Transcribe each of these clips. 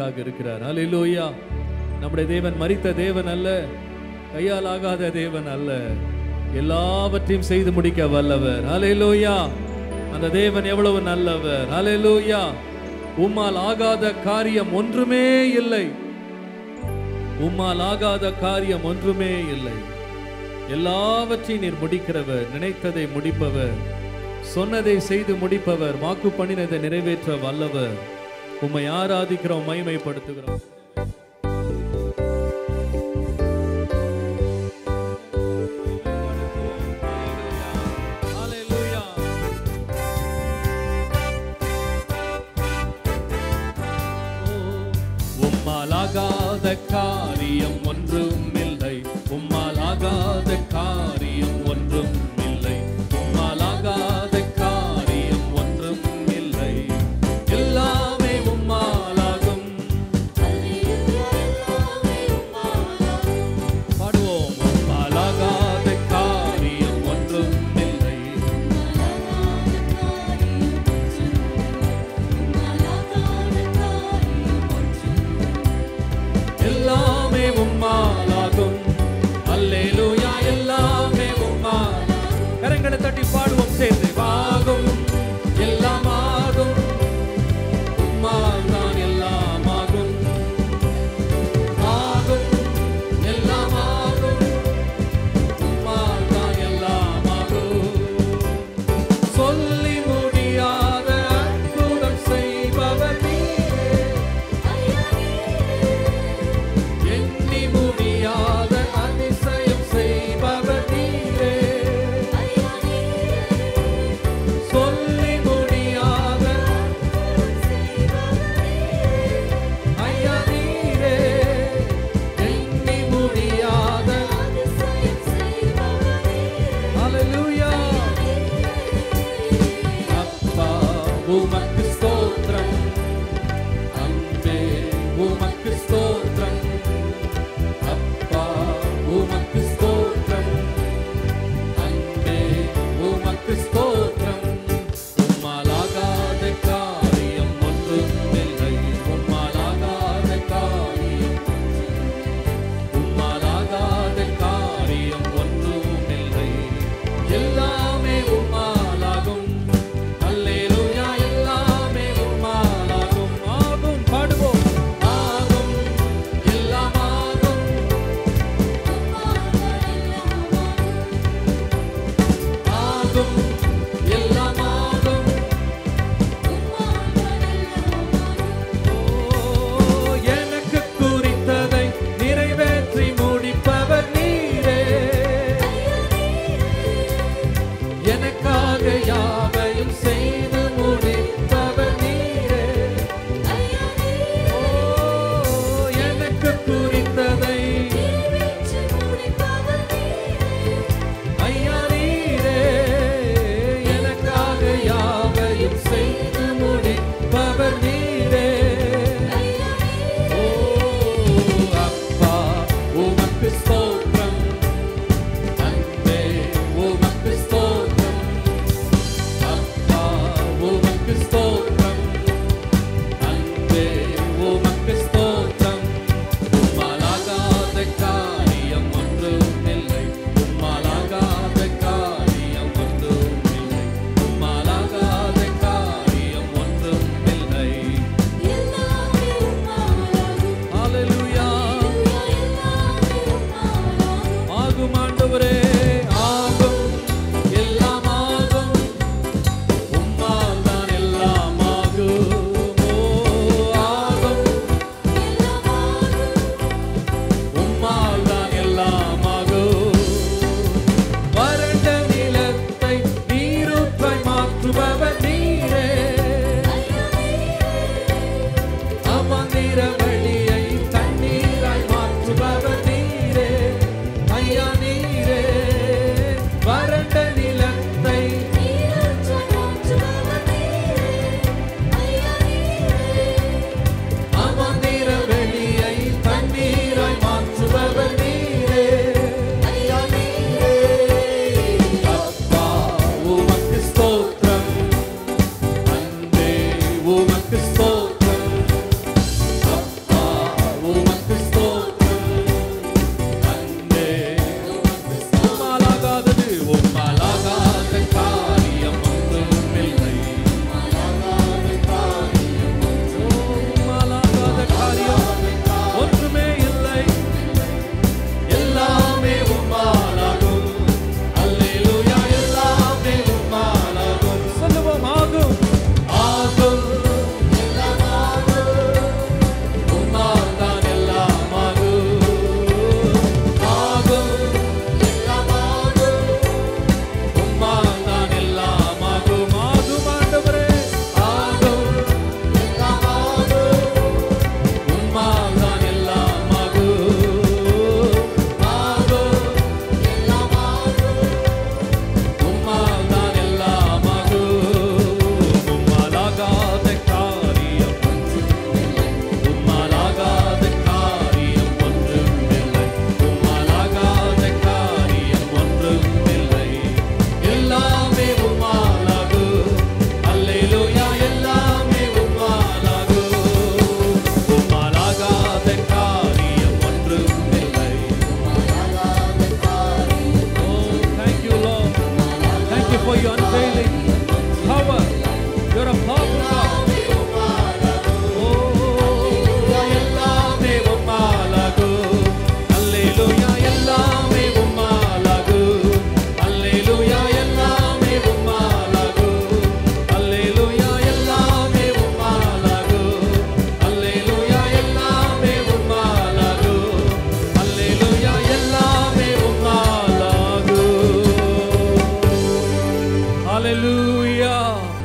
நமக்காக இருக்கிறார். ஹல்லேலூயா. நம்முடைய தேவன் மரித்த தேவன் அல்ல, கையால் ஆகாத தேவன் அல்ல, எல்லாவற்றையும் செய்து முடிக்க வல்லவர். ஹல்லேலூயா. அந்த தேவன் எவ்வளவு நல்லவர். ஹல்லேலூயா. உம்மால் ஆகாத காரியம் ஒன்றுமே இல்லை. உம்மால் ஆகாத காரியம் ஒன்றுமே இல்லை. எல்லாவற்றையும் நீர் முடிக்கிறவர், நினைத்ததை முடிப்பவர், சொன்னதை செய்து முடிப்பவர், வாக்கு பண்ணினதை நிறைவேற்ற வல்லவர். உம்மை ஆராதிக்கிறோம், மகிமைப்படுத்துகிறோம். உம்மாலாகாத காரியம் ஒன்றும் இல்லை. உம்மாலாகாத காரியம் ஒன்றும் இல்லை. உம்மாலாகாத காரியம் ஒன்றும் இல்லை. எல்லாமே உம்மாலாகும். பாடுவோம். உம்மாலாகாத காரியம் ஒன்றும் இல்லை. எல்லாமே உம்மாலாகும். அல்லேலூயா. எல்லாமே உம்மாலாகும். கரங்களை தட்டி பாடுவோம் சேர்ந்து. ஆகும், எல்லாம் ஆகும். உம்மால் தான் எல்லாம் ஆகும். ஆகும், எல்லாம் ஆகும். உம்மால் தான் எல்லாம் ஆகும். சொல்லி முடியாத அற்புதம் செய்பவர் நீரே. எண்ணி முடியாத அதிசயம் செய்பவர் நீரே. சொல்லி முடியாத ஐயா நீரே. எண்ணி முடியாத ஹல்லேலூயா. அப்பா உமக்கு ஸ்தோத்திரம். அன்பே உமக்கு ஸ்தோத்திரம். அப்பா உமக்கு ஸ்தோத்திரம். அன்பே உமக்கு ஸ்தோத்திரம். உம்மாலாகாத காரியம் ஒன்றும் இல்லை. உம்மாலாகாத காரியம், உம்மாலாகாத காரியம் ஒன்றும் இல்லை. எல்லாமே உம்மாலாகும். அல்லேலூயா. எல்லாமே உம்மாலாகும். ஆகும். பாடுவோம். ஆகும், எல்லாம் ஆகும். ஆகும், எல்லாம் ஆகும். ஓ, எனக்கு குறித்ததை நிறைவேற்றி முடிப்பவர் நீரே. எனக்காக யாவையும் செய்து முடிப்பவர் நீரே. ஓ, எனக்கு குறித்ததை ஐயா நீரே. எனக்காக யாவையும் செய்து முடிப்பவர் நீரே. ஓ, அப்பா உமக்கு ஸ்தோத்திரம். அன்பே உமக்கு ஸ்தோத்திரம். அப்பா உமக்கு ஸ்தோத்திரம். அன்பே உமக்கு ஸ்தோத்திரம். உம்மாலாகாத காரியம் ஒன்றும் இல்லை. உம்மாலாகாத காரியம் ஒன்றும் இல்லை. உம்மாலாகாத காரியம் ஒன்றும் இல்லை. ஹல்லேலூயா. ஆகும் ஆண்டவரே. ஆகும், எல்லாம் ஆகும். உம்மால் தான் எல்லாம்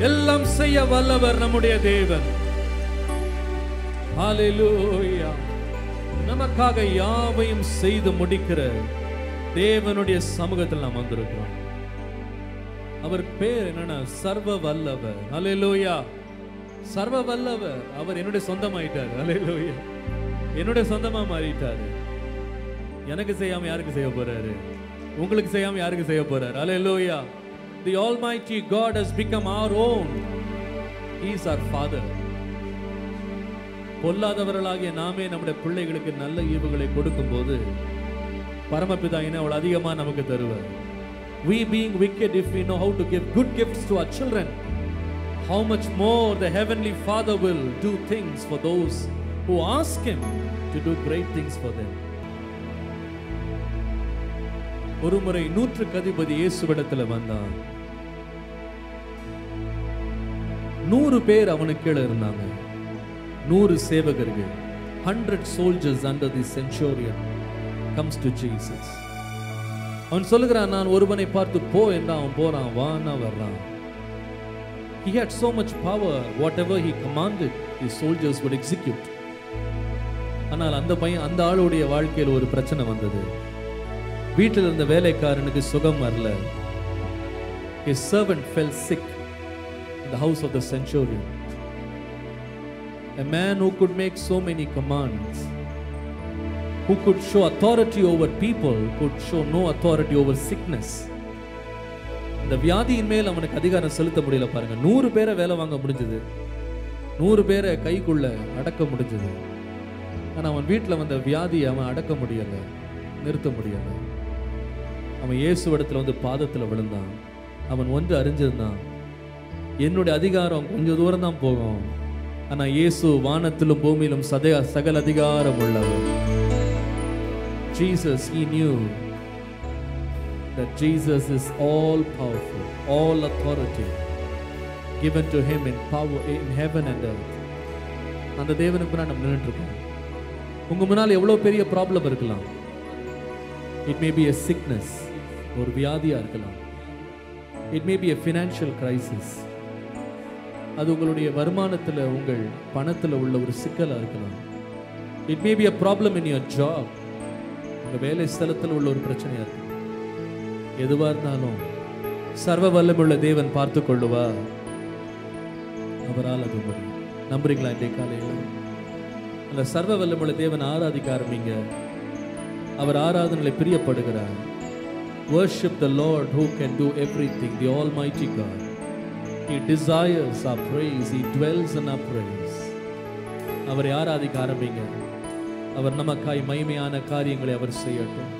எல்லாம் செய்ய வல்லவர் நம்முடைய தேவன். ஹalleluya. நமக்காக யாவையும் செய்து முடிக்கிற தேவனுடைய சமூகத்தில் நாம் வந்திருக்கிறோம். அவர் பேர் என்னன்னா சர்வ வல்லவர். ஹalleluya. சர்வ வல்லவர். அவர் என்னுடைய சொந்தமாயிட்டார். ஹalleluya. என்னுடைய சொந்தமா மாறிட்டாரு. எனக்கு செய்யாம யாருக்கு செய்ய போறாரு? உங்களுக்கு செய்யாம யாருக்கு செய்ய போறாரு? ஹalleluya. The Almighty God has become our own. He is our Father. பொல்லாதவர்களாகிய நாமே நம்முடைய பிள்ளைகளுக்கு நல்ல ஈவுகளை கொடுக்கும்போது பரமபிதா என்ன அவ்வளவு அதிகமா நமக்கு தருவார். We being wicked, if we know how to give good gifts to our children, how much more the Heavenly Father will do things for those who ask Him to do great things for them. ஒரு முறை 100 அதிபதி இயேசுவிடத்துல வந்தான். 100 பேர் அவனுக்கு கீழே இருந்தாங்க. 100 சேவகர்கள், 100 soldiers under the centurion comes to Jesus. அவன் சொல்லுகிறான், நான் ஒருவனை பார்த்து போ என்றான். அவன் போறான், வானா வர்றான். He had so much power, whatever he commanded the soldiers would execute. ஆனால் அந்த ஆளுடைய வாழ்க்கையில் ஒரு பிரச்சனை வந்தது. வீட்டில் இருந்த வேலைக்காரனுக்கு சுகம் வரல. His servant fell sick in the house of the centurion. A man who could make so many commands, who could show authority over people, could show no authority over sickness. இந்த வியாதியின் மேல் அவனுக்கு அதிகாரம் செலுத்த முடியல. பாருங்க, 100 பேரை வேலை வாங்க முடிஞ்சது, 100 பேரை கைக்குள்ள அடக்க முடிஞ்சது. ஆனா அவன் வீட்டில் வந்த வியாதியை அவன் அடக்க முடியல, நிறுத்த முடியல. அவன் இயேசுவிடத்துல வந்து பாதத்துல விழுந்தான். அவன் ஒன்று அறிஞ்சிருந்தான், என்னுடைய அதிகாரம் கொஞ்சம் தூரம் தான் போகும், ஆனா இயேசு வானத்திலும் பூமியிலும் சகல அதிகாரம் உள்ளவர். Jesus, he knew that Jesus is all powerful, all authority given to him in power in heaven and earth. அந்த தேவனுக்கு முன்னாடி நம்ம நின்னுட்டு இருக்கோம். உங்க முன்னால் எவ்வளவு பெரிய ப்ராப்ளம் இருக்கலாம். It may be a sickness, ஒரு வியாதியா இருக்கலாம். It may be a financial crisis. அது உங்களுடைய வருமானத்துல, உங்கள் பணத்துல உள்ள ஒரு சிக்கலா இருக்கலாம். It may be a problem in your job. உங்க வேலை ஸ்தலத்தில் உள்ள ஒரு பிரச்சனையா இருக்கு. எதுவா இருந்தாலும் சர்வ வல்லமையுள்ள தேவன் பார்த்து கொள்ளுவா. அவரால் அது முடியும். நம்புறீங்களா? இன்றைய காலையில் அந்த சர்வ வல்லமையுள்ள தேவன் ஆராதிக்க ஆரம்பிங்க. அவர் ஆராதனையில பிரியப்படுகிறார். Worship the Lord who can do everything, the Almighty God. He desires our praise. He dwells in our praise. அவரை ஆராதிக்க ஆரம்பிங்க. அவர் நமக்காய் மகிமையான காரியங்களை அவர் செய்யட்டும்.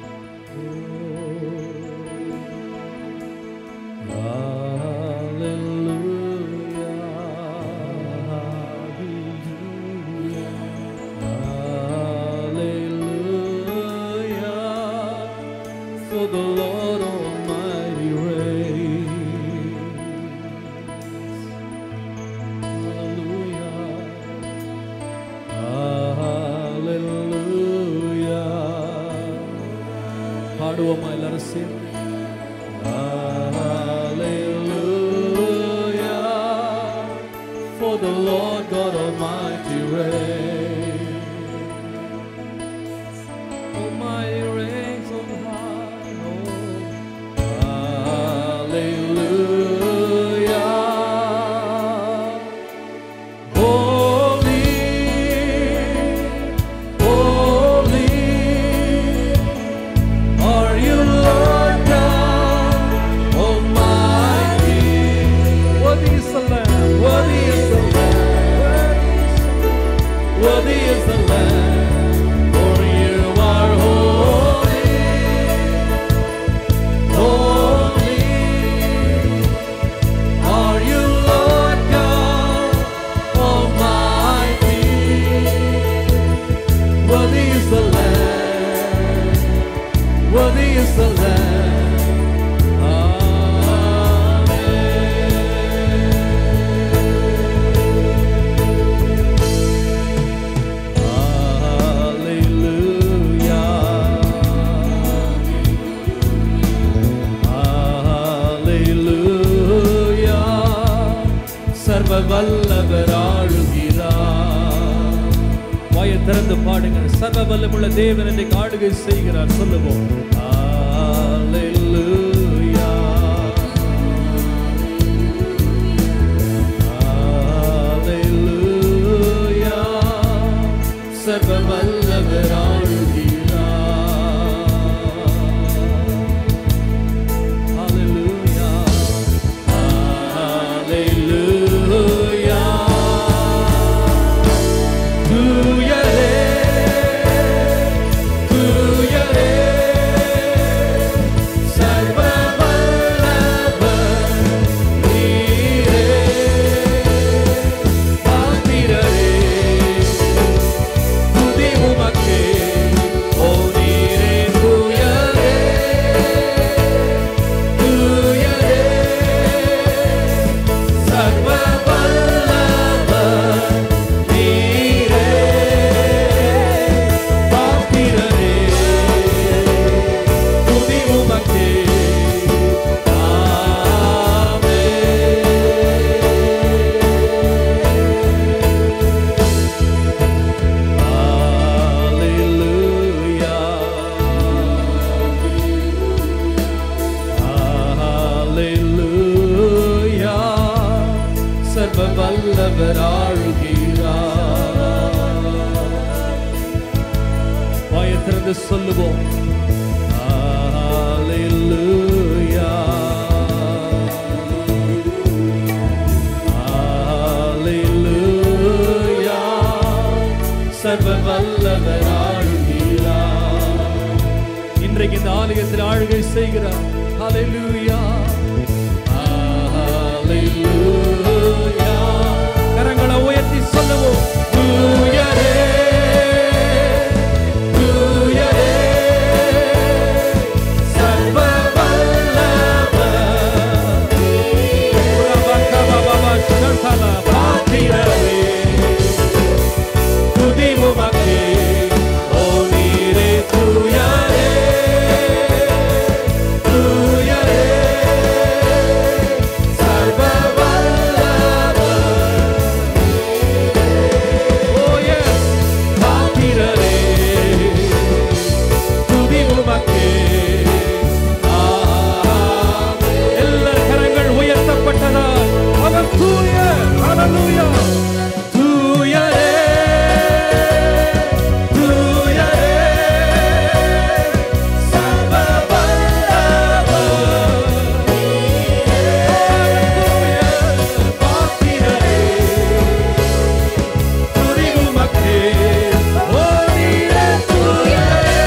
The Lord Almighty reigns. Hallelujah. Hallelujah. பாடுவோமா எல்லாரும் சேர்ந்து? Hallelujah. For the Lord God Almighty reigns. Almighty reigns on high. Worthy சர்வ வல்லவர் ஆளுகிறார். வாயை திறந்து பாடுங்கள். சர்வ வல்லமுள்ள தேவன் இன்றைக்கு ஆளுகை செய்கிறார். சொல்லுவோம் ஹல்லேலூயா, ஹல்லேலூயா. சர்வ வல்லவர் ஆளுகிறார். ஹல்லேலூயா, ஹல்லேலூயா. தூயரே, தூயரே, சர்வ வல்லவர் நீரே. பாத்திரரே, துதி உமக்கே. ஓ நீரே தூயரே, தூயரே, சர்வ வல்லவர் நீரே. பாத்திரரே, துதி உமக்கே. ஹல்லேலூயா, ஹல்லேலூயா. சர்வ வல்லவர் ஆளுகிறார். வாயை திறந்து சொல்லுவோம் ஹல்லேலூயா, ஹல்லேலூயா. சர்வ வல்லவர் ஆளுகிறார். இன்றைக்கு இந்த ஆலயத்தில் ஆளுகை செய்கிறார். ஹல்லேலூயா, ஹல்லேலூயா. கரங்களை உயர்த்தி சொல்லுவோம் தூயரே, தூயரே, சர்வ வல்லவர் பாத்திரரே, துதி உமக்கே. ஓ நீரே தூயரே, தூயரே, சர்வ வல்லவர் நீரே. ஓ எஸ், பாத்திரரே, துதி உமக்கே. எல்லா கரங்கள் உயர்த்தப்பட்டதால் அவர் தூயர். ஹல்லேலூயா. தூயரே, தூயரே, சர்வ வல்லவர் நீரே. பாத்திரரே, துதி உமக்கே. ஓ நீரே தூயரே,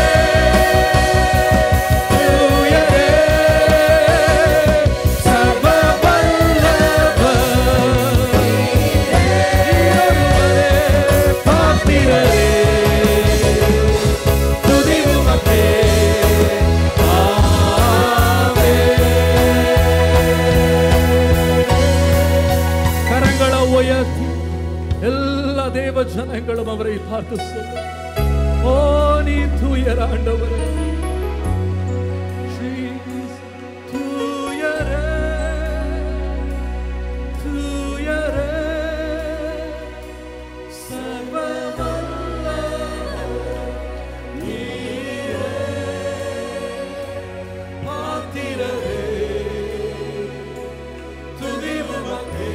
தூயரே, சர்வ வல்லவர் நீரே. பாத்திரரே, துதி உமக்கே. ஆமென். கரங்களை உயர்த்தி எல்லா தேவ ஜனங்களும் அவரை பார்த்து சொல்லும் ஓ நீ தூயர் ஆண்டவரே. Jesus, தூயரே, தூயரே, சர்வ வல்லவர் நீரே. பாத்திரரே, துதி உமக்கே.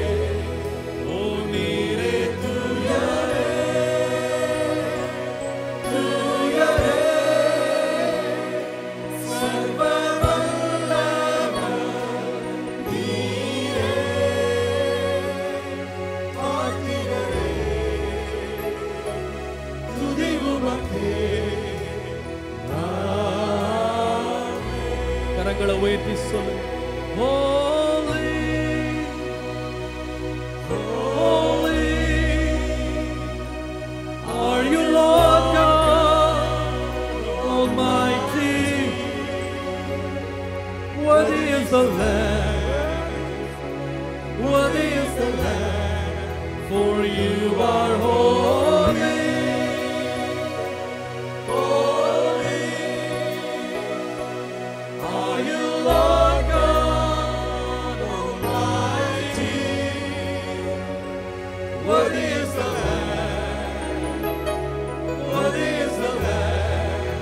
ஓ நீரே தூயரே, தூயரே, சர்வ வல்லவர் நீரே. பாத்திரரே, துதி உமக்கே. கரங்களை உயர்த்தி சொல்லுங்க Holy, holy are you, Lord God Almighty. Worthy is the Lamb, worthy is the Lamb, for you are holy. Holy are you, Lord God Almighty. Worthy is the Lamb. Worthy is the Lamb.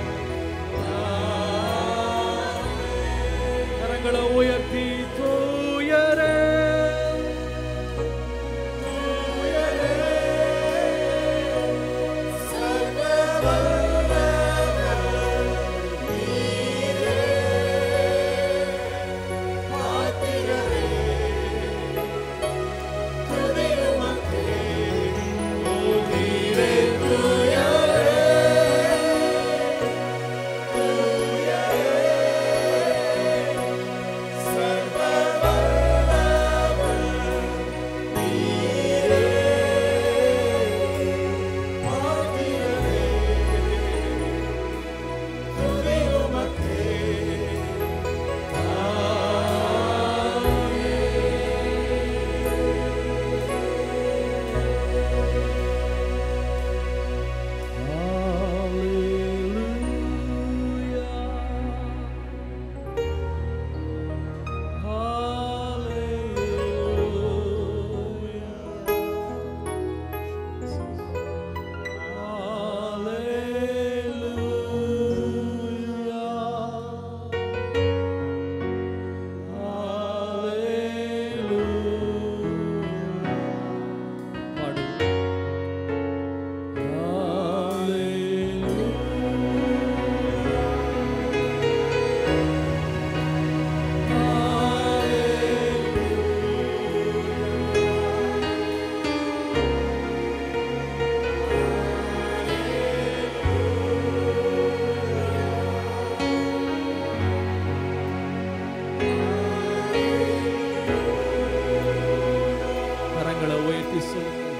கரங்களை உயர்த்தி தூயரே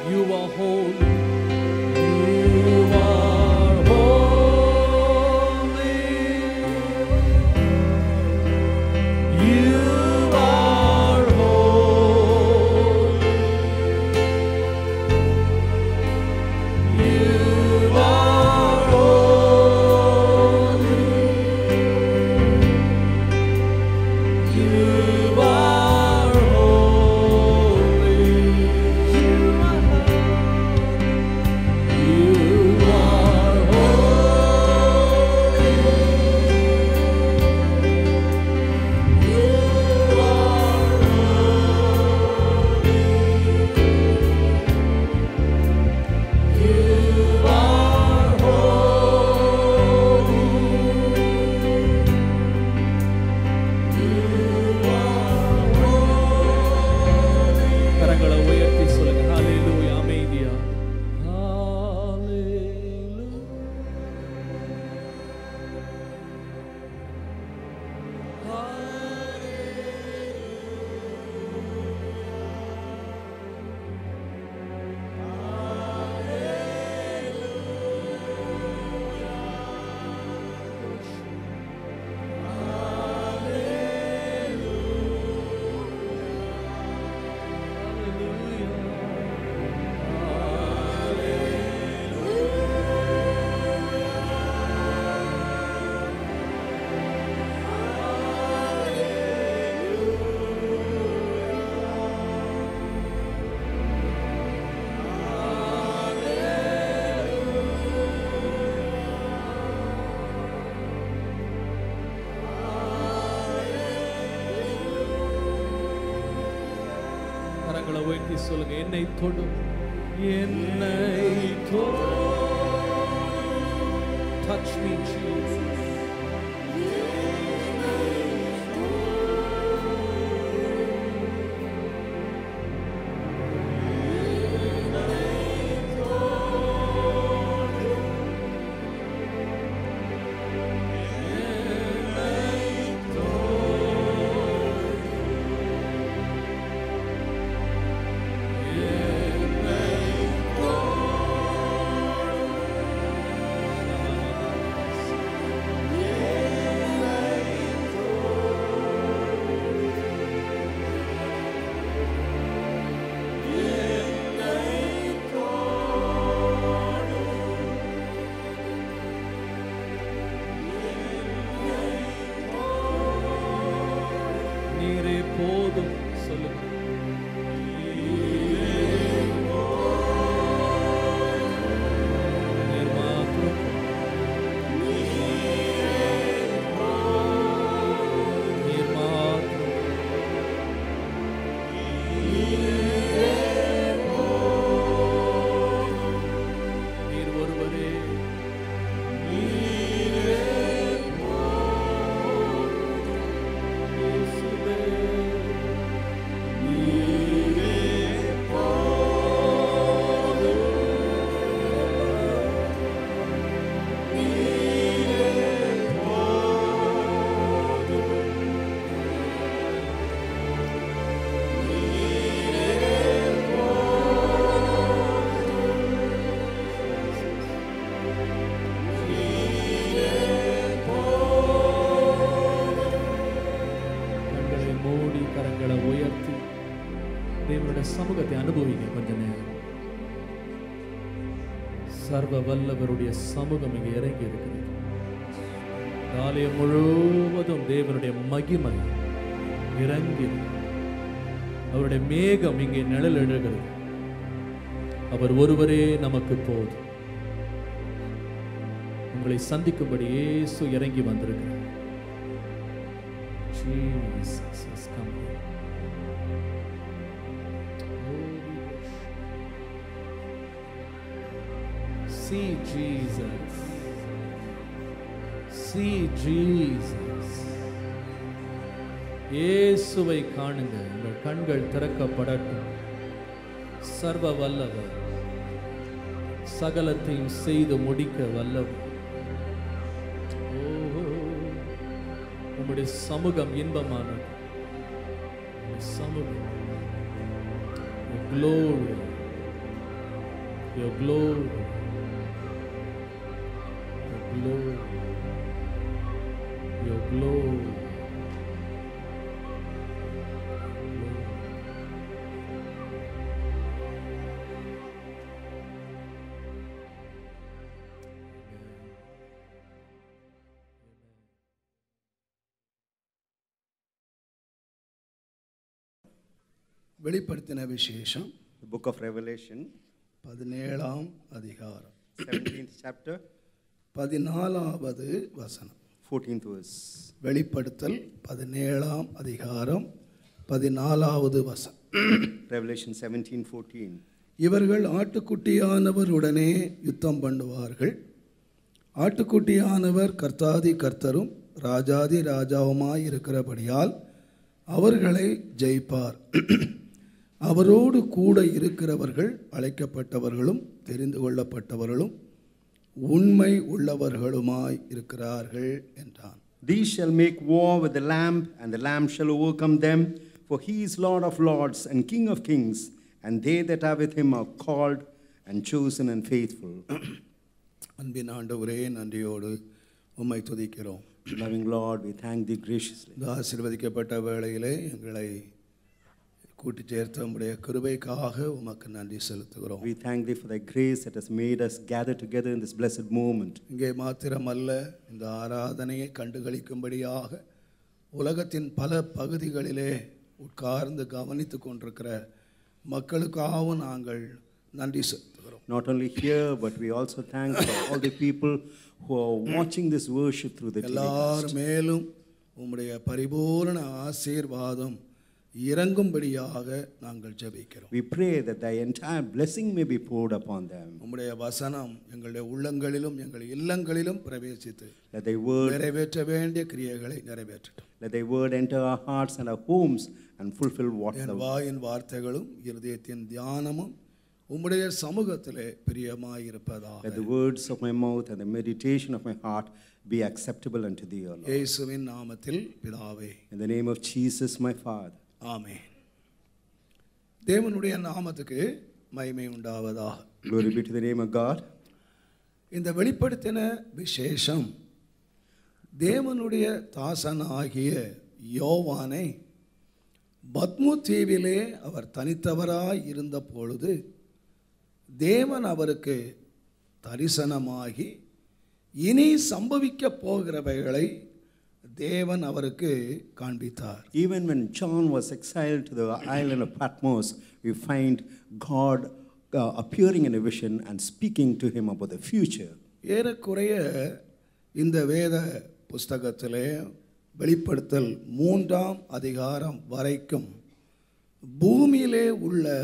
You are holy. You are holy. You are holy. You are holy. You are holy. கரங்களை உயர்த்தி சொல்லுங்க ஹalleluya அமைதியா கரங்களை உயர்த்தி சொல்லுங்க என்னை தொடும் என்னை தொடும் touch me Jesus சர்வ வல்லவருடைய சமூகம் இங்கே இறங்கி இருக்கிறது. ஆலயம் முழுவதும் தேவனுடைய மகிமை இறங்கி, அவருடைய மேகம் இங்கே நிழல் எழுகிறது. அவர் ஒருவரே நமக்கு போதும். உங்களை சந்திக்கும்படி இயேசு இறங்கி வந்திருக்கிறார். Jesus is coming. See Jesus. See Jesus. இயேசுவை காணுங்க. உங்கள் கண்கள் திறக்கப்படட்டும். சர்வ வல்லவர், சகலத்தையும் செய்து முடிக்க வல்லவர். உம்முடைய சமூகம் இன்பமானது. சமூகம், your glory, your glory, your glory, your glory. வெளிப்படுத்தின விசேஷம், The book of Revelation, 17ஆம் அதிகாரம், 17th chapter, 14வது வசனம். 14th verse. வெளிப்படுத்தல் 17ஆம் அதிகாரம் 14வது வசனம். Revelation 17:14. இவர்கள் ஆட்டுக்குட்டியானவருடனே யுத்தம் பண்ணுவார்கள். ஆட்டுக்குட்டியானவர் கர்த்தாதி கர்த்தரும் ராஜாதி ராஜாவுமாய் இருக்கிறபடியால் அவர்களை ஜெயிப்பார். அவரோடு கூட இருக்கிறவர்கள் அழைக்கப்பட்டவர்களும் தெரிந்து கொள்ளப்பட்டவர்களும் உண்மை உள்ளவர்களுமாய் இருக்கிறார்கள் என்றான். These shall make war with the Lamb, and the Lamb shall overcome them, for he is Lord of lords and King of kings, and they that are with him are called and chosen and faithful. அன்பின் ஆண்டவரே, நன்றியோடு உம்மை துதிக்கிறோம். Loving Lord, we thank thee graciously. இந்த ஆசீர்வதிக்கப்பட்ட வேளையிலே எங்களை கூட்டி சேர்த்த உம்முடைய கிருபைக்காக உமக்கு நன்றி செலுத்துகிறோம். We thank thee for thy grace that has made us gather together in this blessed moment. இங்கே மாத்திரமல்ல, இந்த ஆராதனையை கண்டுகளிக்கும்படியாக உலகத்தின் பல பகுதிகளிலே உட்கார்ந்து கவனித்து கொண்டிருக்கிற மக்களுக்காகவும் நாங்கள் நன்றி செலுத்துகிறோம். Not only here, but we also thank all the people who are watching this worship through the எல்லார் மேலும் உம்முடைய பரிபூரண ஆசீர்வாதம் இறங்கும்படியாக நாங்கள் ஜெபிக்கிறோம். We pray that thy entire blessing may be poured upon them. உம்முடைய வசனம் எங்களுடைய உள்ளங்களிலும் எங்கள் இல்லங்களிலும் பிரவேசித்து Let thy word நிறைவேற்ற வேண்டிய கிரியைகளை நிறைவேற்றட்டும். Let thy word enter our hearts and our homes and fulfill what N thou வாயின் வார்த்தைகளும் இருதயத்தின் தியானமும் உம்முடைய சமூகத்திலே பிரியமாயிருப்பதாக. Let the words of my mouth and the meditation of my heart be acceptable unto thee, O Lord. இயேசுவின் நாமத்தில் பிதாவே. In the name of Jesus, my Father. ஆமென். தேவனுடைய நாமத்துக்கு மகிமை உண்டாவதாக. Glory be to the name of God. இந்த வெளிப்படுத்தின விசேஷம் தேவனுடைய தாசனாகிய யோவானை பத்மு தீவிலே அவர் தனித்தவராய் இருந்த பொழுது தேவன் அவருக்கு தரிசனமாகி இனி சம்பவிக்க போகிறவைகளை தேவன் அவருக்கு காண்பித்தார். Even when John was exiled to the island of Patmos, we find God appearing in a vision and speaking to him about the future. ஏறக்குறைய இந்த வேத புஸ்தகத்திலே வெளிப்படுத்தல் 3ஆம் அதிகாரம் வரைக்கும் பூமியிலே உள்ள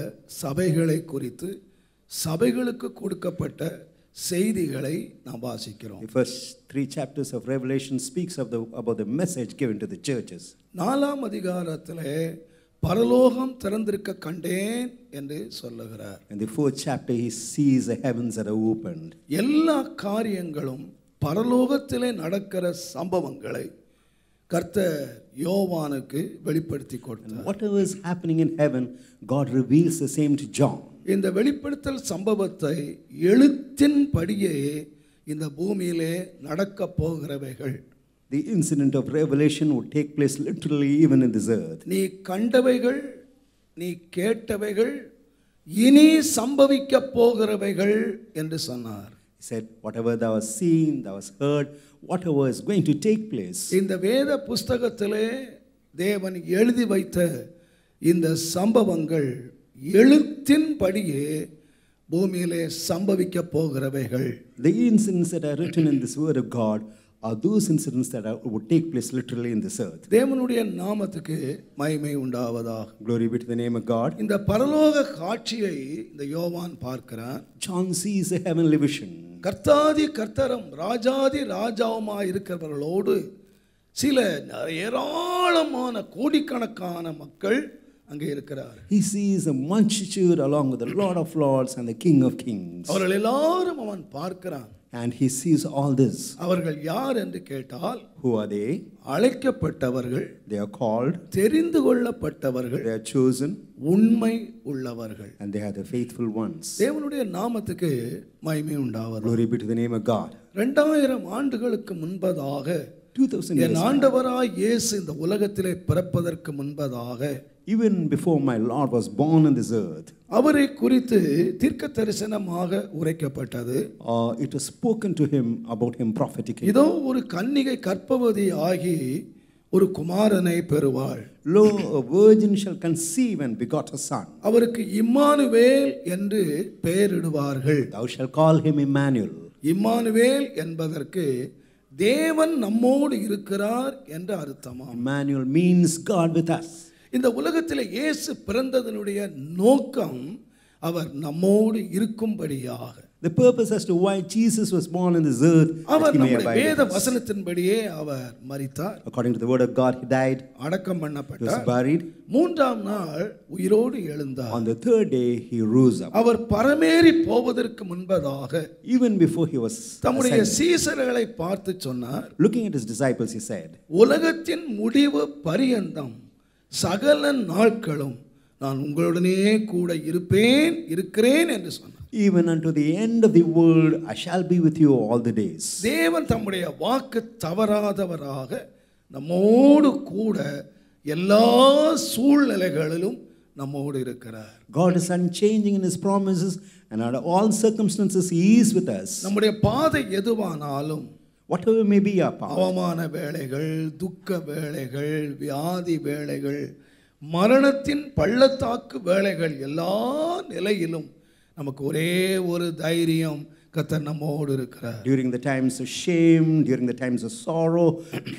சபைகளை குறித்து சபைகளுக்கு கொடுக்கப்பட்ட செய்திகளை நாம் வாசிக்கிறோம். The first 3 chapters of Revelation speaks of about the message given to the churches. 4ஆம் அதிகாரத்திலே பரலோகம் திறந்திருக்க கண்டேன் என்று சொல்லுகிறார். In the 4th chapter he sees the heavens that are opened. எல்லா காரியங்களும் பரலோகத்திலே நடக்கிற சம்பவங்களை கர்த்தர் யோவானுக்கு வெளிப்படுத்தி கொடுத்தார். Whatever is happening in heaven, God reveals the same to John. இந்த வெளிப்படுத்தல் சம்பவத்தை எழுத்தின்படியே இந்த பூமியிலே நடக்க போகிறவைகள், The incident of revelation would take place literally even in this earth. நீ கண்டவைகள், நீ கேட்டவைகள், இனி சம்பவிக்க போகிறவைகள் என்று சொன்னார். He said, whatever thou hast seen, thou hast heard, whatever is going to take place. இந்த வேத புஸ்தகத்திலே தேவன் எழுதி வைத்த இந்த சம்பவங்கள் எழுத்தின்படியே பூமியிலே சம்பவிக்க போகிறவைகள். The incidents that are written in this word of God are those incidents that would take place literally in this earth. தேவனுடைய நாமத்துக்கு மகிமை உண்டாவதாக. Glory be to the name of God. இந்த பரலோக காட்சியை இந்த யோவான் பார்க்கிறான். John sees a heavenly vision. கர்த்தாதி கர்த்தரும் ராஜாதி ராஜாவுமாய் இருக்கிறவர்களோடு சில ஏராளமான கோடிக்கணக்கான மக்கள் அங்கே இருக்கிறார். He sees a multitude along with the Lord of Lords and the King of Kings. அவர்கள் எல்லாரும் அவன் பார்க்கிறான். And he sees all this. அவர்கள் யார் என்று கேட்டால், Who are they? அழைக்கப்பட்டவர்கள், They are called, தெரிந்து கொள்ளப்பட்டவர்கள், they are chosen, உண்மை உள்ளவர்கள். and they are the faithful ones. தேவனுடைய நாமத்துக்கு மகிமை உண்டாவதாக. Glory be to the name of God. 2000 ஆண்டுகளுக்கு முன்பதாக 2000 என் years back, ஆண்டவராய் இயேசு இந்த உலகத்திலே பிறப்பதற்கு முன்பதாக, even before my Lord was born on this earth, அவரை குறித்து தீர்க்க தரிசனமாக உரைக்கப்பட்டது. it was spoken to him about him prophetically. இதோ ஒரு கன்னிகை கர்ப்பவதி ஆகி ஒரு குமாரனை பெறுவாள். Lo, a virgin shall conceive and begot a son. அவருக்கு இம்மானுவேல் என்று பெயரிடுவார்கள். Thou shalt call him Emmanuel. Emmanuel என்பதற்கு தேவன் நம்மோடு இருக்கிறார் என்று அர்த்தமாம். Emmanuel means God with us. இந்த உலகத்தில் இயேசு பிறந்ததனுடைய நோக்கம் அவர் நம்மோடு இருக்கும்படியாக. The purpose as to why Jesus was born on this earth, our that he may நம்முடைய abide வேத with us. வசனத்தின்படியே அவர் மரித்தார். According to the word of God, he died, அடக்கம் he was பண்ணப்பட்டார். buried. மூன்றாம் நாள் உயிரோடு எழுந்தார். On the third day, he rose up. அவர் பரமேறி போவதற்கு முன்பதாக Even before he was தம்முடைய ascended, சீசர்களை பார்த்து சொன்னார், looking at his disciples, he said, உலகத்தின் முடிவு பரியந்தம் சகல நாட்களும் நான் உங்களுடனே கூட இருக்கிறேன் என்று சொன்னார். even unto the end of the world, I shall be with you all the days. தேவன் தம்முடைய வாக்கு தவறாதவராக நம்மோடு கூட எல்லா சூழ்நிலைகளிலும் நம்மோடு இருக்கிறார். God is unchanging in his promises, and under all circumstances, he is with us. நம்முடைய பாதை எதுவானாலும், Whatever may be our path, அவமான வேளைகள், துக்க வேளைகள், வியாதி வேளைகள், மரணத்தின் பள்ளத்தாக்கு வேளைகள், எல்லா நிலையிலும் நமக்கு ஒரே ஒரு தைரியம், கர்த்தர் நம்மோடு இருக்கிறார். during the times of shame, during the times of sorrow,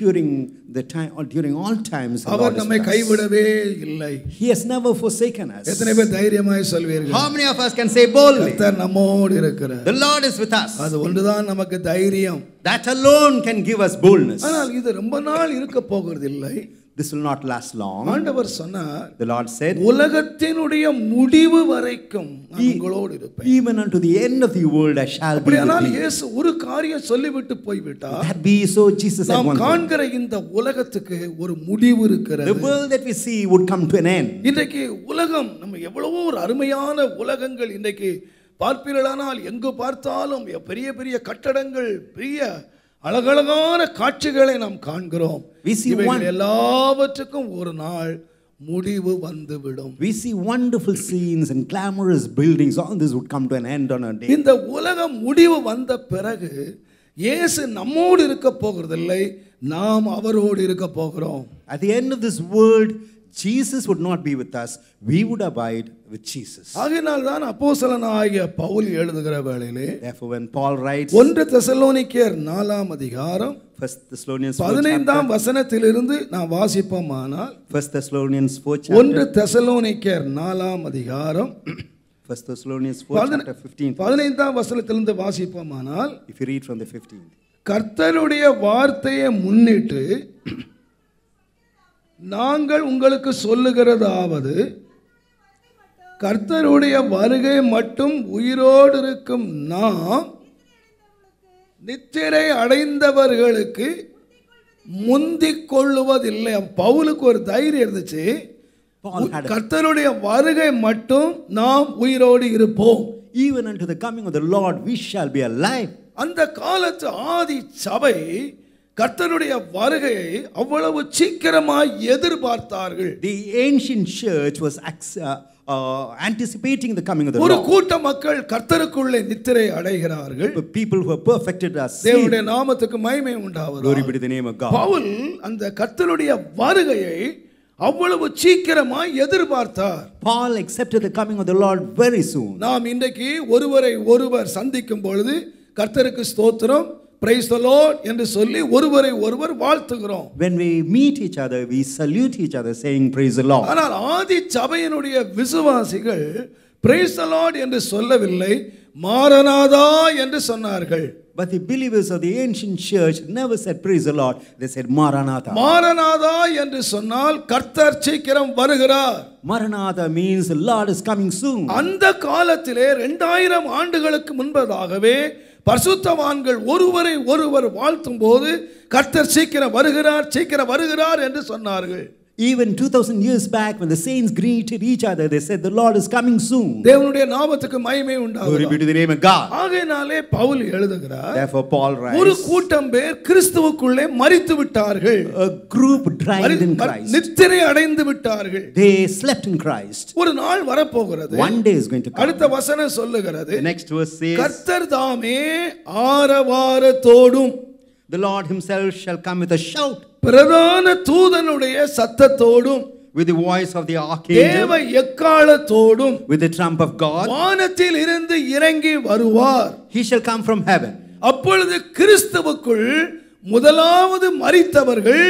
during all times, the our Lord is நம்மை with us. கைவிடவே இல்லை. He has never forsaken us. எத்தனை பேர் தைரியமாய் சொல்வீர்கள்? How many of us can say boldly, கர்த்தர் நம்மோடு இருக்கிறார்? the Lord is with us? அது ஒன்றுதான் நமக்கு தைரியம். That alone can give us boldness. ஆனால் இது ரொம்ப நாள் இருக்க போகிறது இல்லை. This will not last long. ஆண்டவர் சொன்னார், The Lord said, உலகத்தினுடைய முடிவு வரைக்கும் நான் உங்களோடு இருப்பேன். even unto the end of the world I shall be with அப்படியானால் thee. இயேசு ஒரு காரியம் சொல்லிவிட்டு போய்விட்டார். That be so, Jesus said நாம் one thing. காண்கிற இந்த உலகத்துக்கு ஒரு முடிவு The இருக்கிறது. world that we see would come to an end. இன்றைக்கு உலகம், நம்ம எவ்வளவோ ஒரு அருமையான உலகங்கள் இன்றைக்கு பார்ப்பீர்களானால், எங்கு பார்த்தாலும் பெரிய பெரிய கட்டடங்கள், பெரிய அழகழகான காட்சிகளை நாம் காண்கிறோம். We see இவைகள் one- எல்லாவற்றுக்கும் ஒரு நாள் முடிவு வந்துவிடும். We see wonderful scenes and glamorous buildings. All this would come to an end on a day. இந்த உலகம் முடிவு வந்த பிறகு இயேசு நம்மோடு இருக்க போகிறதில்லை, நாம் அவரோடு இருக்க போகிறோம். At the end of this world, Jesus would not be with us. We would abide with Jesus. ஆகையினால் தான் அப்போஸ்தலனாகிய பவுல் எழுதுகிற வேளையிலே Therefore, when Paul writes 1 தெசலோனிக்கேயர் 4ஆம் அதிகாரம் 1 Thessalonians 4 15ஆம் chapter, வசனத்திலிருந்து நாம் வாசிப்போமானால், 1 Thessalonians 4 1 chapter, தெசலோனிக்கேயர் 4ஆம் அதிகாரம் 1 Thessalonians 4 chapter 15. 15ஆம் வசனத்திலிருந்து வாசிப்போமானால், If you read from the 15th. கர்த்தருடைய வார்த்தையை முன்னிட்டு நாங்கள் உங்களுக்கு சொல்லுகிறதாவது, கர்த்தருடைய வருகை மட்டும் உயிரோடு இருக்கும் நாம் நித்திரை அடைந்தவர்களுக்கு முந்திக் கொள்ளுவதில்லை. பவுலுக்கு ஒரு தைரியம் இருந்துச்சு, Paul had a, கர்த்தருடைய வருகை மட்டும் நாம் உயிரோடு இருப்போம். even unto the coming of the Lord we shall be alive. அந்த காலத்து ஆதி சபை கர்த்தருடைய வருகையை அவ்வளவு சீக்கிரமாய் எதிர்பார்த்தார்கள். The ancient church was anticipating the coming of the ஒரு Lord. கூட்ட மக்கள் கர்த்தருக்குள்ளே நித்திரை அடைகிறார்கள். The people who are perfected are saved. தேவனுடைய நாமத்துக்கு மகிமை உண்டாவதாக. Glory be to the name of God. Pavul அந்த கர்த்தருடைய வருகையை அவ்வளவு சீக்கிரமாய் எதிர்பார்த்தார். Paul accepted the coming of the Lord very soon. நாம் இன்றைக்கு ஒருவரை ஒருவர் சந்திக்கும் பொழுது கர்த்தருக்கு ஸ்தோத்திரம், praise the Lord என்று சொல்லி ஒருவரை ஒருவர் வாழ்த்துகிறோம். When we meet each other, we salute each other saying praise the Lord. ஆனால் ஆதி சபையினுடைய விசுவாசிகள் praise the Lord என்று சொல்லவில்லை, மாரநாதா என்று சொன்னார்கள். But the believers of the ancient church never said praise the Lord, they said Maranatha. Maranatha என்று சொன்னால் கர்த்தர் சீக்கிரம் வருகிறார். Maranatha means the Lord is coming soon. அந்த காலத்திலே 2000 ஆண்டுகளுக்கு முன்பதாகவே பரிசுத்தவான்கள் ஒருவரை ஒருவர் வாழ்த்தும் போது கர்த்தர் சீக்கிரம் வருகிறார், சீக்கிரம் வருகிறார் என்று சொன்னார்கள். Even 2000 years back, when the saints greeted each other, they said the Lord is coming soon. தேவனுடைய நாமத்துக்கு மகிமை உண்டாவதாக. Glory be to the name of God. ஆகையினாலே பவுல் எழுதுகிறார், Therefore Paul ஒரு writes, கூட்டம் பேர் கிறிஸ்துவுக்குள்ளே மரித்து விட்டார்கள். a group died in Christ. நித்திரை அடைந்து விட்டார்கள். They slept in Christ. ஒரு நாள் வரப்போகிறது. One day is going to come. அடுத்த வசனம் சொல்லுகிறது, The next verse says, கர்த்தர் தாமே ஆரவாரத்தோடும் the Lord himself shall come with a shout, பிரதான தூதனுடைய சத்தத்தோடும் with the voice of the archangel, தேவ எக்காளத்தோடும் with the trump of God. வானத்தில் இருந்து இறங்கி வருவார். He shall come from heaven. அப்பொழுது கிறிஸ்துவுக்குள் முதலாவது மரித்தவர்கள்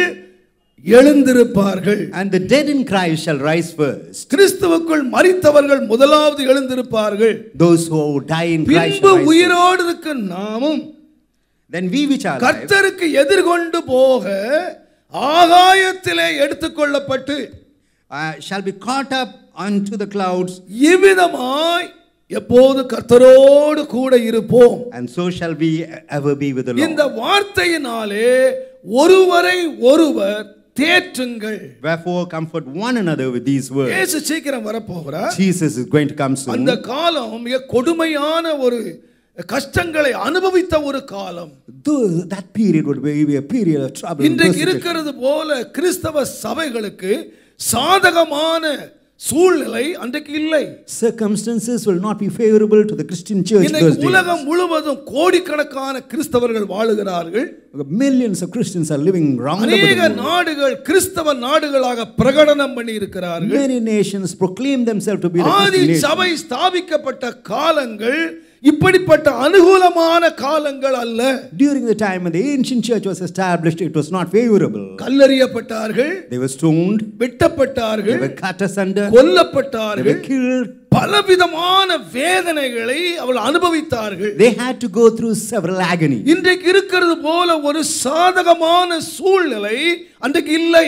எழுந்திருப்பார்கள். And the dead in Christ shall rise first. கிறிஸ்துவுக்குள் மரித்தவர்கள் முதலாவது எழுந்திருப்பார்கள். Those who die in Christ பின்பு shall rise first. உயிரோடு இருக்க நாமும் Then we which are alive கர்த்தருக்கு எதிர்கொண்டு போக ஆகாயத்திலே எடுத்துக்கொள்ளப்பட்டு shall be caught up unto the clouds, இவ்விதமாய் எப்போது கர்த்தரோடு கூட இருப்போம். and so shall we ever be with the Lord. இந்த வார்த்தையினாலே ஒருவரை ஒருவர் தேற்றுங்கள். Wherefore comfort one another with these words. இயேசு சீக்கிரம் வரப்போகிறார். Jesus is going to come soon. அந்த காலம் மிக கொடுமையான ஒரு கஷ்டங்களை அனுபவித்த ஒரு காலம். That period would be a period of trouble. இன்றைக்கு இருக்கிறது போல கிறிஸ்தவ சபைகளுக்கு சாதகமான சூழ்நிலை அன்றைக்கு இல்லை. Circumstances will not be favorable to the Christian church those days. உலகம் முழுவதும் கோடிக்கணக்கான கிறிஸ்தவர்கள் வாழுகிறார்கள். Millions of Christians are living round about the அநேக world. நாடுகள் கிறிஸ்தவ நாடுகளாக பிரகடனம் பண்ணி இருக்கிறார்கள். Many nations proclaim themselves to be the Aadhi Christian nation. சபை ஸ்தாபிக்கப்பட்ட காலங்கள் இப்படிப்பட்ட அனுகூலமான காலங்கள் அல்ல. During the time when the ancient church was established, it was not favorable. கல்லெறியப்பட்டார்கள், They were stoned, வெட்டப்பட்டார்கள், they were cut asunder, they கொல்லப்பட்டார்கள், were killed. பலவிதமான வேதனைகளை அவர்கள் அனுபவித்தார்கள். They had to go through several agonies. இன்றைக்கு இருக்கிறது போல ஒரு சாதகமான சூழ்நிலை அன்றைக்கு இல்லை.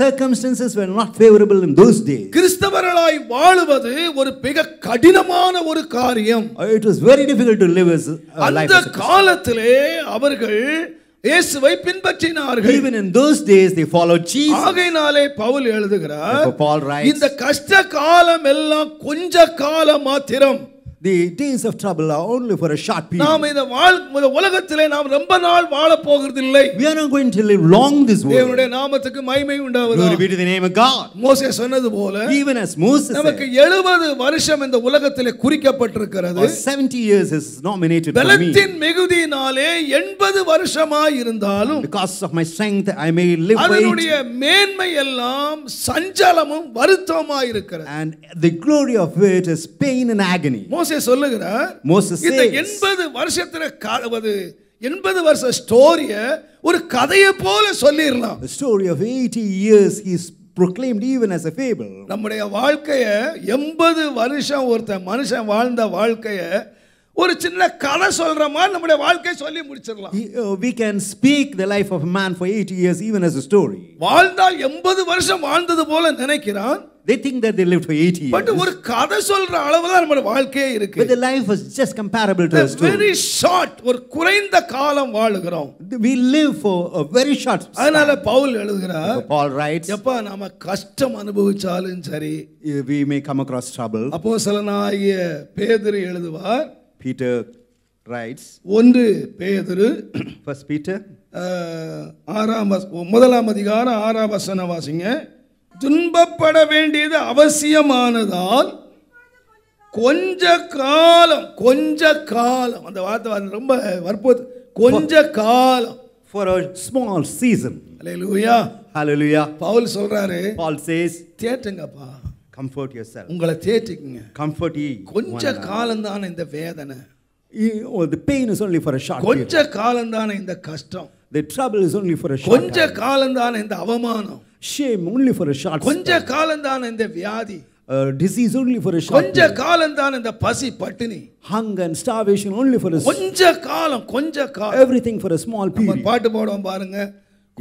Circumstances were not favorable in those days. கிறிஸ்தவர்களாய் வாழுவது ஒரு மிக கடினமான ஒரு காரியம். It was very difficult to live as a life அந்த as a Christian. காலத்திலே அவர்கள் இயேசுவை பின்பற்றினார்கள். Even in those days they followed Jesus. ஆகையினாலே பவுல் எழுதுகிறார், Therefore Paul writes, இந்த கஷ்ட காலம் எல்லாம் கொஞ்ச காலம் மாத்திரம். the days of trouble are only for a short period. நாம் இந்த உலகத்திலே நாம் ரொம்ப நாள் வாழ போகிறதில்லை. We are not going to live long this world. தேவனுடைய நாமத்துக்கு மகிமை உண்டாவதாக. Glory be to the name of God. மோசே சொன்னது போல Even as Moses நமக்கு said, 70 வருஷம் இந்த உலகத்திலே குறிக்கப்பட்டிருக்கிறது. 70 years is nominated for me. பலத்தின் மிகுதியினாலே 80 வருஷமாய் இருந்தாலும் Because of my strength I may live அதனுடைய 80. மேன்மை எல்லாம் சஞ்சலமும் வருத்தமாய் இருக்கிறது. And the glory of it is pain and agony. மோசே சொல்லுகிறார், Moses இந்த says, 80 வருஷத்துல 80 வருஷ ஸ்டோரிய ஒரு கதையை போல சொல்லிரலாம். the story of 80 years is proclaimed even as a fable. நம்முடைய வாழ்க்கைய 80 வருஷம் ஒருத்த மனுஷன் வாழ்ந்த வாழ்க்கைய ஒரு சின்ன கதை சொல்ற மாதிரி நம்முடைய வாழ்க்கையை சொல்லி முடிச்சிரலாம். We can speak the life of a man for 80 years even as a story. வாழ்ந்தால் 80 வருஷம் வாழ்ந்தது போல நினைக்கிறான். They think that they lived for 80 years. But ஒரு கதை சொல்ற அளவு தான் நம்முடைய வாழ்க்கையே இருக்கு. But the life was just comparable to a story. Very short, ஒரு குறைந்த காலம் வாழுகிறோம். We live for a very short span. அதனால பவுல் எழுதுகிறார், Paul writes, எப்பா நாம கஷ்டம் அனுபவிச்சாலும் சரி, we may come across trouble. அப்போஸ்தலனாகிய பேதுரு எழுதுவார், Peter writes, 1 பேதுரு 1 Peter 1ஆம் அதிகாரம் 6ஆம் வசனம் வாசிங்க. துன்பப்பட வேண்டியது அவசியமானதால் கொஞ்ச காலம் அந்த வார்த்தை ரொம்ப வற்புறுத்து, கொஞ்ச காலம். For a small season. Hallelujah. Hallelujah. Pavul சொல்றாரு, Paul says, தேற்றுங்கப்பா, comfort yourself. உங்களை தேற்றிக்குங்க. Comfort ye. கொஞ்ச காலம் தானே இந்த வேதனை, The pain is only for a short கொஞ்ச period. காலம் தானே இந்த கஷ்டம், The trouble is only for a short கொஞ்ச time. காலம் தானே இந்த அவமானம், Shame only for a short கொஞ்ச time. காலம் தானே இந்த வியாதி, Disease only for a short கொஞ்ச period. காலம் தானே இந்த பசி பட்டினி, Hunger and starvation only for a கொஞ்ச காலம், கொஞ்ச காலம். everything for a small நம்ம period. பாட்டு பாடுவோம் பாருங்க,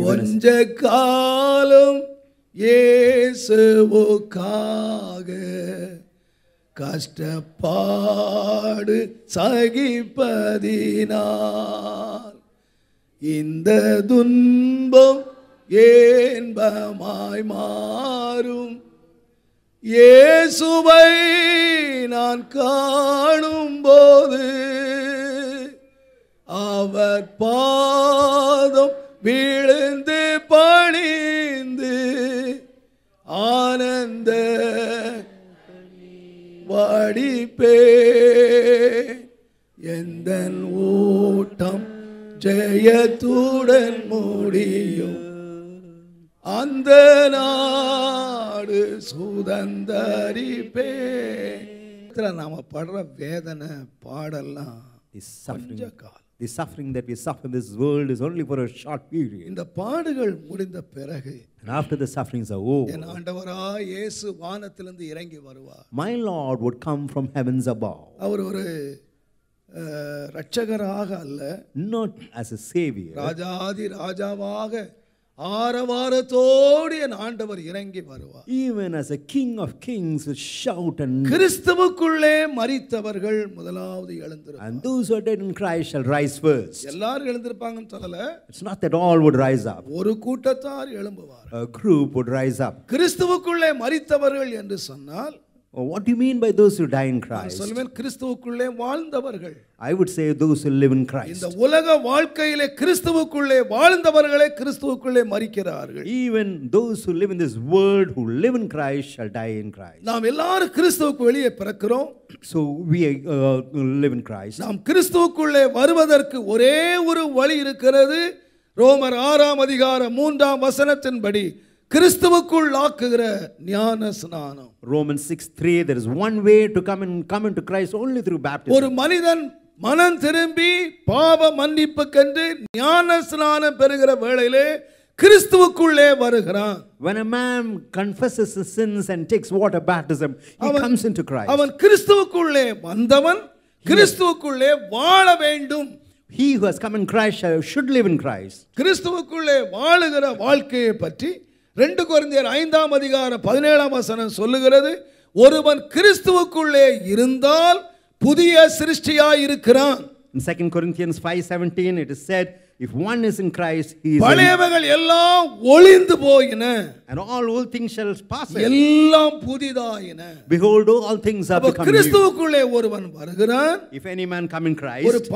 கொஞ்ச காலம் இயேசுவுக்காக கஷ்டப்பாடு சகிப்பதினால் இந்த துன்பம் ஏன்பமாய் மாறும். இயேசுவை நான் காணும்போது அவர் பாதம் விழுந்து பணிந்து ஆனந்த வடிப்பே எந்தன் ஓட்டம் ஜெயத்துடன் முடியும், அந்த நாடு சுதந்தரிப்பே. நாம படுற வேதனை பாடெல்லாம் The suffering that we suffer in this world is only for a short period. இந்த பாடுகள் முடிந்த பிறகு, And after the sufferings are over, என் ஆண்டவராய் இயேசு வானத்திலிருந்து இறங்கி வருவார். my Lord would come from heavens above. அவர் ஒரு இரட்சகராக அல்ல, Not as a savior, ராஜாதி ராஜாவாக ஆரவாரத்தோடு என் ஆண்டவர் இறங்கி வருவார். even as a king of kings with shout and கிறிஸ்துவுக்குள்ளே மரித்தவர்கள் முதலாவது எழுந்திருப்பார். and those who are dead in Christ shall rise first. எல்லாரும் எழுந்திருப்பாங்கன்னு சொல்லல, It's not that all would rise up. ஒரு கூட்டத்தார் எழும்புவார். A group would rise up. கிறிஸ்துவுக்குள்ளே மரித்தவர்கள் என்று சொன்னால், What do you mean by those who die in நான் Christ? சொல்லுவேன் கிறிஸ்துவுக்குள்ளே வாழ்ந்தவர்கள். I would say those who live in Christ. இந்த உலக வாழ்க்கையிலே கிறிஸ்துவுக்குள்ளே வாழ்ந்தவர்களே கிறிஸ்துவுக்குள்ளே மரிக்கிறார்கள். Even those who live in this world who live in Christ shall die in Christ. நாம் எல்லாரும் கிறிஸ்துவுக்கு வெளியே பிறக்கிறோம். So we live in Christ. நாம் கிறிஸ்துவுக்குள்ளே வருவதற்கு ஒரே ஒரு வழி இருக்கிறது. ரோமர் 6:3 கிறிஸ்துவுக்குள் ஆக்குகிற ஞான ஸ்நானம். Romans 6:3, there is one way to come into Christ only through baptism. ஒரு மனிதன் மனம் திரும்பி பாவ மன்னிப்புக்கென்று ஞான ஸ்நானம் பெறுகிற வேளையிலே கிறிஸ்துவுக்குள்ளே வருகிறான். When a man confesses his sins and takes water baptism, he comes into Christ. அவன் கிறிஸ்துவுக்குள்ளே வந்தவன் கிறிஸ்துவுக்குள்ளே வாழ வேண்டும். He who has come in Christ should live in Christ. கிறிஸ்துவுக்குள்ளே வாழுகிற வாழ்க்கையை பற்றி 2 கொரிந்தியர் 5:17 சொல்லுகிறது. ஒருவன் கிறிஸ்துவுக்குள்ளே இருந்தால் புதிய சிருஷ்டியாய் இருக்கிறான். In 2 Corinthians 5:17 it is said, if one is in Christ, he is பழையவைகள் எல்லாம் ஒளிந்து போயின, and all old things shall pass away. எல்லாம் புதிதாயின. Behold, all things have become new. கிறிஸ்துவுக்குள்ளே ஒருவன் வருகிறான். If any man come in ஒரு Christ,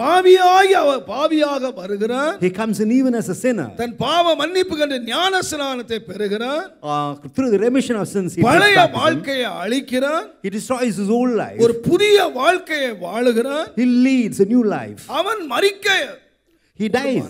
பாவியாக வருகிறான். he comes in even as a sinner. தன் பாவ மன்னிப்புக்கென்று ஞான ஸ்நானத்தை பெறுகிறான். Through the remission of sins, he பழைய takes baptism. வாழ்க்கையை அழிக்கிறான். He destroys his old life. ஒரு புதிய வாழ்க்கையை வாழுகிறான். He leads a new life. அவன் மரிக்க He dies.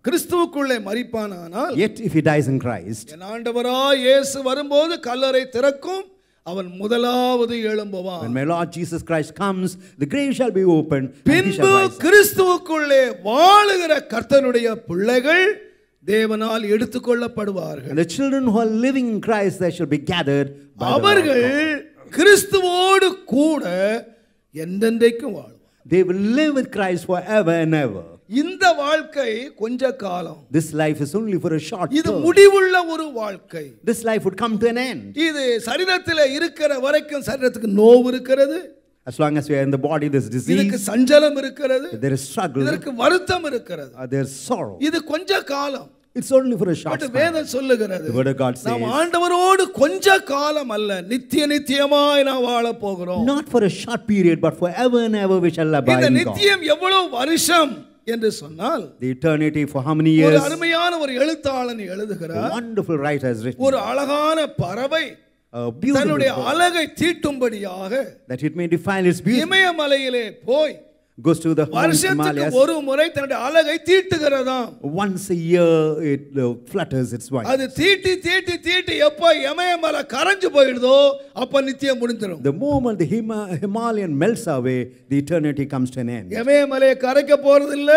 கிறிஸ்துவுக்குள்ளே மரிப்பானானால், Yet if he dies in Christ, என் ஆண்டவராய் இயேசு வரும்போது கல்லறை திறக்கும், அவன் முதலாவது எழும்புவான். when my Lord Jesus Christ comes, the grave shall be opened and he பின்பு shall rise. கிறிஸ்துவுக்குள்ளே வாழுகிற கர்த்தருடைய பிள்ளைகள் தேவனால் எடுத்துக்கொள்ளப்படுவார்கள். And the children who are living in Christ, they shall be gathered by the Lord அவர்கள் God. கிறிஸ்துவோடு கூட என்றென்றைக்கும் வாழ்வார்கள். They will live with Christ forever and ever. இந்த வாழ்க்கை கொஞ்ச காலம். This life is only for a short இது term. முடிவுள்ள ஒரு வாழ்க்கை. This life would come to an end. இது சரீரத்தில் இருக்கிற வரைக்கும் சரீரத்துக்கு நோவு இருக்கிறது. As long as we are in the body, there is இதற்கு disease, சஞ்சலம் இருக்கிறது. there is struggle, இதற்கு வருத்தம் இருக்கிறது. there is sorrow. இது கொஞ்ச காலம். It's only for a short but time. வேதம் சொல்லுகிறது, The word of God நாம் says, ஆண்டவரோடு கொஞ்ச காலம் அல்ல, நித்தியமாய் நாம் வாழ போகிறோம். not for a short period, but forever and ever we shall abide இந்த in God. நித்தியம் எவ்வளவு வருஷம் என்று சொன்னால், The eternity for how many ஒரு years? அருமையான ஒரு எழுத்தாளன் எழுதுகிறார். A wonderful writer has written. ஒரு அழகான பறவை beautiful தன்னுடைய bird, அழகை தீட்டும்படியாக that it may defile its beauty, இமயமலையிலே போய் goes to the வருஷத்துக்கு Himalayas. ஒரு முறை தன்னுடைய அழகை தீட்டுகிறதாம். Once a year it flutters its wings. அது தீட்டி தீட்டி தீட்டி எப்ப இமயமலை கரைஞ்சு போயிடுதோ அப்ப நித்தியம் முடிஞ்சிடும். The moment the Himalayan melts away, the eternity comes to an end. இமயமலையை கரைக்க போறது இல்ல,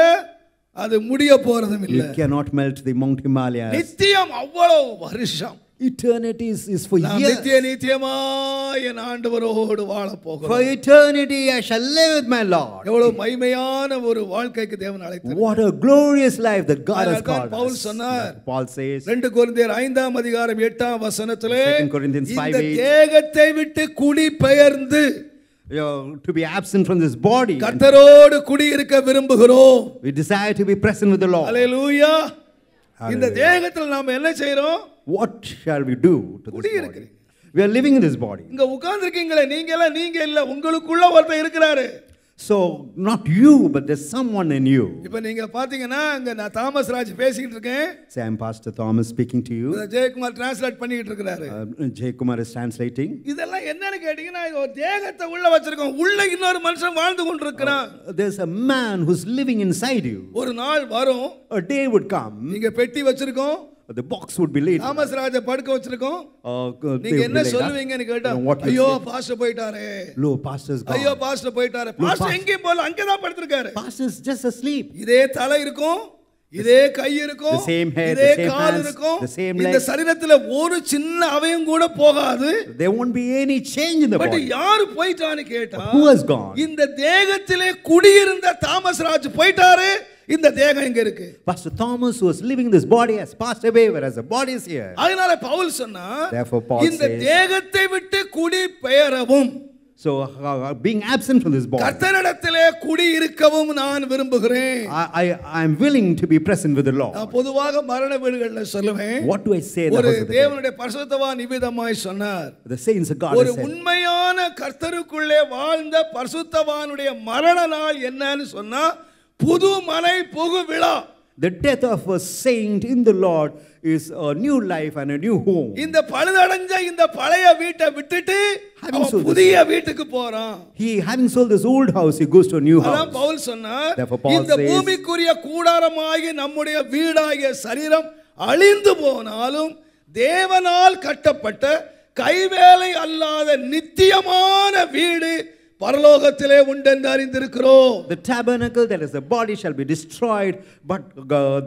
அது முடிய போறதும் இல்ல. You cannot melt the Mount Himalayas. நித்தியம் அவ்வளவு வருஷம். Eternity is for நாம் years. நித்திய நித்தியமாய் என் ஆண்டவரோடு வாழ For போகிறோம். eternity I shall live with my Lord. எவ்வளவு மகிமையான ஒரு வாழ்க்கைக்கு தேவன் அழைத்தார். What a glorious life that God has அதனால்தான் called பவுல் us. சொன்னார், Paul says, 2 கொரிந்தியர் 5ஆம் அதிகாரம் 8ஆம் வசனத்திலே 2 Corinthians 5:8, இந்த தேகத்தை விட்டு குடி பெயர்ந்து to be absent from this body, கர்த்தரோடு குடியிருக்க விரும்புகிறோம். we desire to be present with the Lord. அல்லேலூயா. இந்த Hallelujah. தேகத்தில் நாம் என்ன செய்றோம்? What shall we do to this body? குடியிருக்கிறீங்க. We are living in this body. இங்க உட்கார்ந்திருக்கீங்களே, நீங்க இல்ல, உங்களுக்குள்ள ஒருத்தர் இருக்கிறாரு. So not you, but there's someone in you. இப்ப நீங்க பாத்தீங்கன்னா அங்க நான் தாமஸ் ராஜ் பேசிட்டு இருக்கேன். Say, I'm Pastor Thomas speaking to you. Jayakumar translate பண்ணிட்டு இருக்காரு. Jay Kumar is translating. இதெல்லாம் என்னன்னு கேட்டீங்கன்னா, இது ஒரு தேகத்தை உள்ள வச்சிருக்கோம், உள்ள இன்னொரு மனுஷன் வாழ்ந்து கொண்டிருக்கிறான். There's a man who's living inside you. ஒரு நாள் வரும், A day would come, நீங்க பெட்டி வச்சிருக்கோம், the box would be laid. Thomas ராஜ படுக்க வச்சிருக்கோம். They நீங்க would என்ன be laid up. சொல்லுவீங்கன்னு கேட்டா, And what you ஐயோ say? பாஸ்டர் போயிட்டாரே, Lo, pastor's ஐயோ gone. பாஸ்டர் போயிட்டாரே. No, பாஸ்டர் pastor- எங்கேயும் போல, அங்கதான் படுத்திருக்காரு. Pastor's just asleep. இதே தலை இருக்கும், இதே கை இருக்கும், The same head, இதே the same கால் hands, இருக்கும். the same இந்த legs. சரீரத்துல ஒரு சின்ன அவயம் கூட போகாது. There won't be any change in the but body. யாரு போயிட்டான்னு கேட்டா, Who has gone? இந்த தேகத்திலே குடியிருந்த தாமஸ் ராஜ் போயிட்டாரு, இந்த தேகம் எங்க இருக்கு? Pastor Thomas, who was living in this body, has passed away, whereas the body is here. அதனால பவுல் சொன்னா, Therefore Paul இந்த says, தேகத்தை விட்டு குடி பெயரவும், so being absent from this body, கர்த்தரிடத்திலே குடி இருக்கவும் நான் விரும்புகிறேன். I am willing to be present with the Lord. நான் பொதுவாக மரண வீடுகள்ல சொல்லுவேன், What do I say? in the ஒரு house of the dead? தேவனுடைய பரிசுத்தவான் நிமிதமாய் சொன்னார், The saints of God ஒரு has said, உண்மையான கர்த்தருக்குள்ளே வாழ்ந்த பரிசுத்தவானுடைய மரண நாள் என்னன்னு சொன்னா, புது மனை புகு விழா. the death of a saint in the Lord is a new life and a new home. இந்த பழுதடைஞ்ச இந்த பழைய வீட்டை விட்டுட்டு அவன் sold புதிய வீட்டுக்கு போறான். He, having sold this old house, he goes to a new அதான் house. பவுல் சொன்னார், Therefore Paul இந்த says, பூமிக்குரிய கூடாரமாகிய நம்முடைய வீடாகிய சரீரம் அழிந்து போனாலும் தேவனால் கட்டப்பட்ட கைவேலை அல்லாத நித்தியமான வீடு பரலோகத்திலே உண்டென்று அறிந்திருக்கிறோம். The tabernacle, that is the body, shall be destroyed, but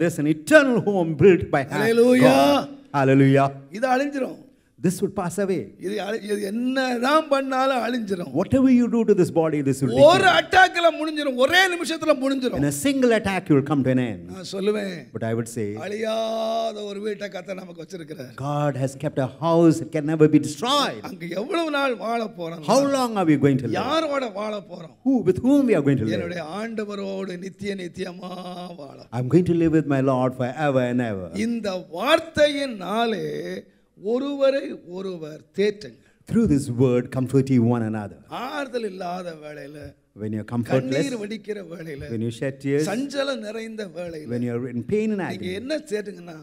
there's an eternal home built by hand. Hallelujah. God. Hallelujah. இது அழிஞ்சிரும். This would pass away. இது என்னதான் பண்ணாலும் அழிஞ்சிரும். Whatever you do to this body, this will ஒரு be. அட்டாக்ல முடிஞ்சிரும், ஒரே நிமிஷத்துல முடிஞ்சிரும். In a single attack, you will come to an end. நான் சொல்லுவேன், But I would say, அழியாத ஒரு வீட்டை கர்த்தர் நமக்கு வச்சிருக்கிறார். God has kept a house that can never be destroyed. அங்க எவ்வளவு நாள் வாழ போறோம்? How long are we going to live? யாரோட வாழ போறோம்? With whom we are going to live? என்னுடைய ஆண்டவரோடு நித்திய நித்தியமா வாழ. I'm going to live with my Lord forever and ever. இந்த வார்த்தையினாலே ஒருவரை ஒருவர் தேற்றுங்கள். Through this word, comfort ye one another. ஆறுதல் இல்லாத வேளையில, When you're comfortless, கண்ணீர் வடிக்கிற வேளையில, when you shed tears, சஞ்சலம் நிறைந்த வேளையில, when you're in pain and நீங்க agony, என்ன தேட்டுங்கன்னா,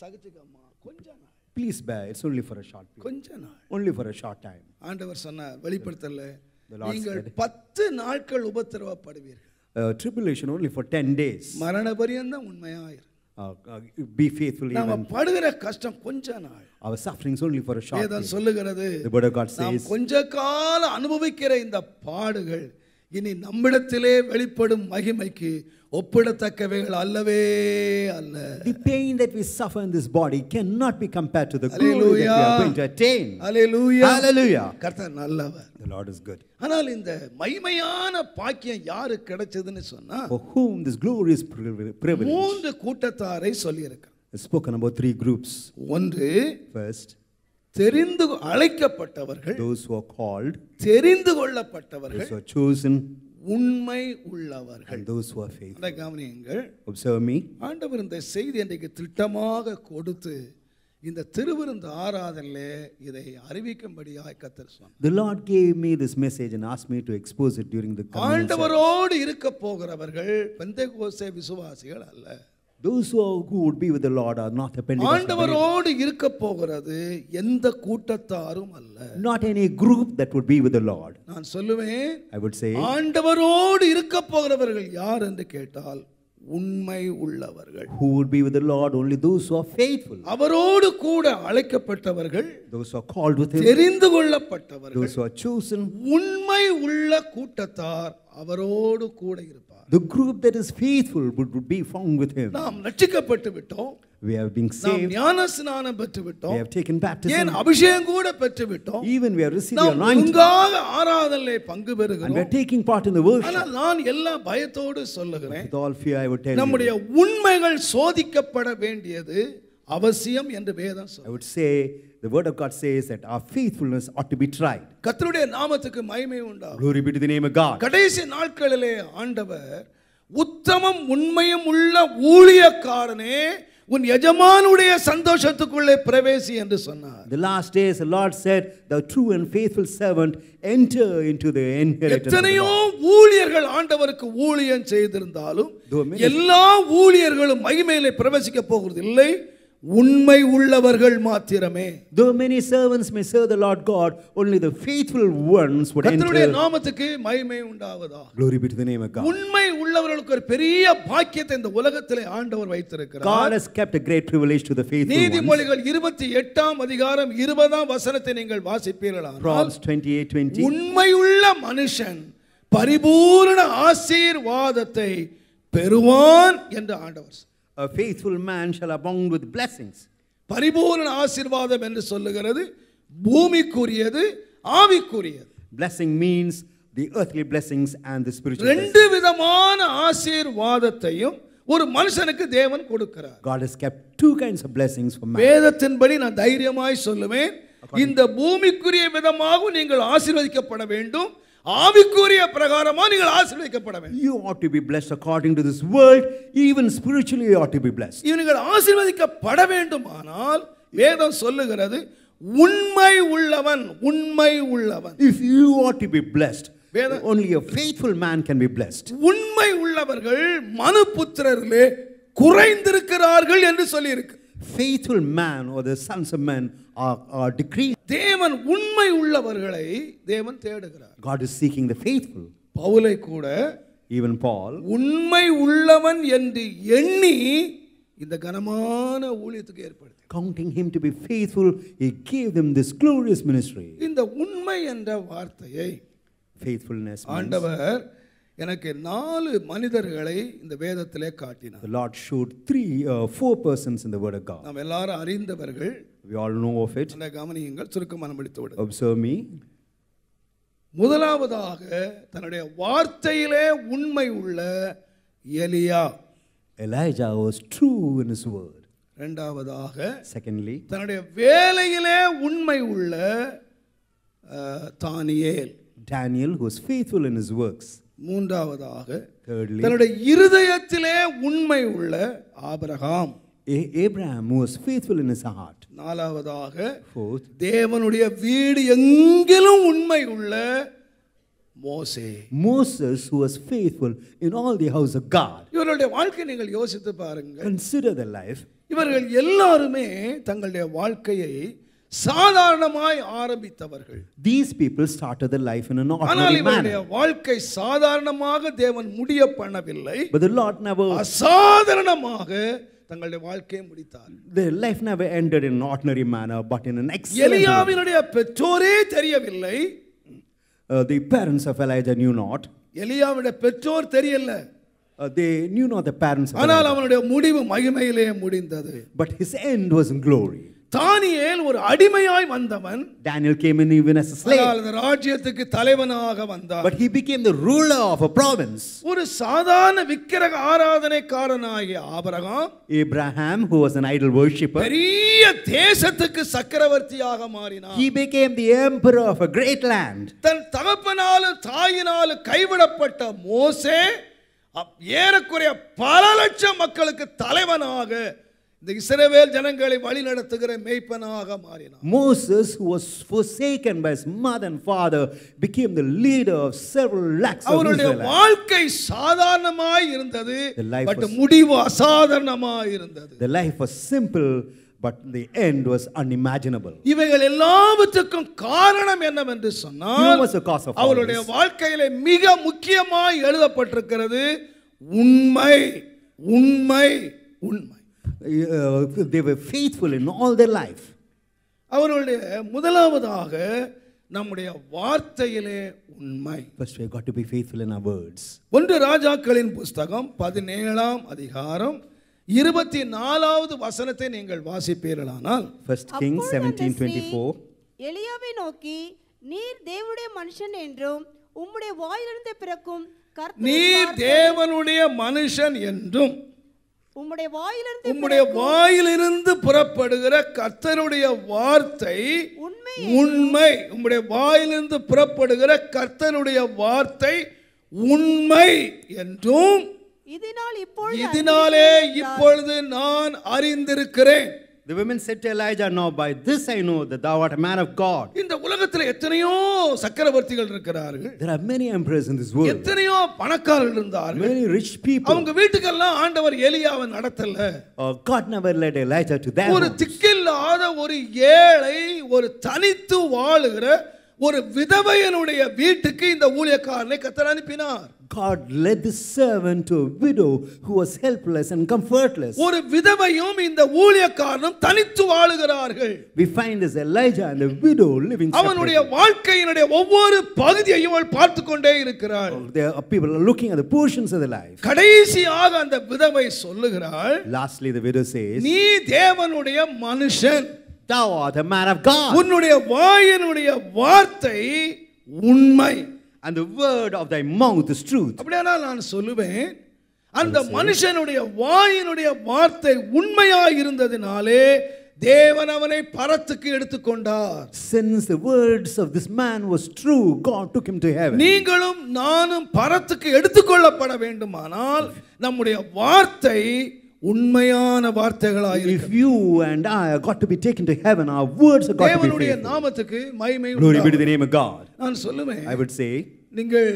சகிச்சுக்கம்மா, கொஞ்ச நாள், please bear. It's only for a short period. கொஞ்ச நாள். Only for a short time. ஆண்டவர் சொன்னார் வெளிப்படுத்தல, The Lord நீங்கள் said, 10 நாட்கள் உபத்திரவப்படுவீர்கள். Tribulation only for 10 days. மரண பரியந்தம் உண்மையாயிரு. Be faithful நாம even. படுகிற கஷ்டம் கொஞ்ச நாள். Our sufferings only for a short வேதம் period. சொல்லுகிறது, The word of God நாம் says, கொஞ்ச காலம் அனுபவிக்கிற இந்த பாடுகள் இனி நம்மிடத்திலே வெளிப்படும் மகிமைக்கு ஒப்பிடத்தக்கவைகள் அல்லவே அல்ல. the pain that we suffer in this body cannot be compared to the glory that we are going to attain. Hallelujah. Hallelujah. கர்த்தர் நல்லவர். The Lord is good. ஆனால் இந்த மகிமையான பாக்கியம் யாருக்கு கிடைச்சதுன்னு சொன்னா, For whom this glorious privilege 3 கூட்டத்தாரை சொல்லியிருக்கிறார். is spoken about 3 groups. ஒன்று, First, தெரிந்து அழைக்கப்பட்டவர்கள், those who are called, தெரிந்து those கொள்ளப்பட்டவர்கள், who are chosen, உண்மை உள்ளவர்கள். and those who are faithful. அதை கவனியுங்கள். Observe me. ஆண்டவர் இந்த செய்தி இன்றைக்கு திட்டமாக கொடுத்து இந்த திருவிருந்து ஆராதனையிலே இதை அறிவிக்கும்படியாய் கர்த்தர் சொன்னார். The Lord gave me this message and asked me to expose it during the communion service. ஆண்டவரோடு இருக்க போகிறவர்கள் பெந்தேகோஸ்தே விசுவாசிகள் அல்ல. Those who would be with the Lord are not the Pentecostal believers. ஆண்டவரோடு இருக்க போகிறது எந்த கூட்டத்தாரும் அல்ல. Not any group that would be with the Lord. நான் சொல்லுவேன், I would say, ஆண்டவரோடு இருக்க போகிறவர்கள் யார் என்று கேட்டால் உண்மை உள்ளவர்கள். who would be with the Lord? Only those who are faithful. அவரோடு கூட அழைக்கப்பட்டவர்கள், Those who are called with Him. தெரிந்து கொள்ளப்பட்டவர்கள், Those who are chosen. உண்மை உள்ள கூட்டத்தார் அவரோடு கூட இருப்பார். The group that is faithful would be found with Him. நாம் ரட்சிக்கப்பட்டு விட்டோம். We have been நாம் saved. ஞான ஸ்நானம் பெற்று We விட்டோம். have taken baptism. ஏன் அபிஷேகம் கூட பெற்று விட்டோம். Even we have received the நாம் anointing. ஒழுங்காக ஆராதனையிலே பங்கு And we பெறுகிறோம். are taking part in the worship. ஆனால் நான் எல்லா பயத்தோடு சொல்லுகிறேன், With all fear, I would tell நம்முடைய you. உண்மைகள் சோதிக்கப்பட வேண்டியது அவசியம் என்று வேதம் I சொல்லுகிறது. would say, the Word of God says that our faithfulness ought to be tried. கர்த்தருடைய நாமத்துக்கு மகிமை உண்டாகும். Glory be to the name of God. கடைசி நாட்களிலே ஆண்டவர் உத்தமம் உண்மையும் உள்ள ஊழியக்காரனே உன் எஜமானுடைய சந்தோஷத்துக்குள்ளே பிரவேசி என்று சொன்னார். The last days, the Lord said, "The true and faithful servant, enter into the inheritance." of the எத்தனையோ Lord. ஊழியர்கள் ஆண்டவருக்கு ஊழியம் செய்திருந்தாலும் எல்லா ஊழியர்களும் மகிமையிலே பிரவேசிக்க போகிறது இல்லை, உண்மை உள்ளவர்கள் மாத்திரமே. Though many servants may serve the Lord God, only the faithful ones would கர்த்தருடைய enter. நாமத்துக்கு மகிமை உண்டாவதாக. Glory be to the name of God. உண்மை உள்ளவர்களுக்கு ஒரு பெரிய பாக்கியத்தை இந்த உலகத்திலே ஆண்டவர் வைத்திருக்கிறார். God has kept a great privilege to the faithful ones. நீதிமொழிகள் 28ஆம் அதிகாரம் 20ஆம் வசனத்தை நீங்கள் வாசிப்பீர்களானால், Proverbs 28:20. உண்மையுள்ள மனுஷன் பரிபூரண ஆசீர்வாதத்தை பெறுவான் என்று ஆண்டவர். A faithful man shall abound with blessings. பரிபூரண ஆசீர்வாதம் என்று சொல்லுகிறது பூமிக்குரியது, ஆவிக்குரியது. Blessing means the earthly blessings and the spiritual blessings. ரெண்டு விதமான ஆசீர்வாதத்தையும் ஒரு மனுஷனுக்கு தேவன் கொடுக்கிறார். God has kept two kinds of blessings for man. வேதத்தின்படி நான் தைரியமாய் சொல்லுவேன், இந்த பூமிக்குரிய விதமாக நீங்கள் ஆசீர்வதிக்கப்பட வேண்டும், ஆவிக்குரிய பிரகாரமா நீங்கள் ஆசீர்வதிக்கப்பட வேண்டும். You ought to be blessed according to this world, even spiritually you ought to be blessed. நீங்கள் ஆசீர்வதிக்கப்பட வேண்டுமானால் வேதம் சொல்லுகிறது உண்மை உள்ளவன், உண்மை உள்ளவன். If you ought to be blessed, வேதம் only a faithful man can be blessed. உண்மை உள்ளவர்கள் மனுபுத்திரரிலே குறைந்திருக்கிறார்கள் என்று சொல்லி இருக்கு. Faithful man or the sons of men are decreased. தேவன் உண்மை உள்ளவர்களை தேவன் தேடுகிறார். God is seeking the faithful. பவுலை கூட Even Paul, உண்மை உள்ளவன் என்று எண்ணி இந்த கனமான ஊழியத்துக்கு ஏற்படுத்தி, counting him to be faithful, he gave them this glorious ministry. இந்த உண்மை என்ற வார்த்தையை Faithfulness means ஆண்டவர் எனக்கு 4 மனிதர்களை இந்த வேதத்திலே காட்டினார். the Lord showed 4 persons in the Word of God. நாம் எல்லாரும் அறிந்தவர்கள். We all know of it. அந்த கவனியுங்கள், சுருக்கமாக முடித்து விடு. Observe me. முதலாவதாக தன்னுடைய வார்த்தையிலே உண்மை உள்ள எலியா. Elijah was true in his word. இரண்டாவதாக Secondly, தன்னுடைய வேலையிலே உண்மை உள்ள தானியேல். Daniel, who was faithful in his works. மூன்றாவதாக Thirdly, தன்னுடைய இருதயத்திலே உண்மை உள்ள Abraham. Abraham, who was faithful in his heart. நாலாவதாக Fourth, தேவனுடைய வீடு எங்கிலும் உண்மை உள்ள மோசே. Moses, who was faithful in all the house of God. இவர்களுடைய வாழ்க்கை நீங்கள் யோசித்து பாருங்கள். Consider their life. இவர்கள் எல்லாருமே தங்களுடைய வாழ்க்கையை சாதாரணமாய் ஆரம்பித்தவர்கள். These people started their life in an ஆனால் ordinary இவருடைய manner. வாழ்க்கை சாதாரணமாக தேவன் முடிய பண்ணவில்லை. But the Lord never, அசாதாரணமாக தங்களுடைய வாழ்க்கையை முடித்தார். their life never ended in an ordinary manner, but in an excellent way. எலியாவினுடைய பெற்றோரே தெரியவில்லை. The parents of Elijah knew not. எலியாவுடைய பெற்றோர் தெரியல. They knew not the parents of ஆனால் Elijah. அவனுடைய முடிவு மகிமையிலே முடிந்தது. But his end was in glory. தானியேல் ஒரு அடிமையாய் வந்தவன். Daniel came in even as a slave. ஆனால் அந்த ராஜ்யத்துக்கு தலைவனாக வந்தான். But he became the ruler of a province. ஒரு சாதாரண விக்கிரக ஆராதனைக்காரனாகிய Abraham, Abraham, who was an idol worshipper, பெரிய தேசத்துக்கு சக்கரவர்த்தியாக மாறினான். he became the emperor of a great land. தன் தகப்பனாலும் தாயினாலும் கைவிடப்பட்ட மோசே ஏறக்குறைய பல லட்சம் மக்களுக்கு தலைவனாக இந்த இஸ்ரவேல் ஜனங்களை வழி நடத்துகிற மேய்ப்பனாக மாறினார். Moses, who was forsaken by his mother and father, became the leader of several lakhs of அவருடைய Israelites. வாழ்க்கை சாதாரணமாய் இருந்தது, The life பட் was- முடிவு அசாதாரணமாய் இருந்தது. The life was simple, but the end was unimaginable. இவைகள் எல்லாவற்றுக்கும் காரணம் என்னவென்று சொன்னால், Here was the cause of all அவருடைய this. வாழ்க்கையிலே மிக முக்கியமாய் எழுதப்பட்டிருக்கிறது உண்மை, உண்மை, உண்மை. They were faithful in all their life. அவருடைய முதலாவதாக நம்முடைய வார்த்தையிலே உண்மை. First, we have got to be faithful in our words. ஒன்று ராஜாக்களின் புஸ்தகம் 17ஆம் அதிகாரம் 24வது வசனத்தை நீங்கள் வாசிப்பீர்களானால், First Kings அப்பொழுது அந்த 17:24. ஸ்திரீ எலியாவை நோக்கி, நீர் தேவனுடைய மனுஷன் என்றும் உம்முடைய வாயிலிருந்து பிறக்கும் கர்த்தரின் நீர் வார்த்தை- தேவனுடைய மனுஷன் என்றும் உம்முடைய வாயிலிருந்து உம்முடைய வாயிலிருந்து புறப்படுகிற கர்த்தருடைய வார்த்தை உண்மை உண்மை. உம்முடைய வாயிலிருந்து புறப்படுகிற கர்த்தருடைய வார்த்தை உண்மை என்றும் இதனாலே இப்பொழுது நான் அறிந்திருக்கிறேன். The women said to Elijah, now by this I know that thou art a man of God. இந்த உலகத்தில் எத்தனையோ சக்கரவர்த்திகள் இருக்கிறார்கள். There are many emperors in this world. எத்தனையோ பணக்காரர்கள் இருந்தார்கள். Many rich people. அவங்க வீட்டுக்கெல்லாம் ஆண்டவர் எலியாவை நடத்தல. God never led Elijah to that. ஒரு திக்கில்லாத ஒரு ஏழை, ஒரு தனித்து வாழுகிற ஒரு விதவையனுடைய வீட்டுக்கு இந்த ஊழியக்காரனை கர்த்தர் அனுப்பினார். God led the servant to a widow who was helpless and comfortless. ஒரு விதவையும் இந்த ஊழியக்காரனும் தனித்து வாழுகிறார்கள். We find this Elijah and the widow living அவனுடைய separately. வாழ்க்கையினுடைய ஒவ்வொரு பகுதியையும் அவள் பார்த்து கொண்டே இருக்கிறாள். There are people looking at the portions of the life. கடைசியாக அந்த விதவை சொல்லுகிறாள், Lastly, the widow says, நீ தேவனுடைய மனுஷன், thou art a man of God. உன்னுடைய வாயினுடைய வார்த்தை உண்மை. And the word of thy mouth is truth. அப்படியானால் நான் சொல்லுவேன், அந்த மனுஷனுடைய வாயினுடைய வார்த்தை உண்மையாய் இருந்ததினாலே தேவன் அவனை பரத்துக்கு எடுத்துக்கொண்டார். Since the words of this man was true, God took him to heaven. நீங்களும் நானும் பரத்துக்கு எடுத்துக்கொள்ளப்பட வேண்டுமானால் நம்முடைய வார்த்தை உண்மையான வார்த்தைகளாய் If இருக்க. you and I are got to be taken to heaven, our words are got to be தேவனுடைய faithful. நாமத்துக்கு மகிமை Glory be to உண்டாவதாக. the name of God. நான் சொல்லுவேன், I would say, நீங்கள்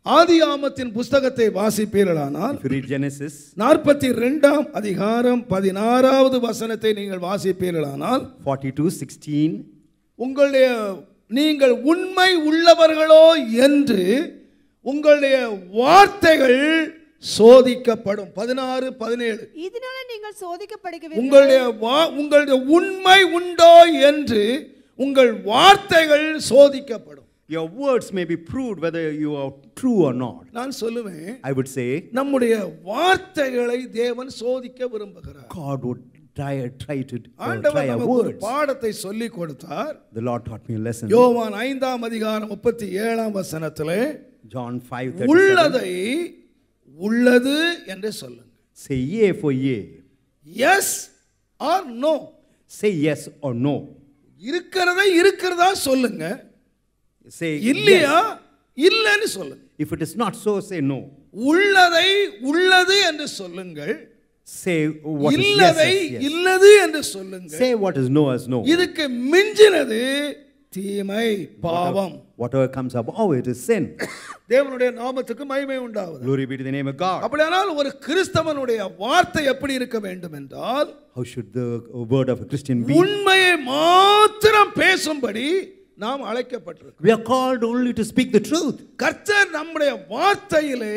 ஆதியாமத்தின் புஸ்தகத்தை வாசிப்பீர்களானால் if you read Genesis 42ஆம் அதிகாரம் 16வது வசனத்தை நீங்கள் வாசிப்பீர்களானால், 42:16, உங்களுடைய நீங்கள் உண்மை உள்ளவர்களோ என்று உங்களுடைய வார்த்தைகள் சோதிக்கப்படும். 16-17. இதனால நீங்கள் சோதிக்கப்படுகிறீர்கள். உங்களுடைய உண்மை உண்டோ என்று உங்கள் வார்த்தைகள் சோதிக்கப்படும். your words may be proved whether you are true or not. நான் சொல்லுவேன், I would say, நம்முடைய வார்த்தைகளை தேவன் சோதிக்க விரும்புகிறார். God would try to ஆண்டவர் try our நமக்கு ஒரு words. பாடத்தை சொல்லி கொடுத்தார். The Lord taught me a lesson. யோவான் 5ஆம் அதிகாரம் 37ஆம் வசனத்திலே, John 5:37. உள்ளதை உள்ளது என்று சொல்லுங்க. Say yea for yea. Yes or no. Say yes or no. இருக்கிறதை இருக்கிறதா சொல்லுங்க. Say இல்லையா yes. இல்லைன்னு சொல்லுங்க. If it is not so, say no. உள்ளதை உள்ளது என்று சொல்லுங்கள். Say what is yes இல்லதை as yes. இல்லது என்று சொல்லுங்க. Say what is no as no. இதுக்கு மிஞ்சினது தீமை, பாவம். Whatever comes up, oh, it is sin. தேவனுடைய நாமத்துக்கு மகிமை உண்டாவது. Glory be to the name of God. அப்படியானால் ஒரு கிறிஸ்தவனுடைய வார்த்தை எப்படி இருக்க வேண்டும் என்றால், How should the word of a Christian be? உண்மையை மாத்திரம் பேசும்படி நாம் அழைக்கப்பட்டிருக்கிறோம். We are called only to speak the truth. கர்த்தர் நம்முடைய வார்த்தையிலே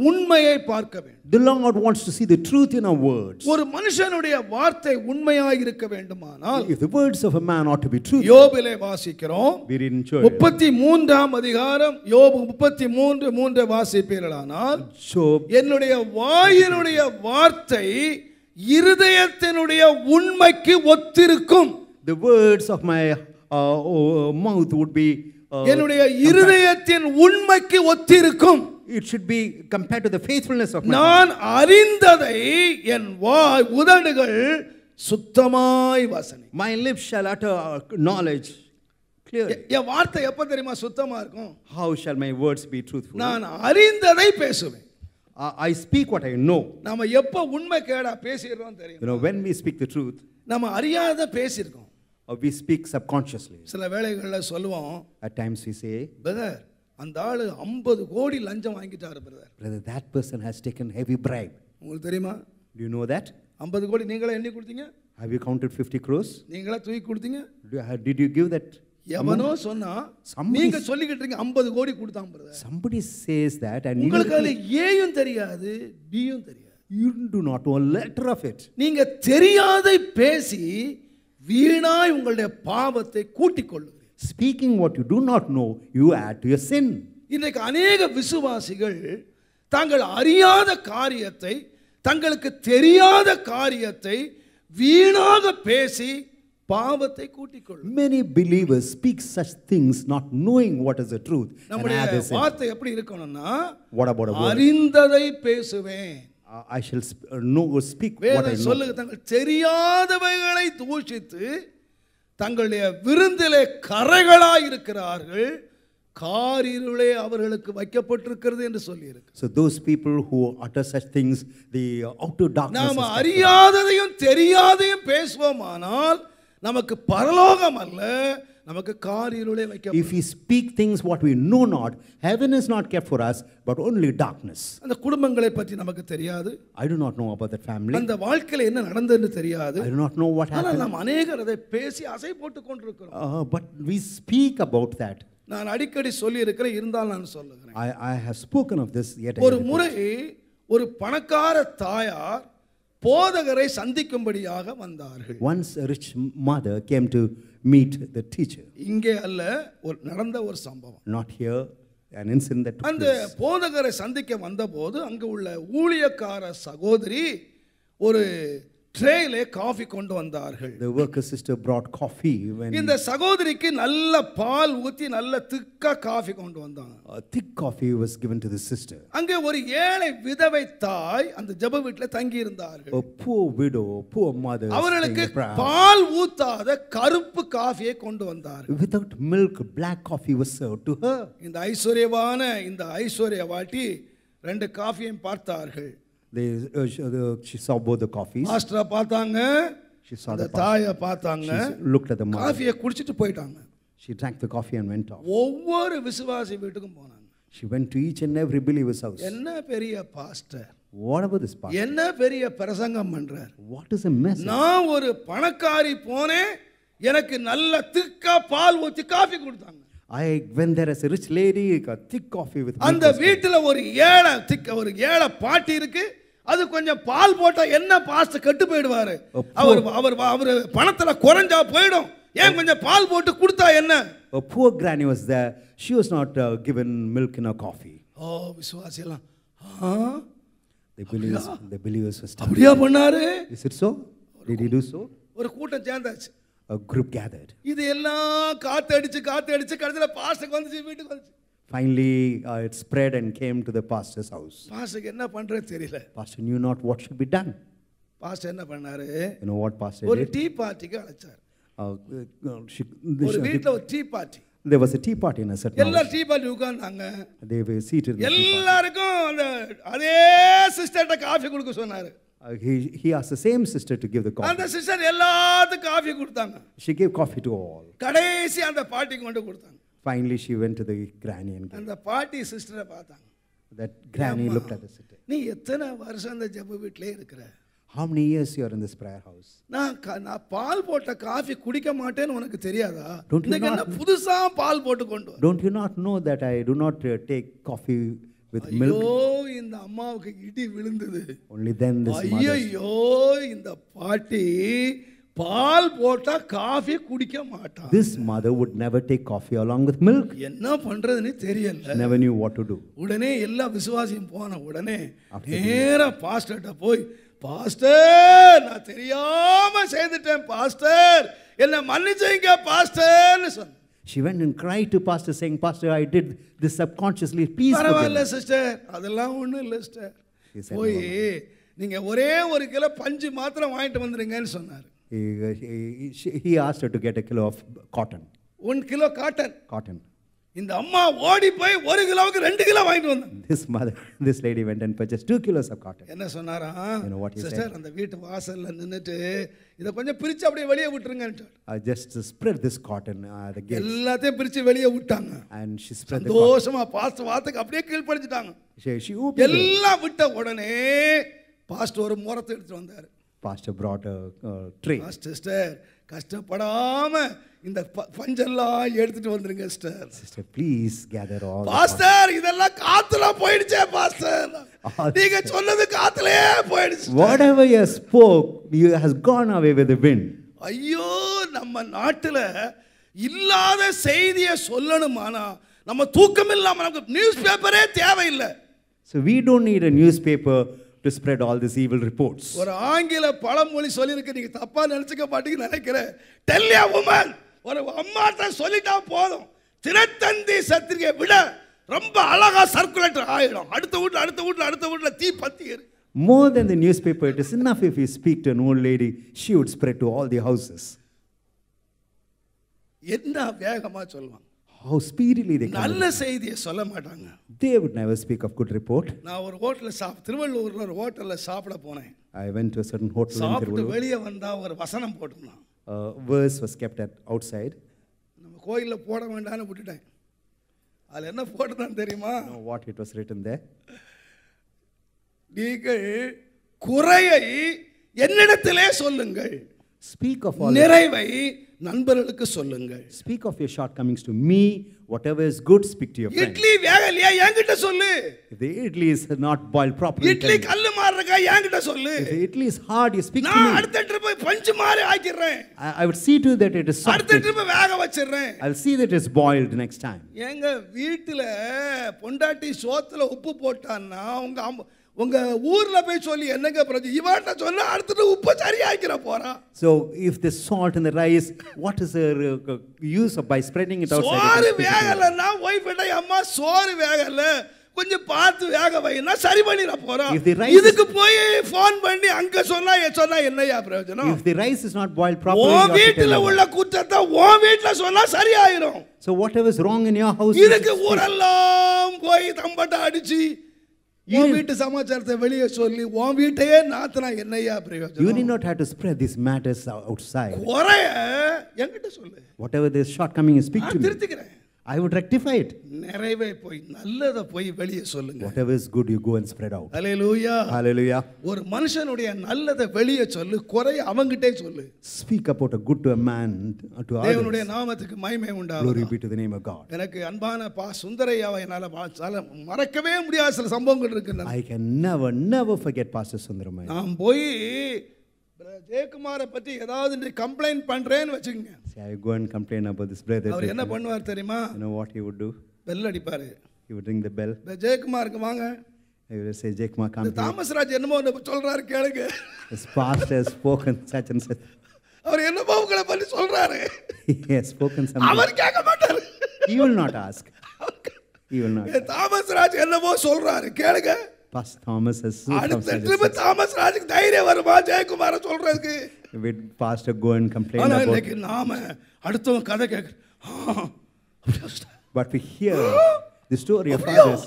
உண்மையை பார்க்க வேண்டும். The Lord wants to see the truth in our words. ஒரு மனுஷனுடைய வார்த்தை உண்மையாய் இருக்க வேண்டுமானால், If the words of a man ought to be true, யோபிலே வாசிக்கிறோம். we read in Job. 33ஆம் அதிகாரம் யோபு 33:3 வாசிப்பீர்களானால், Job, என்னுடைய வாயினுடைய வார்த்தை இருதயத்தினுடைய உண்மைக்கு ஒத்திருக்கும். the words of my mouth would be என்னுடைய இருதயத்தின் உண்மைக்கு ஒத்திருக்கும். it should be compared to the faithfulness of my mouth. நான் அறிந்ததை என் உதடுகள் சுத்தமாய் வாசனை. My lips shall utter knowledge clearly. என் வார்த்தை எப்ப தெரியுமா சுத்தமா இருக்கும்? How shall my words be truthful? நான் அறிந்ததை பேசுவேன். I speak what I know. நாம எப்ப உண்மை கேடா பேசிடுறோம் தெரியும். You know, when we speak the truth, நம்ம அறியாத பேசியிருக்கோம். we speak subconsciously. சில வேளைகளில் சொல்லுவோம், At times we say, brother அந்த ஆளு 50 கோடி லஞ்சம் வாங்கிட்டாரு brother. brother, that person has taken heavy bribe. உங்களுக்கு தெரியுமா? Do you know that? 50 கோடி நீங்களே எண்ணி கொடுத்தீங்க? Have you counted 50 crores? நீங்களே தூக்கி கொடுத்தீங்க? Did you give that? எவனோ சொன்னா நீங்க சொல்லிக்கிட்டு இருக்கீங்க 50 கோடி கொடுத்தான் brother. Somebody says that and உங்களுக்கு அதுல ஏயும் தெரியாது, பியும் தெரியாது. you do not know a letter of it. நீங்க தெரியாதை பேசி வீணாய் உங்களுடைய பாவத்தை கூட்டிக் கொள்ளுகிறீர்கள். Speaking what you do not know, you add to your sin. இன்றைக்கு அநேக விசுவாசிகள் தாங்கள் அறியாத காரியத்தை, தங்களுக்கு தெரியாத காரியத்தை வீணாக பேசி பாவத்தை கூட்டிக் கொள்ளும். Many believers speak such things not knowing what is the truth. நம்முடைய வார்த்தை எப்படி இருக்கணும்னா, What about a word? அறிந்ததை பேசுவேன். I shall speak what I வேதம் know. சொல்லுங்க, தங்கள் தெரியாதவைகளை தூஷித்து தங்களுடைய விருந்திலே கரைகளாய் இருக்கிறார்கள், காரிருளே அவர்களுக்கு வைக்கப்பட்டிருக்கிறது என்று சொல்லி இருக்கு. So those people who utter such things, the outer darkness. நாம அறியாததையும் தெரியாதையும் பேசுவோமானால் நமக்கு பரலோகம் அல்ல, நமக்கு காரிருளே வைக்கப்படும். If we speak things what we know not, heaven is not kept for us, but only darkness. அந்த குடும்பங்களை பற்றி நமக்கு தெரியாது. I do not know about that family. அந்த வாழ்க்கையில என்ன நடந்ததுன்னு தெரியாது. I do not know what ஆனால் happened. நாம் அநேகர் அதை பேசி அசை போட்டு கொண்டிருக்கிறோம். But we speak about that. நான் அடிக்கடி சொல்லி இருக்கிறேன், இருந்தால் நான் சொல்லுகிறேன். I have spoken of this yet. ஒரு முறை ஒரு பணக்கார தாயார் போதகரை சந்திக்கும்படியாக வந்தார்கள். Once a rich mother came to meet the teacher. இங்கே அல்ல, ஒரு நடந்த ஒரு சம்பவம். Not here, an incident that took அந்த place. போதகரை சந்திக்க வந்தபோது அங்கு உள்ள ஊழியக்கார சகோதரி ஒரு ட்ரேயிலே காஃபி கொண்டு வந்தார்கள். The worker sister brought coffee. When இந்த சகோதரிக்கு நல்ல பால் ஊத்தி நல்ல திக்கா காஃபி கொண்டு வந்தாங்க. a thick coffee was given to the sister. அங்கே ஒரு ஏழை விதவை தாய் அந்த ஜெப வீட்டில தங்கி இருந்தார்கள். A poor widow, poor mother, அவர்களுக்கு staying around. பால் ஊத்தாத கருப்பு காஃபியை கொண்டு வந்தார்கள். Without milk, black coffee was served to her. இந்த ஐஸ்வர்யவான இந்த ஐஸ்வர்யவாட்டி ரெண்டு காஃபியையும் பார்த்தார்கள். She saw both the coffees. மாஸ்டரை பார்த்தாங்க, She saw அந்த the coffee. தாயை பார்த்தாங்க. She looked at the mother. காஃபியை குடிச்சிட்டு போயிட்டாங்க. She drank the coffee and went off. ஒவ்வொரு விசுவாசி வீட்டுக்கும் போனாங்க. She went to each and every believer's house. என்ன பெரிய pastor, What about this pastor? என்ன பெரிய பிரசங்கம் பண்றார். What is the message? நான் ஒரு பணக்காரி போனேன், எனக்கு நல்ல திக்கா பால் ஊத்தி காஃபி கொடுத்தாங்க. When there is a rich lady, got thick coffee with milk. அந்த வீட்டுல ஒரு ஏழை பாட்டி இருக்கு, அது கொஞ்சம் பால் போட்டா என்ன பாஸ்டர் கெட்டு போயிடுவாரு. அவர் பணத்துல குறைஞ்சா போயிடும், ஏன் கொஞ்சம் பால் போட்டு கொடுத்தா என்ன. A poor granny was there. She was not given milk in her coffee. ஓ விசுவாசி எல்லாம் The believers were stunned. அப்படியா பண்ணாரு. Is it so? Did he do so? ஒரு கூட்டம் சேர்ந்தாச்சு. A group gathered. இது எல்லாம் காத்து அடிச்சு கடைசியில பாஸ்டருக்கு வந்துச்சு, வீட்டுக்கு வந்துச்சு. Finally, it spread and came to the pastor's house. பாஸ்டருக்கு என்ன பண்றது தெரியல. Pastor knew not what should be done. Pastor என்ன பண்ணாரு, You know what pastor ஒரு did? டீ பார்ட்டிக்கு அழைச்சார். She- ஒரு வீட்டுல ஒரு tea party, There was a tea party in a certain எல்லா house. டீ பார்ட்டி உட்கார்ந்தாங்க. They were seated. In the tea party. எல்லாருக்கும் அந்த அதே சிஸ்டர்ட்ட காஃபி கொடுக்க சொன்னாரு. He asked the same sister to give the அந்த coffee. சிஸ்டர் எல்லாத்துக்கும் coffee கொடுத்தாங்க. She gave coffee to all. கடைசி அந்த பார்ட்டிக்கு கொண்டு கொடுத்தாங்க. Finally, she went to the granny and gave. அந்த பார்ட்டி சிஸ்டரை பார்த்தாங்க. That granny looked at the sister. நீ எத்தனை வருஷம் அந்த ஜெப வீட்டிலே இருக்கிற? How many years you are in this prayer house? நான் பால் போட்ட காஃபி குடிக்க மாட்டேன்னு உனக்கு தெரியாதா? Don't you இன்னைக்கு என்ன not- புதுசா பால் போட்டு கொண்டு வர? Don't you not know that I do not take coffee with milk? ஐயோ இந்த அம்மாவுக்கு இடி விழுந்தது. Only then this mother. ஐயோ இந்த பாட்டி பால் போட்டா காஃபி குடிக்க மாட்டான். This mother would never take coffee along with milk. என்ன பண்றதுன்னு தெரியல. She never knew what to do. உடனே எல்லா விசுவாசியும் போன உடனே After நேரா பாஸ்டர்ட்ட போய், பாஸ்டர் நான் தெரியாம செய்துட்டேன் பாஸ்டர், என்ன மன்னிச்சீங்க பாஸ்டர்னு சொன்ன. She went and cried to pastor saying, Pastor, I did this subconsciously. Please forgive பரவாயில்ல me. சிஸ்டர், அதெல்லாம் ஒண்ணும் இல்லை சிஸ்டர். He said, போய் "No, நீங்க ஒரே ஒரு கிலோ பஞ்சு மாத்திரம் வாங்கிட்டு வந்துருங்கன்னு சொன்னார். He asked her to get a kilo of cotton. 1 kilo cotton. Cotton. இந்த அம்மா ஓடி போய் 1 கிலோவுக்கு 2 கிலோ வாங்கிட்டு வந்தாங்க. This lady went and purchased 2 kilos of cotton. என்ன சொன்னாரா? You know what he sister, அந்த வீட்டு வாசல்ல நின்னுட்டு இத கொஞ்சம் பிரிச்சு அப்படியே வெளியே விட்டுருங்கன்றார். Just spread this cotton the gates. எல்லாத்தையும் பிரிச்சு வெளியே விட்டாங்க. And she spread the cotton. சந்தோஷமா பாஸ்டர் வாத்துக்கு அப்படியே கீழ்ப்படிஞ்சிட்டாங்க. She opened எல்லாம் விட்ட உடனே பாஸ்டர் ஒரு முறத்தை எடுத்துட்டு வந்தாரு. Pastor brought a tray. Sister, கஷ்டப்படாம இந்த பஞ்செல்லாம் எடுத்துட்டு வந்துருங்க sister. Sister, please gather all. Pastor, இதெல்லாம் காத்துல போயிடுச்சே பாஸ்டர். நீங்க சொன்னது காத்துலயே போயிடுச்சு. Whatever you spoke, you has gone away with the wind. ஐயோ, நம்ம நாட்டுல இல்லாத செய்தியை சொல்லணுமானா நம்ம தூக்கம் இல்லாம நமக்கு நியூஸ் பேப்பரே தேவையில்லை. So we don't need a newspaper to spread all these evil reports. ஒரு ஆங்கில பழமொழி சொல்லிருக்கு, நீங்க தப்பா நினைச்சுக்க மாட்டீங்கன்னு நினைக்கிறேன். Tell a woman, ஒரு அம்மாட்ட சொல்லிட்டா போதும், தினத்தந்தி சத்திரிகை விட ரொம்ப அழகா சர்க்குலேட் ஆயிடும். அடுத்த வீட்ல தீ பத்தி எரி. More than the newspaper, it is enough if you speak to an old lady, she would spread to all the houses. என்ன வேகமா சொல்லுவாங்க. How speedily they come. நல்ல செய்தியை சொல்ல மாட்டாங்க. They would never speak of good report. நான் ஒரு ஹோட்டல்ல திருவள்ளூர்ல ஒரு ஹோட்டல்ல சாப்பிட போனேன். I went to a certain hotel in சாப்பிட்டு Tiruvallur. வெளியே வந்தா ஒரு வசனம் போட்டுருந்தான். A verse was kept outside. நம்ம கோயில்ல போட வேண்டாம்னு விட்டுட்டேன். அதுல என்ன போட்டுதான் தெரியுமா? You know what it was written there? நீங்கள் குறையை என்னிடத்திலே சொல்லுங்கள், Speak of all. நிறைவை நண்பர்களுக்கு சொல்லுங்கள். Speak of your shortcomings to me. Whatever is good, speak to your friends. Idli வேகலையா என்கிட்ட சொல்லு. If the idli is not boiled properly, idli கல்லு மாதிரி இருக்கா என்கிட்ட சொல்லு. if the idli is hard, you speak to நான் me. அடுத்த ட்ரிப் பஞ்சு மாதிரி ஆக்கிடுறேன். I would see to that it is அடுத்த softened. ட்ரிப் வேக வச்சிடுறேன். I'll see that it's boiled next time. எங்க வீட்டுல பொண்டாட்டி சோத்துல உப்பு போட்டான்னா உங்க ஊர்ல போய் சொல்லி என்னங்க பிரச்சனை, இவன்ட்ட சொன்னா அடுத்து உப்பு சரியாக்கிற போறா. So if the salt in the rice, what is the use of by spreading it outside? சோறு வேகலன்னா ஒய்ஃப் கிட்ட அம்மா சோறு வேகல கொஞ்சம் பார்த்து வேக வைனா சரி பண்ணிர போறா. இதுக்கு போய் ஃபோன் பண்ணி அங்க சொன்னா என்னையா பிரயோஜனம்? If the rice is not boiled properly, உன் வீட்டுல உள்ள குற்றத்தை உன் வீட்டுல சொன்னா சரியாயிரும். So whatever is wrong in your house, இதுக்கு ஊரெல்லாம் போய் தம்பட்ட அடிச்சு உன் வீட்டு சமாச்சாரத்தை வெளியே சொல்லி உன் வீட்டையே நாத்தனா என்னையா பிரயோஜனம்? you need not have to spread these matters outside. குறைய என்கிட்ட சொல்லு. Whatever the shortcoming is, speak to me. திருத்திக்கிறேன். I would rectify it. நிறைவே போய் நல்லத போய் வெளியே சொல்லுங்க. Whatever is good, you go and spread out. Hallelujah. Hallelujah. ஒரு மனுஷனுடைய நல்லத வெளியே சொல்லு, குறைய அவங்கிட்டே சொல்லு. Speak about a good to a man, to others. தேவனுடைய நாமத்துக்கு மகிமை உண்டாவதாக. Glory be to the name of God. எனக்கு அன்பான சுந்தரையாவை என்னால மறக்கவே முடியாத சில சம்பவங்கள் இருக்கு. I can never forget Pastor Sundaramai. நான் போய் ஜெயக்குமாரை பத்தி ஏதாவது கம்ப்ளைண்ட் பண்றேன்னு வெச்சுங்க. See, I go and complain about this brother. அவர் என்ன பண்ணுவார் தெரியுமா? You know what he would do? Bell அடிப்பாரு. He would ring the bell. ஜெயக்குமாருக்கு வாங்க. He would say, Jaykumar, come here. Thomas Raj என்னமோ சொல்றாரு கேளுங்க. His pastor has spoken such and such. அவர் என்னமோ உங்களை பத்தி சொல்றாரு. He has spoken something. அவர் கேட்க மாட்டாரு. He will not ask. He will not. Thomas Raj என்னமோ சொல்றாரு கேளுங்க. Pastor Thomas has அடுத்த ட்ரிப் தாமஸ் ராஜுக்கு தைரியம் வருமா ஜெயக்குமார சொல்றதுக்கு? With pastor go and complain ஆனா about. இன்னைக்கு நாம அடுத்தவன் கதை கேட்க. But we hear the story of others.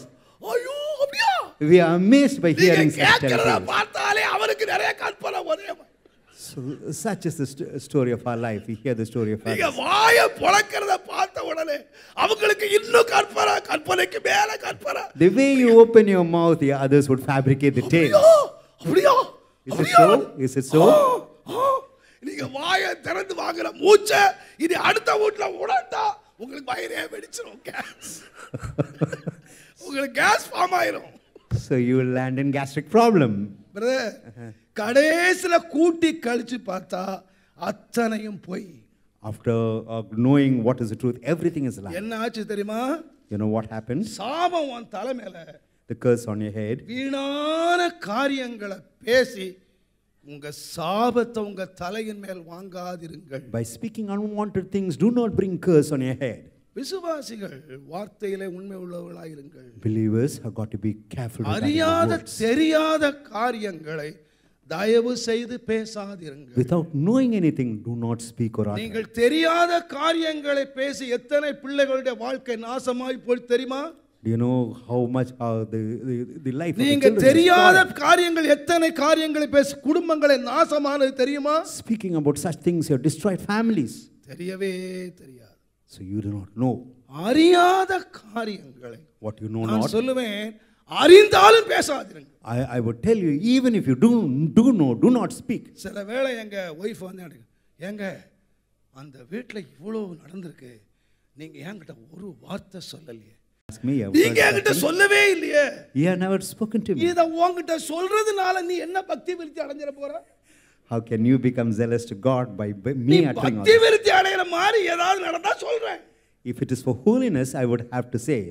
ஐயோ அப்படியா? We are amazed by hearing such கேட்கறத tales. பார்த்தாலே அவருக்கு நிறைய கற்பனை வரும். So such is the story of our life. We hear the story of நீங்க others. வாயை பொளக்கறத பார்த்த உடனே அவங்களுக்கு இன்னும் கற்பனைக்கு மேல கற்பனை. The way you open your mouth, the others would fabricate the tales. அப்படியா? Is it so? Is it so? நீங்க வாயை திறந்து வாங்குற மூச்ச இது அடுத்த வீட்ல உடட்டா உங்களுக்கு வயிறே வெடிச்சிரும். கேஸ் உங்களுக்கு கேஸ் ஃபார்ம் ஆயிரும். So you will land in gastric problem. Brother, கடைசில கூட்டி கழிச்சு பார்த்தா அத்தனையும் பொய். After knowing what is the truth, everything is lie. என்ன ஆச்சு தெரியுமா? You know what happens? சாபம் உன் தலை மேல. The curse on your head. வீணான காரியங்களை பேசி உங்க சாபத்தை உங்க தலையின் மேல் வாங்காதிருங்கள். By speaking unwanted things, do not bring curse on your head. விசுவாசிகள் வார்த்தையிலே உண்மை உள்ளவர்களாயிருங்கள். Believers have got to be careful with அறியாத words. தெரியாத காரியங்களை தயவு செய்து பேசாதிருங்கள். Without knowing anything, do not speak or utter. நீங்கள் தெரியாத காரியங்களை பேசி எத்தனை பிள்ளைகளுடைய வாழ்க்கை நாசமாய் போய் தெரியுமா? Do you know how much the life of the நீங்க children தெரியாத is காரியங்கள் எத்தனை காரியங்களை பேசி குடும்பங்களை நாசமானது தெரியுமா? spoiled? Speaking about such things, you have destroyed families. தெரியவே தெரியாது. So you do not know அறியாத காரியங்களை what you know நான் not. சொல்லுவேன், அறிந்தாலும் பேசாதீங்க. I would tell you, even if you do know, do not speak. சில வேளை எங்க ஒய்ஃப் வந்து ஏங்க அந்த வீட்டில் இவ்வளோ நடந்திருக்கு, நீங்க என்கிட்ட ஒரு வார்த்தை சொல்லலையே, Ask me. நீங்க என்கிட்ட சொல்லவே இல்லையே, You have never spoken to me. இதை உன்கிட்ட சொல்றதுனால நீ என்ன பக்தி விருத்தி அடைஞ்சிட போற? How can you become zealous to God by நீ me uttering all பக்தி that? விருத்தி அடைகிற மாதிரி ஏதாவது நடந்தா சொல்றேன். If it is for holiness, I would have to say,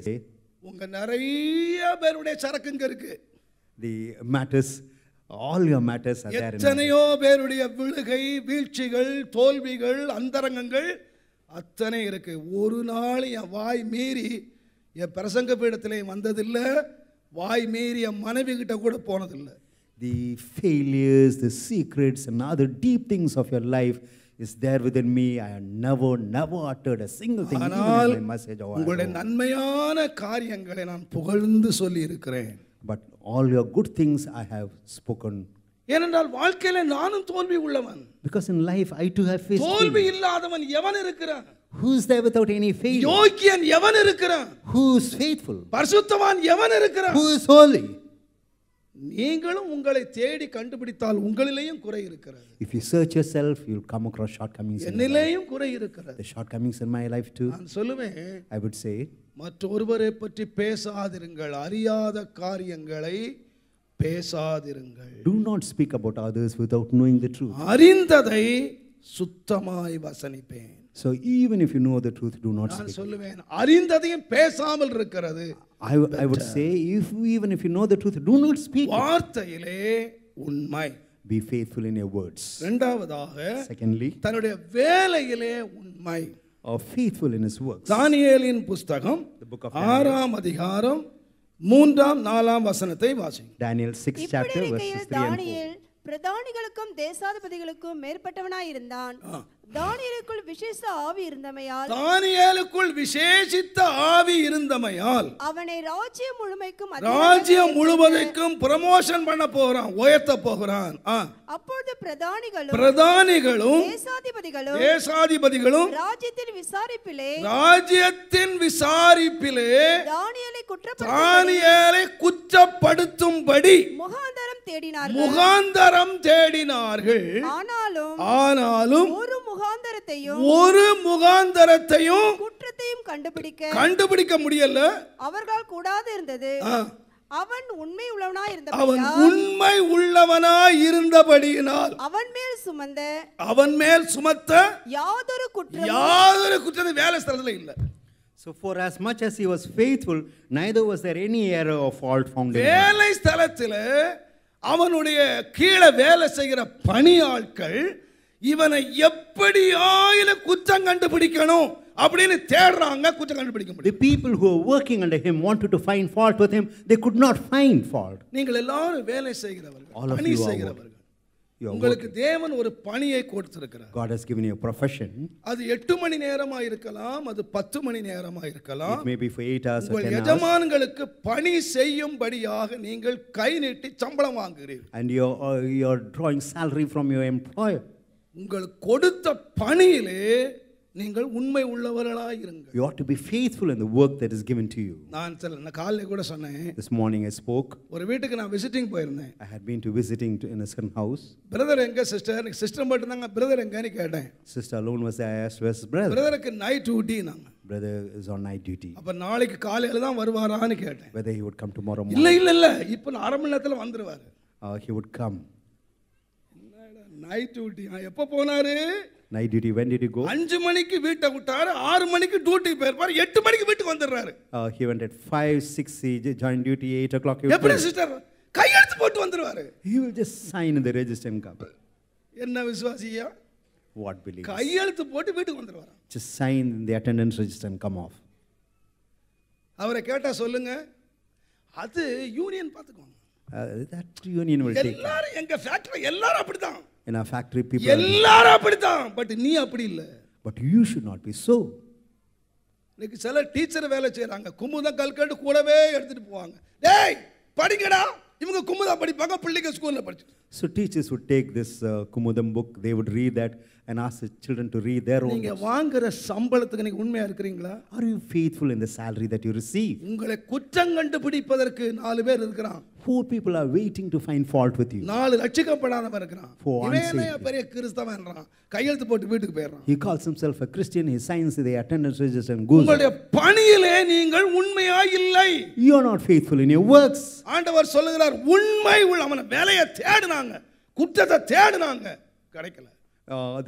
உங்க நிறைய பேருடைய சரக்குங்க இருக்கு. the matters, all your matters are there in my எத்தனையோ பேருடைய விழுகை, வீழ்ச்சிகள், தோல்விகள், அந்தரங்கங்கள் அத்தனை இருக்கு. ஒரு நாள் என் வாய் மீறி என் பிரசங்க பீடத்திலே வந்ததில்லை, வாய் மீறி என் மனைவி கிட்ட கூட போனதில்லை. The failures, the secrets, and other deep things of your life is there within me. I have never uttered a single thing, even ஆனால் in my message. உங்களுடைய நன்மையான காரியங்களை நான் புகழ்ந்து சொல்லி இருக்கிறேன். But all your good things I have spoken. ஏனென்றால் வாழ்க்கையில நானும் தோல்வி உள்ளவன். Because in life I too have faced தோல்வி failure. இல்லாதவன் எவன் இருக்கிறான்? Who is there without any failure? யோக்கியன் எவன் இருக்கிறான்? Who is faithful? பரிசுத்தவான் எவன் இருக்கிறான்? Who is holy? நீங்களும் உங்களை தேடி கண்டுபிடித்தால் உங்களிலேயும் குறை இருக்கிறது. If you search yourself, you'll come across shortcomings in your life. என்னிலேயும் குறை இருக்கிறது. The shortcomings in my life too. நான் சொல்லுவேன், I would say, மற்றொருவரை பற்றி பேசாதிருங்கள், அறியாத காரியங்களை பேசாதிருங்கள். do not speak about others without knowing the truth. அறிந்ததை சுத்தமாய் வசனிப்பேன். So even if you know the truth, do not நான் speak. சொல்லுவேன், அறிந்ததையும் பேசாமல் இருக்கிறது. I would say, even if you know the truth, do not speak. வார்த்தையிலே உண்மை. Be faithful in your words. இரண்டாவதாக Secondly, தன்னுடைய வேலையிலே உண்மை. or faithful in his works. தானியேலின் புஸ்தகம் The book of 6ஆம் அதிகாரம் 3ஆம் 4ஆம் வசனத்தை வாசி. Daniel 6th chapter verses 3 and 4. தானியேல் பிரதானிகளுக்கும் தேசாதிபதிகளுக்கும் மேற்பட்டவனாய் இருந்தான். தானியேலுக்குள் விசேஷ ஆவி இருந்தமையால் தானியேலுக்குள் விசேஷித்த ஆவி இருந்தமையால் அவனை ராஜ்யம் ராஜ்யம் முழுவதற்கும் ப்ரமோஷன் பண்ண போகிறான், உயர்த்த போகிறான். அப்பொழுது பிரதானிகளும் தேசாதிபதிகளும் ராஜ்யத்தின் விசாரிப்பிலே தானியேலை குற்றப்படுத்தும்படி முகாந்தரம் தேடினார்கள். ஆனாலும் ஒரு முகாந்தரத்தையும் குற்றத்தையும் கண்டுபிடிக்க முடியல. அவர்கள் கூடாது இருந்தது. அவன் உண்மை உள்ளவனாய் இருந்தபடியினால் அவன் மேல் சுமந்த யாதொரு குற்றத்தை வேலை ஸ்தலத்தில் இல்லை. So for as much as he was faithful, neither was there any error or fault found in him. வேலை ஸ்தலத்தில் அவனுடைய கீழே வேலை செய்கிற பணியாட்கள் இவனை எப்படியாயிலும் குற்றம் கண்டுபிடிக்கணும் அப்படின்னு தேடுறாங்க, குற்றம் கண்டுபிடிக்க முடியும். The people who were working under him wanted to find fault with him. They could not find fault. நீங்கள் எல்லாரும் வேலை செய்கிறவர்கள், All of பணி you are செய்கிறவர்கள். You are உங்களுக்கு working. தேவன் ஒரு பணியை கொடுத்திருக்கிறார். God has given you a profession. அது 8 மணி நேரமா இருக்கலாம், அது 10 மணி நேரமா இருக்கலாம். It may be for 8 hours or உங்கள் 10 hours. எஜமான்களுக்கு பணி செய்யும்படியாக நீங்கள் கை நீட்டி சம்பளம் வாங்குகிறீர்கள். And you're drawing salary from your employer. உங்களுக்கு கொடுத்த பணியிலே நீங்கள் உண்மை உள்ளவர்களாய் இருங்கள். You ought to be faithful in the work that is given to you. நான் காலையில கூட சொன்னேன். This morning I spoke. ஒரு வீட்டுக்கு நான் விசிட்டிங் போயிருந்தேன். I had been to visiting in a certain house. Brother எங்க சிஸ்டர் மட்டும் தாங்க பிரதர் எங்கன்னு கேட்டேன். Sister alone was there. I asked where's brother. பிரதருக்கு நைட் டியூட்டி நாங்க. Brother is on night duty. அப்ப நாளைக்கு காலையில தான் வருவாரான்னு கேட்டேன். Whether he would come tomorrow morning. இல்ல இப்போ அரை மணி நேரத்துல வந்துருவாரு. He would come. Night duty எப்ப போனாரு? Night duty, when did he go? 5 மணிக்கு வீட்டை விட்டாரு, 6 மணிக்கு டியூட்டி போயிருப்பாரு, 8 மணிக்கு வீட்டுக்கு வந்துடுறாரு. He went at 5, 6, he joined duty, 8 o'clock. எப்படி சிஸ்டர் கையெழுத்து போட்டு வந்துருவாரு? He will just sign in the register and come. என்ன விசுவாசியா? What belief? கையெழுத்து போட்டு வீட்டுக்கு வந்துருவாரு. Just sign in the attendance register and come off. அவரை கேட்டா சொல்லுங்க, அது யூனியன் பார்த்துக்குவாங்க. That union will take. எல்லாரும் எங்க ஃபேக்டரி எல்லாரும் அப்படிதான். In our factory, people are, எல்லாரும் அப்படிதான். பட் நீ அப்படி இல்ல. but you should not be so. இன்னைக்கு சில டீச்சர் வேலை செய்றாங்க, குமுதம் கல்கண்டு கூடவே எடுத்துட்டு போவாங்க. டேய் படிங்கடா, இவங்க குமுதம் படிப்பாங்க, பிள்ளைங்க ஸ்கூல்ல படிச்சு. So teachers would take this Kumudam book, they would read that and ask the children to read their own நீங்க books. வாங்குற சம்பளத்துக்கு நீங்க உண்மையா இருக்கீங்களா? Are you faithful in the salary that you receive? உங்களை குற்றம் கண்டுபிடிப்பதற்கு 4 பேர் இருக்கிறான். 4 people are waiting to find fault with you. 4 ரட்சிக்கப்படாதவன் இருக்கிறான். For இவன் unsaved. என்ன பெரிய கிறிஸ்தவன்றான், கையெழுத்து போட்டு வீட்டுக்கு போயிடுறான். He calls himself a Christian, he signs the attendance register and goes. உங்களுடைய பணியிலே நீங்கள் உண்மையா இல்லை. You are not faithful in your works. ஆண்டவர் சொல்லுகிறார், உண்மை உள்ள அவன வேலையை தேடுனாங்க, குற்றத்தை தேடுனாங்க, கிடைக்கல.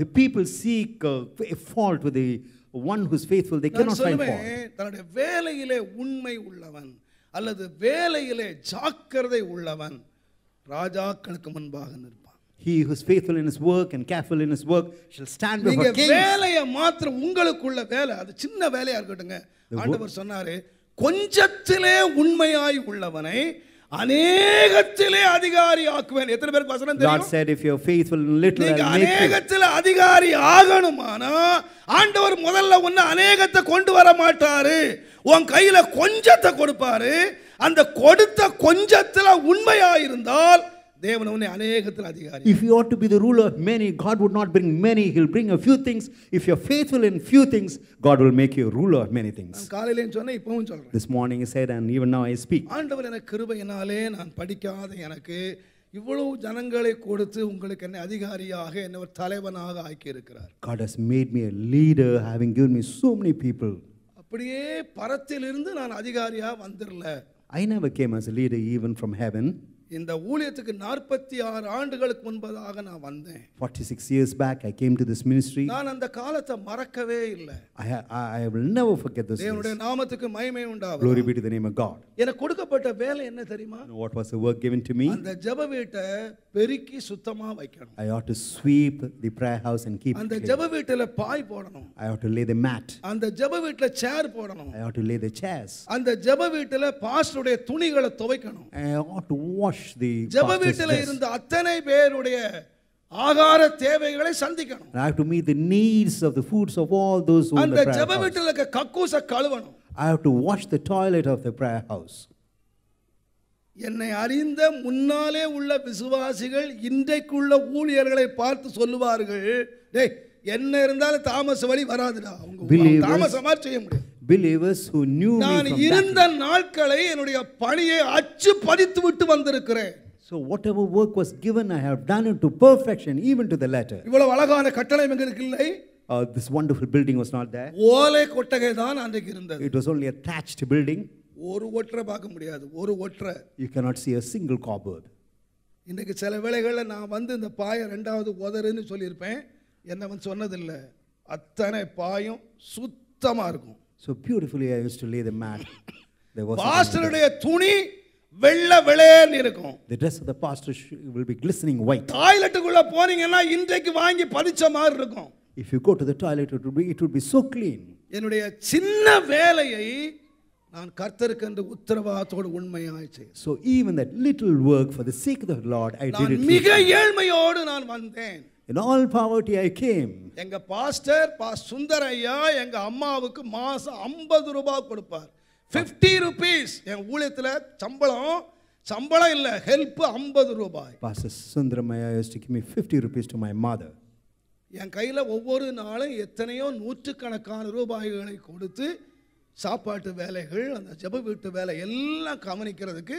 The people seek a fault with the one who's faithful, they cannot find fault. தன்னுடைய வேலையிலே உண்மை உள்ளவன் அல்லது வேலையிலே ஜாக்கிரதை உள்ளவன் ராஜாக்களுக்கு முன்பாக நிற்பான். He who is faithful in his work and careful in his work shall stand before நீங்க kings. வேலையை மாத்திரம் உங்களுக்குள்ள வேலை, அது சின்ன வேலையா இருக்கட்டுங்க. ஆண்டவர் சொன்னாரு, கொஞ்சத்திலே உண்மையாய் உள்ளவனை அநேகத்திலே அதிகாரி ஆக்குவேன். எத்தனை பேருக்கு வசனம் தெரியும்? God said, if you are faithful in little, நீங்க I'll make you. அநேகத்திலே அதிகாரி ஆகணுமானா ஆண்டவர் முதல்ல ஒன்னு அநேகத்தை கொண்டு வர மாட்டாரு, உன் கையில கொஞ்சத்தை கொடுப்பாரு. அந்த கொடுத்த கொஞ்சத்துல உண்மையா இருந்தால் தேவன் உன்னை அநேகத்தில் அதிகாரி. If you ought to be the ruler of many, God would not bring many, he'll bring a few things. If you're faithful in few things, God will make you a ruler of many things. நான் காலையிலேயும் சொன்னேன், இப்பவும் சொல்றேன். This morning he said, and even now I speak. ஆண்டவர் எனக்கு கிருபையினாலே நான் படிக்காத எனக்கு இவ்வளவு ஜனங்களை கொடுத்து உங்களுக்கு என்ன அதிகாரியாக என்ன ஒரு தலைவனாக ஆக்கி இருக்கிறார். God has made me a leader, having given me so many people. அப்படியே பரத்திலிருந்து நான் அதிகாரியா வந்துடல. I never came as a leader even from heaven. இந்த ஊழியத்துக்கு 46 ஆண்டுகளுக்கு முன்பதாக நான் வந்தேன். 46 years back I came to this ministry. நான் அந்த காலத்தை மறக்கவே இல்லை. I will never forget this. தேவனுடைய நாமத்துக்கு மகிமை உண்டாவதாக. Glory be to the name of God. எனக்கு கொடுக்கப்பட்ட வேலை என்ன தெரியுமா? What was the work given to me? அந்த ஜெப வீட்டை பெருக்கி சுத்தமா வைக்கணும். I ought to sweep the prayer house and keep it அந்த clean. ஜெப வீட்டில பாய் போடணும். I ought to lay the mat. அந்த ஜெப வீட்டில சேர் போடணும். I ought to lay the chairs. அந்த ஜெப வீட்டில பாஸ்டருடைய துணிகளை துவைக்கணும். I ought to wash the ஜெப pastor's வீட்டில dress. இருந்த அத்தனை பேருடைய ஆகார தேவைகளை சந்திக்கணும். I have to meet the needs of the foods of all those who are in அந்த the prayer ஜெப house. வீட்டில இருக்க கக்கூச கழுவணும். I have to wash the toilet of the prayer house. என்னை அறிந்த முன்னாலே உள்ள விசுவாசிகள் இன்றைக்குள்ள ஊழியர்களை பார்த்து சொல்லுவார்கள், டேய் என்ன இருந்தாலும் தாமஸ் வழி வராதுடா, அவங்க தாமசமா செய்ய முடியும். Believers who knew me நான் from இருந்த that. நாட்களை என்னுடைய பணியை அச்சு பதித்து விட்டு வந்திருக்கிறேன். So whatever work was given, I have done it to perfection, even to the letter. இவ்வளவு அழகான கட்டளை எங்க இல்லை. This wonderful building was not there. ஓலை கொட்டகை தான் அன்றைக்கு இருந்தது. It was only a thatched building. ஒரு ஒற்றை பார்க்க முடியாது, ஒரு ஒற்றை. You cannot see a single cupboard. இன்னைக்கு சில வேளைகளில் நான் வந்து இந்த பாயை 2வது உதறுன்னு சொல்லியிருப்பேன், என்ன வந்து சொன்னதில்லை. அத்தனை பாயும் சுத்தமா இருக்கும். So beautifully I used to lay the mat. There was பாஸ்டருடைய துணி வெள்ளை வெளேன்னு இருக்கும். the dress of the pastor will be glistening white. டாய்லெட்டுக்குள்ள போனீங்கன்னா இன்றைக்கு வாங்கி பதிச்ச மாதிரி இருக்கும். If you go to the toilet, it would be so clean. என்னுடைய சின்ன வேலையை நான் கர்த்தருக்கு என்று உத்தரவாதத்தோடு உண்மையாய் செய்தேன். So even that little work for the sake of the Lord, I did நான் it. மிக ஏழ்மையோடு நான் வந்தேன். In all poverty I came. எங்க பாஸ்டர் சுந்தர் ஐயா எங்க அம்மாவுக்கு மாசம் 50 ரூபாய் கொடுப்பார். 50 rupees. என் ஊழியத்துல சம்பளம் இல்ல, ஹெல்ப் 50 ரூபாய். Pastor Sundaramaya used to give me 50 rupees to my mother. என் கையில ஒவ்வொரு நாளும் எத்தனையோ நூற்றுக்கணக்கான ரூபாய்களை கொடுத்து சாப்பாட்டு வேலைகள், அந்த ஜெப வீட்டு வேலை எல்லாம் கவனிக்கிறதுக்கு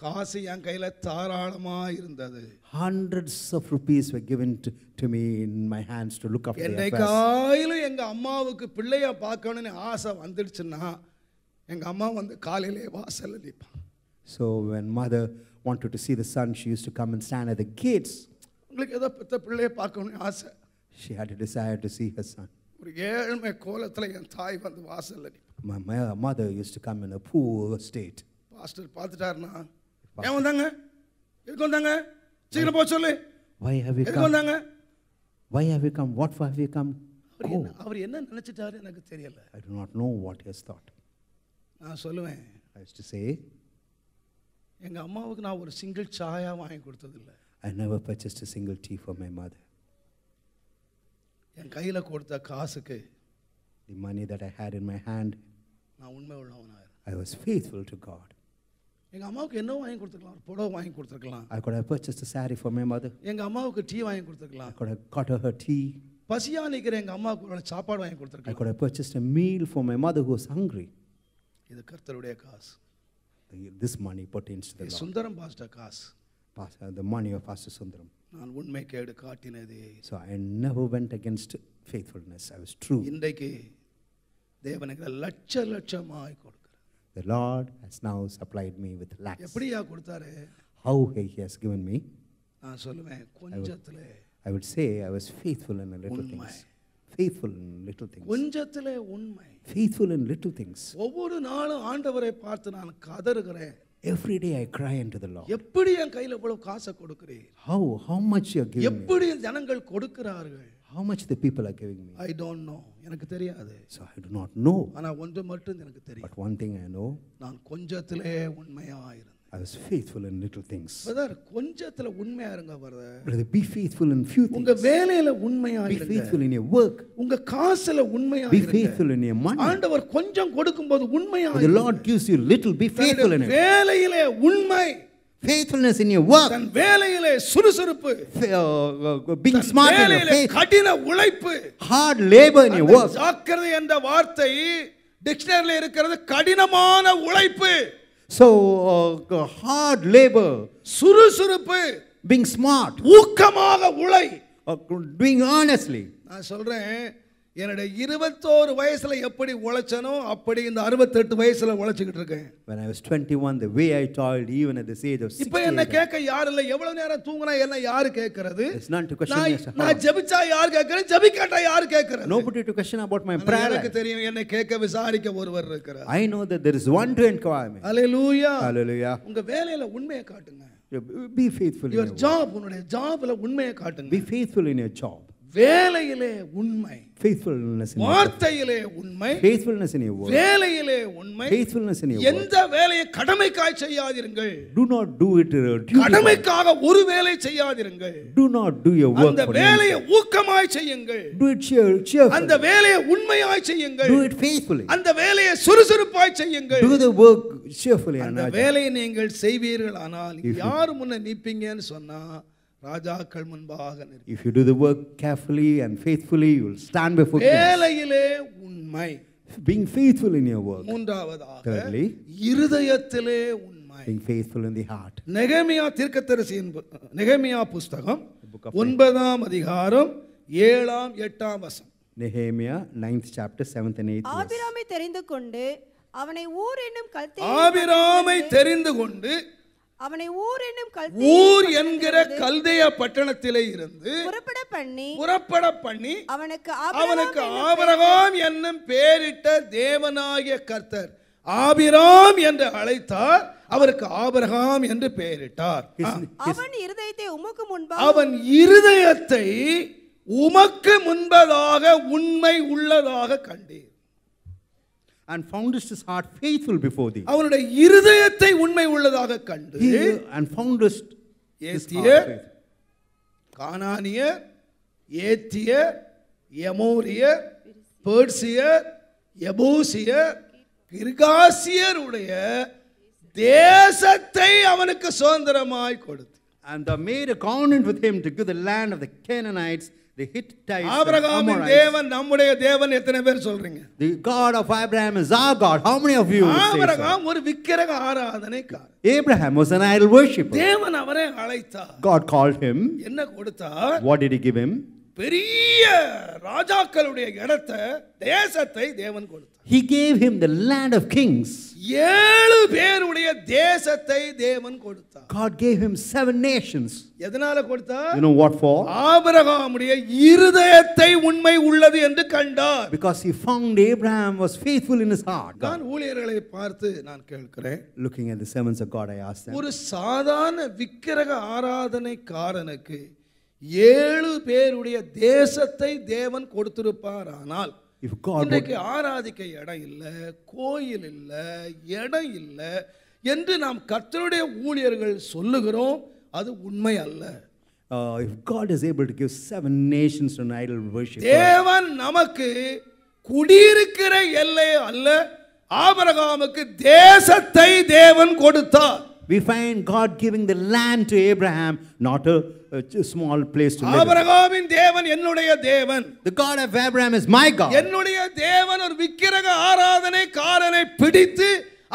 காசு என் கையில தாராளமா இருந்தது. Hundreds of rupees were given to me in my hands to look after the affairs. என்னைக்காயிலும் எங்க அம்மாவுக்கு பிள்ளைய பார்க்கணும்னு ஆசை வந்துடுச்சுன்னா எங்க அம்மா வந்து காலையிலே வாசல்ல நிற்பாங்க. So when mother wanted to see the son, she used to come and stand at the gates. உங்களுக்கு ஏதோ பெத்த பிள்ளைய பார்க்கணும்னு ஆசை. She had a desire to see her son. ஒரு ஏழ்மை கோலத்துல என் தாய் வந்து வாசல்ல நிற்பாங்க. My mother used to come in a poor state. Pastor பார்த்துட்டாருன்னா, ஏன் வந்தாங்க, எதுக்கு வந்தாங்க, சீக்கிரம் போக சொல்லு, Why have you எதுக்கு come? வந்தாங்க, Why have you come? What for have you come? அவர் என்ன நினைச்சிட்டாரு எனக்கு தெரியல. I do not know what he has thought. நான் சொல்லுவேன், I used to say, எங்க அம்மாவுக்கு நான் ஒரு சிங்கிள் சாயா வாங்கி கொடுத்ததில்லை. I never purchased a single tea for my mother. என் கையில் கொடுத்த காசுக்கு The money that I had in my hand, நான் உண்மை உள்ளவனாக. I was faithful to God. எங்க அம்மாவுக்கு என்ன வாங்கி கொடுத்துருக்கலாம்? ஒரு புடவை வாங்கி கொடுத்துருக்கலாம். I could have purchased a saree for my mother. எங்க அம்மாவுக்கு டீ வாங்கி கொடுத்துருக்கலாம். I could have got her tea. பசியா நிற்கிற எங்க அம்மாவுக்கு ஒரு சாப்பாடு வாங்கி I கொடுத்துருக்கலாம். could have purchased a meal for my mother who was hungry. இது கர்த்தருடைய காசு. This money pertains to the Lord. Sundaram pastor காசு. The money of Pastor Sundaram. நான் உண்மை கேடு காட்டினதே. So I never went against faithfulness. I was true. இன்றைக்கு தேவனுக்கு லட்ச லட்சமாய் கொடுக்கிறார். The Lord has now supplied me with lakhs. எப்படியா கொடுத்தாரு? How He has given me? நான் சொல்லுவேன் கொஞ்சத்திலே. I would say I was faithful in a little things. Faithful in little things. கொஞ்சத்திலே உண்மை. Faithful in little things. ஒவ்வொரு நாளும் ஆண்டவரை பார்த்து நான் கதறுகிறேன். Every day I cry unto the Lord. எப்படி என் கையில இவ்வளவு காசை கொடுக்கிறீர்? How much you are giving me? எப்படி ஜனங்கள் கொடுக்கிறார்கள்? How much the people are giving me? I don't know. எனக்கு தெரியாது. So I do not know. ஆனா ஒன்று மட்டும் எனக்கு தெரியும். But one thing I know. நான் கொஞ்சத்திலே உண்மையா இருந்தேன். I was faithful in little things. Brother கொஞ்சத்துல உண்மையா இருங்க brother. Brother, be faithful in few things. உங்க வேலையில உண்மையா Be இருங்க. faithful in your work. உங்க காசுல உண்மையா Be இருங்க. faithful in your money. ஆண்டவர் கொஞ்சம் கொடுக்கும்போது உண்மையா When the Lord gives you little, be faithful in it. வேலையிலே உண்மை. Faithfulness in your work. தன் வேலையிலே சுறுசுறுப்பு. Being smart in your faith. கடின உழைப்பு. Hard labor in your work. ஜாக்கிரதை என்ற வார்த்தை டிக்ஷனரியில இருக்கிறது கடினமான உழைப்பு. So hard labor. சுறுசுறுப்பு. Being smart. ஊக்கமாக உழை. Doing earnestly. நான் சொல்றேன் என்னோட 21 வயசுல எப்படி உழைச்சனோ அப்படி இந்த 68 வயசுல உழைச்சிட்டு இருக்கேன். When I was 21, the way I toiled even at this age of 60. இப்போ என்ன கேட்க யார் இல்ல, எவ்வளவு நேரம் தூங்குனா என்ன யாரு கேக்குறது? It's not to question me. நான் ஜெபிச்சா யார் கேக்குறது, ஜெபிக்காட்டா யார் கேக்குறது? Nobody to question about my prayer. எனக்கு தெரியும் என்னை கேட்க விசாரிக்க ஒருவர் இருக்கிறார். I know that there is one to inquire me. Hallelujah. Hallelujah. உங்க வேலையில உண்மையை காட்டுங்க. Be faithful in your your job, உன்னுடைய ஜாப்ல உண்மையை காட்டுங்க. Be faithful in your job. வேலையிலே உண்மை. Faithfulness in your வார்த்தையிலே உண்மை. Faithfulness in your work. வேலையிலே உண்மை. Faithfulness in your work. எந்த வேலையை கடமைக்காய் செய்யாதீர்கள். Do not do it duty. கடமைக்காக ஒரு வேலை செய்யாதீர்கள். Do not do your work அந்த for வேலையை ஊக்கமாய் செய்யுங்கள். Do it cheerfully. அந்த வேலையை உண்மையாய் செய்யுங்கள். Do it faithfully. அந்த வேலையை சுறுசுறுப்பாய் செய்யுங்கள். Do the work cheerfully. அந்த வேலையை நீங்கள் செய்வீர்கள் ஆனால் யார் முன்ன நிப்பீங்கன்னு சொன்னா ராஜாக்கள் முன்பாக நிற்பீர்கள். If you do the work carefully and faithfully, you will stand before kings. வேலையிலே உண்மை. Being faithful in your work. மூன்றாவதாக Thirdly, இருதயத்திலே உண்மை. being faithful in the heart. நெகேமியா தீர்க்கதரிசியின் நெகேமியா புத்தகம் 9ஆம் அதிகாரம் 7ஆம் 8ஆம் வசனம். Nehemiah 9th chapter 7th and 8th verse. ஆபிராமை தெரிந்து கொண்டு அவனை ஊர் என்னும் ஆபிராமை தெரிந்து கொண்டு அவனை ஊர் என்னும் ஊர் என்கிற கல்தேய பட்டணத்திலே இருந்து புறப்பட பண்ணி அவனுக்கு ஆபிரகாம் என்னும் பெயரிட்ட தேவனாகிய கர்த்தர் ஆபிராம் என்று அழைத்தார், அவருக்கு ஆபிரகாம் என்று பெயரிட்டார். அவன் இருதயத்தை உமக்கு முன்பதாக உண்மை உள்ளதாக கண்டீர். And foundest his heart faithful before thee. அவனுடைய இருதயத்தை உண்மை உள்ளதாக கண்டு and foundest ஏத்தியர், கானானியர், ஏத்தியர், எமோரியர், பெர்சியர், எபூசியர், கிர்காசியர் உடைய தேசத்தை அவனுக்கு சுதந்திரமாய் கொடுத்து. And they made a covenant with him to give the land of the Canaanites, the Hittites, ஆபிரகாமின் தேவன் நம்முடைய தேவன் எத்தனை பேர் சொல்றீங்க? The God of Abraham is our God. How many of you would say so? Abraham ஒரு விக்கிரக ஆராதனைக்காரர். Abraham was an idol worshipper. தேவன் அவரை அழைத்தார். God called him. என்ன கொடுத்தார்? What did he give him? பெரிய ராஜாக்களுடைய இடத்தை, தேசத்தை தேவன் கொடுத்தார். He gave him the land of kings. 7 பேருடைய தேசத்தை தேவன் கொடுத்தார். God gave him 7 nations. எதனால கொடுத்தார்? You know what for? ஆபிரகாமுடைய இருதயத்தை உண்மை உள்ளது என்று கண்டார். Because he found Abraham was faithful in his heart. நான் ஊழியர்களை பார்த்து நான் கேட்கிறேன். Looking at the servants of God, I asked them. ஒரு சாதாரண விக்கிரக ஆராதனைக்காரனுக்கு 7 பேருடைய தேசத்தை தேவன் கொடுத்திருப்பார். ஆனால் இன்றைக்கு ஆராதிக்க இடம் இல்ல, கோயில் இல்ல, இடம் இல்ல, என்று நாம் கர்த்தருடைய ஊழியர்கள் சொல்லுகிறோம். அது உண்மை அல்ல. If God is able to give 7 nations to an idol worship, தேவன் நமக்கு குடியிருக்கிற எல்லை அல்ல, ஆபிரகாமுக்கு தேசத்தை தேவன் கொடுத்தார். we find God giving the land to Abraham, not a small place to live. ஆபிரகாமின் தேவன் என்னுடைய தேவன். The God of Abraham is my God. என்னுடைய தேவன் ஒரு விக்கிரக ஆராதனைக்காரனை பிடித்து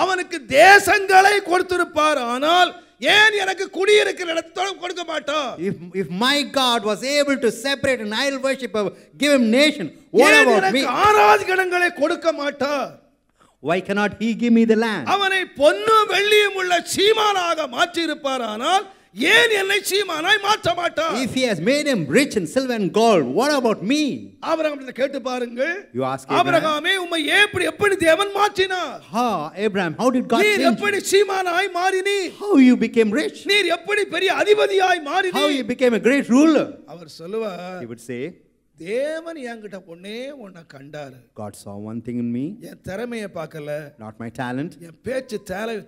அவனுக்கு தேசங்களை கொடுத்திருப்பார். ஆனால் ஏன் எனக்கு குடியிருக்கிற இடத்தை கொடுக்க மாட்டார்? If my God was able to separate an idol worshipper, give him nation, what ஏன் about எனக்கு me? ஆராதனைகளை கொடுக்க மாட்டார்? Why cannot he give me the land? அவனை பொன்னு வெள்ளியும் உள்ள சீமானாக மாற்றி இருப்பார். ஆனால் ஏன் என்னை சீமானாய் மாற்ற மாட்டார்? If he has made him rich in silver and gold, what about me? ஆபிரகாமிடம் கேட்டு பாருங்கள். You ask Abraham. ஆபிரகாமே உம்மை எப்படி தேவன் மாற்றினார்? Abraham, how did God change நீர் எப்படி சீமானாய் மாறினீர்? How you became rich? நீர் எப்படி பெரிய அதிபதியாய் How மாறினீர்? you became a great ruler? அவர் சொல்லுவார், He would say, தேவன் என்கிட்ட ஒன்ன கண்டாரு. God saw one thing in me, என் திறமையை பார்க்கல, not my talent, என் பேச்சு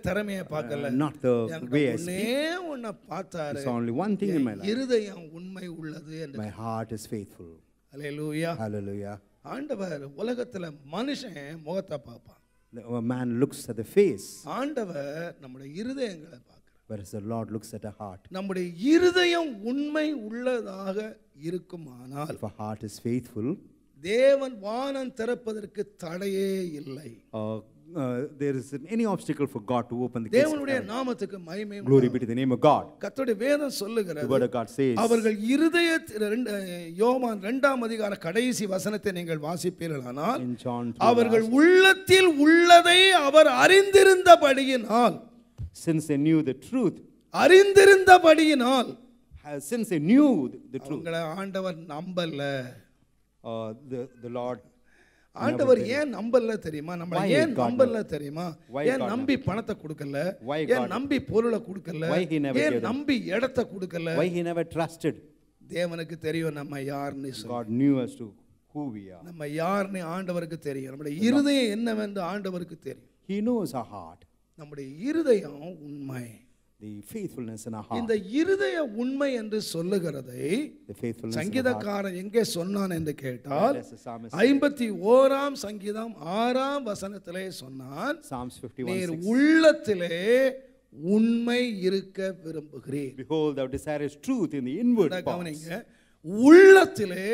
திறமையை பார்க்கல, not the way I speak. ஒன்ன பார்த்தாரு. He saw only one thing in my life. இருதயம் உண்மை உள்ளது என்று. My heart is faithful. Hallelujah. Hallelujah. ஆண்டவர் உலகத்துல மனுஷன் முகத்தை பார்ப்பான். A man looks at the face, ஆண்டவர் நம்முடைய இருதயங்களை பார்க்கிறார். whereas the Lord looks at a heart. நம்முடைய இருதயம் உண்மை உள்ளதாக இருக்குமானால், If a heart is faithful, தேவன் வானம் திறப்பதற்கு தடையே இல்லை. there isn't any obstacle for God to open the gates of தேவனுடைய heaven. நாமத்துக்கு மகிமை. Glory be to the name of God. கர்த்தருடைய வேதம் The சொல்லுகிறது, word of God says, அவர்கள் யோவான் 2ஆம் அதிகார கடைசி வசனத்தை நீங்கள் வாசிப்பீர்களானால், in John 2, அவர்கள் உள்ளத்தில் உள்ளதை அவர் அறிந்திருந்தபடியினால், since they knew the truth, அறிந்திருந்தபடியினால் since they knew the truth, அவங்களை ஆண்டவர் நம்பல. the Lord, ஆண்டவர் ஏன் நம்பல தெரியுமா? நம்மள Why ஏன் God நம்பல தெரியுமா? Why ஏன் God நம்பி பணத்தை கொடுக்கல? Why ஏன் God- நம்பி பொருளை கொடுக்கல? Why he never ஏன் gave them? நம்பி இடத்தை கொடுக்கல? why he never trusted? தேவனுக்கு தெரியும் நம்ம யாருன்னு சொல்லி. God knew as to who we are. நம்ம யாருன்னு ஆண்டவருக்கு தெரியும். நம்முடைய இருதயம் என்னவென்று ஆண்டவருக்கு தெரியும். He knows our heart, நம்முடைய இருதயம் உண்மை. the faithfulness in our heart. இந்த இருதய உண்மை என்று சொல்லுகிறதை The faithfulness in our heart. சங்கீதக்காரன் எங்கே சொன்னான் என்று கேட்டால், Yes, the psalmist 51ஆம் சங்கீதம் 6ஆம் வசனத்திலே சொன்னான், Psalms நீர் 51:6. உள்ளத்திலே உண்மை இருக்க விரும்புகிறீர். Behold, thou desirest truth in the inward parts. கவனிங்க, உள்ளத்திலே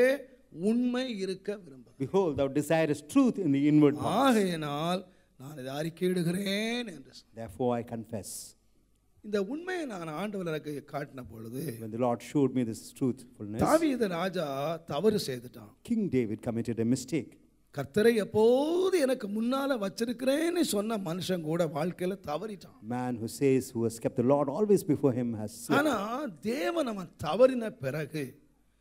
உண்மை இருக்க விரும்புகிறேன். Behold, thou desirest truth in the inward parts. ஆகையினால் நான் இதை அறிக்கையிடுகிறேன் என்று சொன்னார். Therefore I confess. இந்த உண்மையை நான் ஆண்டவர் எனக்கு காட்டின பொழுது, When the Lord showed me this truthfulness, தாவீது ராஜா தவறு செய்துட்டான். King David committed a mistake. கர்த்தரை எப்போது எனக்கு முன்னால வச்சிருக்கிறேன்னு சொன்ன மனுஷன் கூட வாழ்க்கையில தவறிட்டான். Man who says, who has kept the Lord always before him, has sinned. ஆனா தேவன் அவன் தவறின பிறகு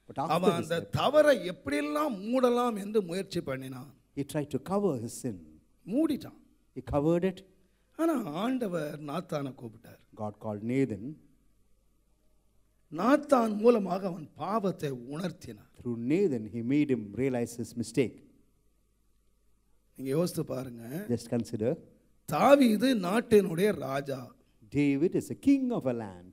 But after அவன் his அந்த death, தவறை எப்படியெல்லாம் மூடலாம் என்று முயற்சி பண்ணினான். he tried to cover his sin. மூடிட்டான். He covered it. ஆனா ஆண்டவர் நாத்தானை கூப்பிட்டார். God called Nathan. நாத்தான் மூலமாக அவன் பாவத்தை உணர்த்தினார். Through Nathan, he made him realize his mistake. நீங்க யோசித்து பாருங்க. Just consider, தாவீது நாட்டினுடைய ராஜா. David is a king of a land.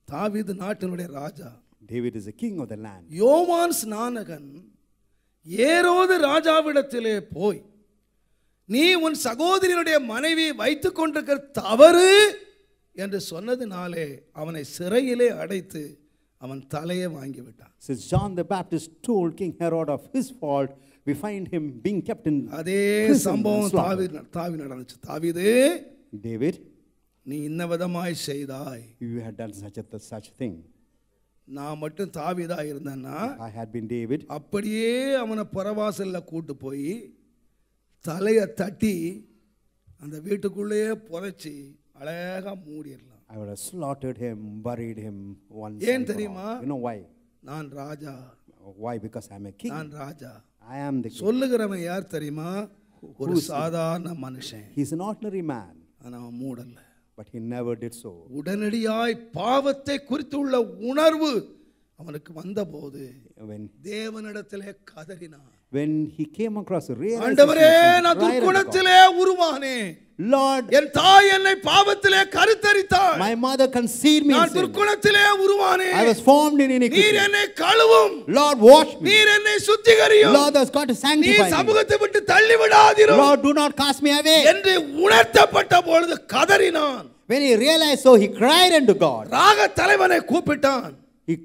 தாவீது நாட்டினுடைய ராஜா. David is a king of the land. யோவான் ஸ்நானகன் ஏரோது ராஜாவிடத்திலே போய், நீ உன் சகோதரியினுடைய மனைவி வைத்துக் கொண்டிருக்கிற தவறு என்று சொன்னதினாலே அவனை சிறையிலே அடைத்து அவன் தலையை வாங்கி விட்டான். Since John the Baptist told King Herod of his fault, we find him being kept in அதே prison and சம்பவம் slaughtered. தாவீது நடந்துச்சு. தாவீது, David, நீ இன்ன விதமாய் செய்தாய். you had done such a thing. நான் மட்டும் தாவீதா இருந்தேன்னா I had been David. அப்படியே அவனை புறவாசல்ல கூட்டு போய் தலையை தட்டி அந்த வீட்டுக்குள்ளேயே புதைச்சி அழகா மூடிடலாம். I would have slaughtered him, buried him once. ஏன் and for தெரியுமா? all. You know why? நான் ராஜா. Why? Because I'm a king. நான் ராஜா. I am the king. சொல்லுகிறவன் யார் தெரியுமா? ஒரு Who is he? சாதாரண மனுஷன். He's an ordinary man, ஆனா அவன் மூடல. but he never did so. உடனடியாய் பாவத்தை குறித்துள்ள உணர்வு அவனுக்கு வந்தபோது When, தேவனிடத்திலே கதறினான். when he came across a real ஆண்டவரே, நான் துர்க்குணத்திலே உருவானேன். Lord, என் தாய் என்னை பாவத்திலே கருத்தரித்தாள். my mother conceived me in நான் sin. துர்க்குணத்திலே உருவானேன். I was formed in iniquity. நீர் என்னை கழுவும். Lord, wash me. நீர் என்னை சுத்திகரியும். Lord, thou hast got to நீ sanctify me. சமூகத்தை விட்டு தள்ளி விடாதிரும் Lord, do not cast me away. என்று உணர்த்தப்பட்ட பொழுது கதறினான். When he realized so, he cried unto God. ராக தலைவனை கூப்பிட்டான். He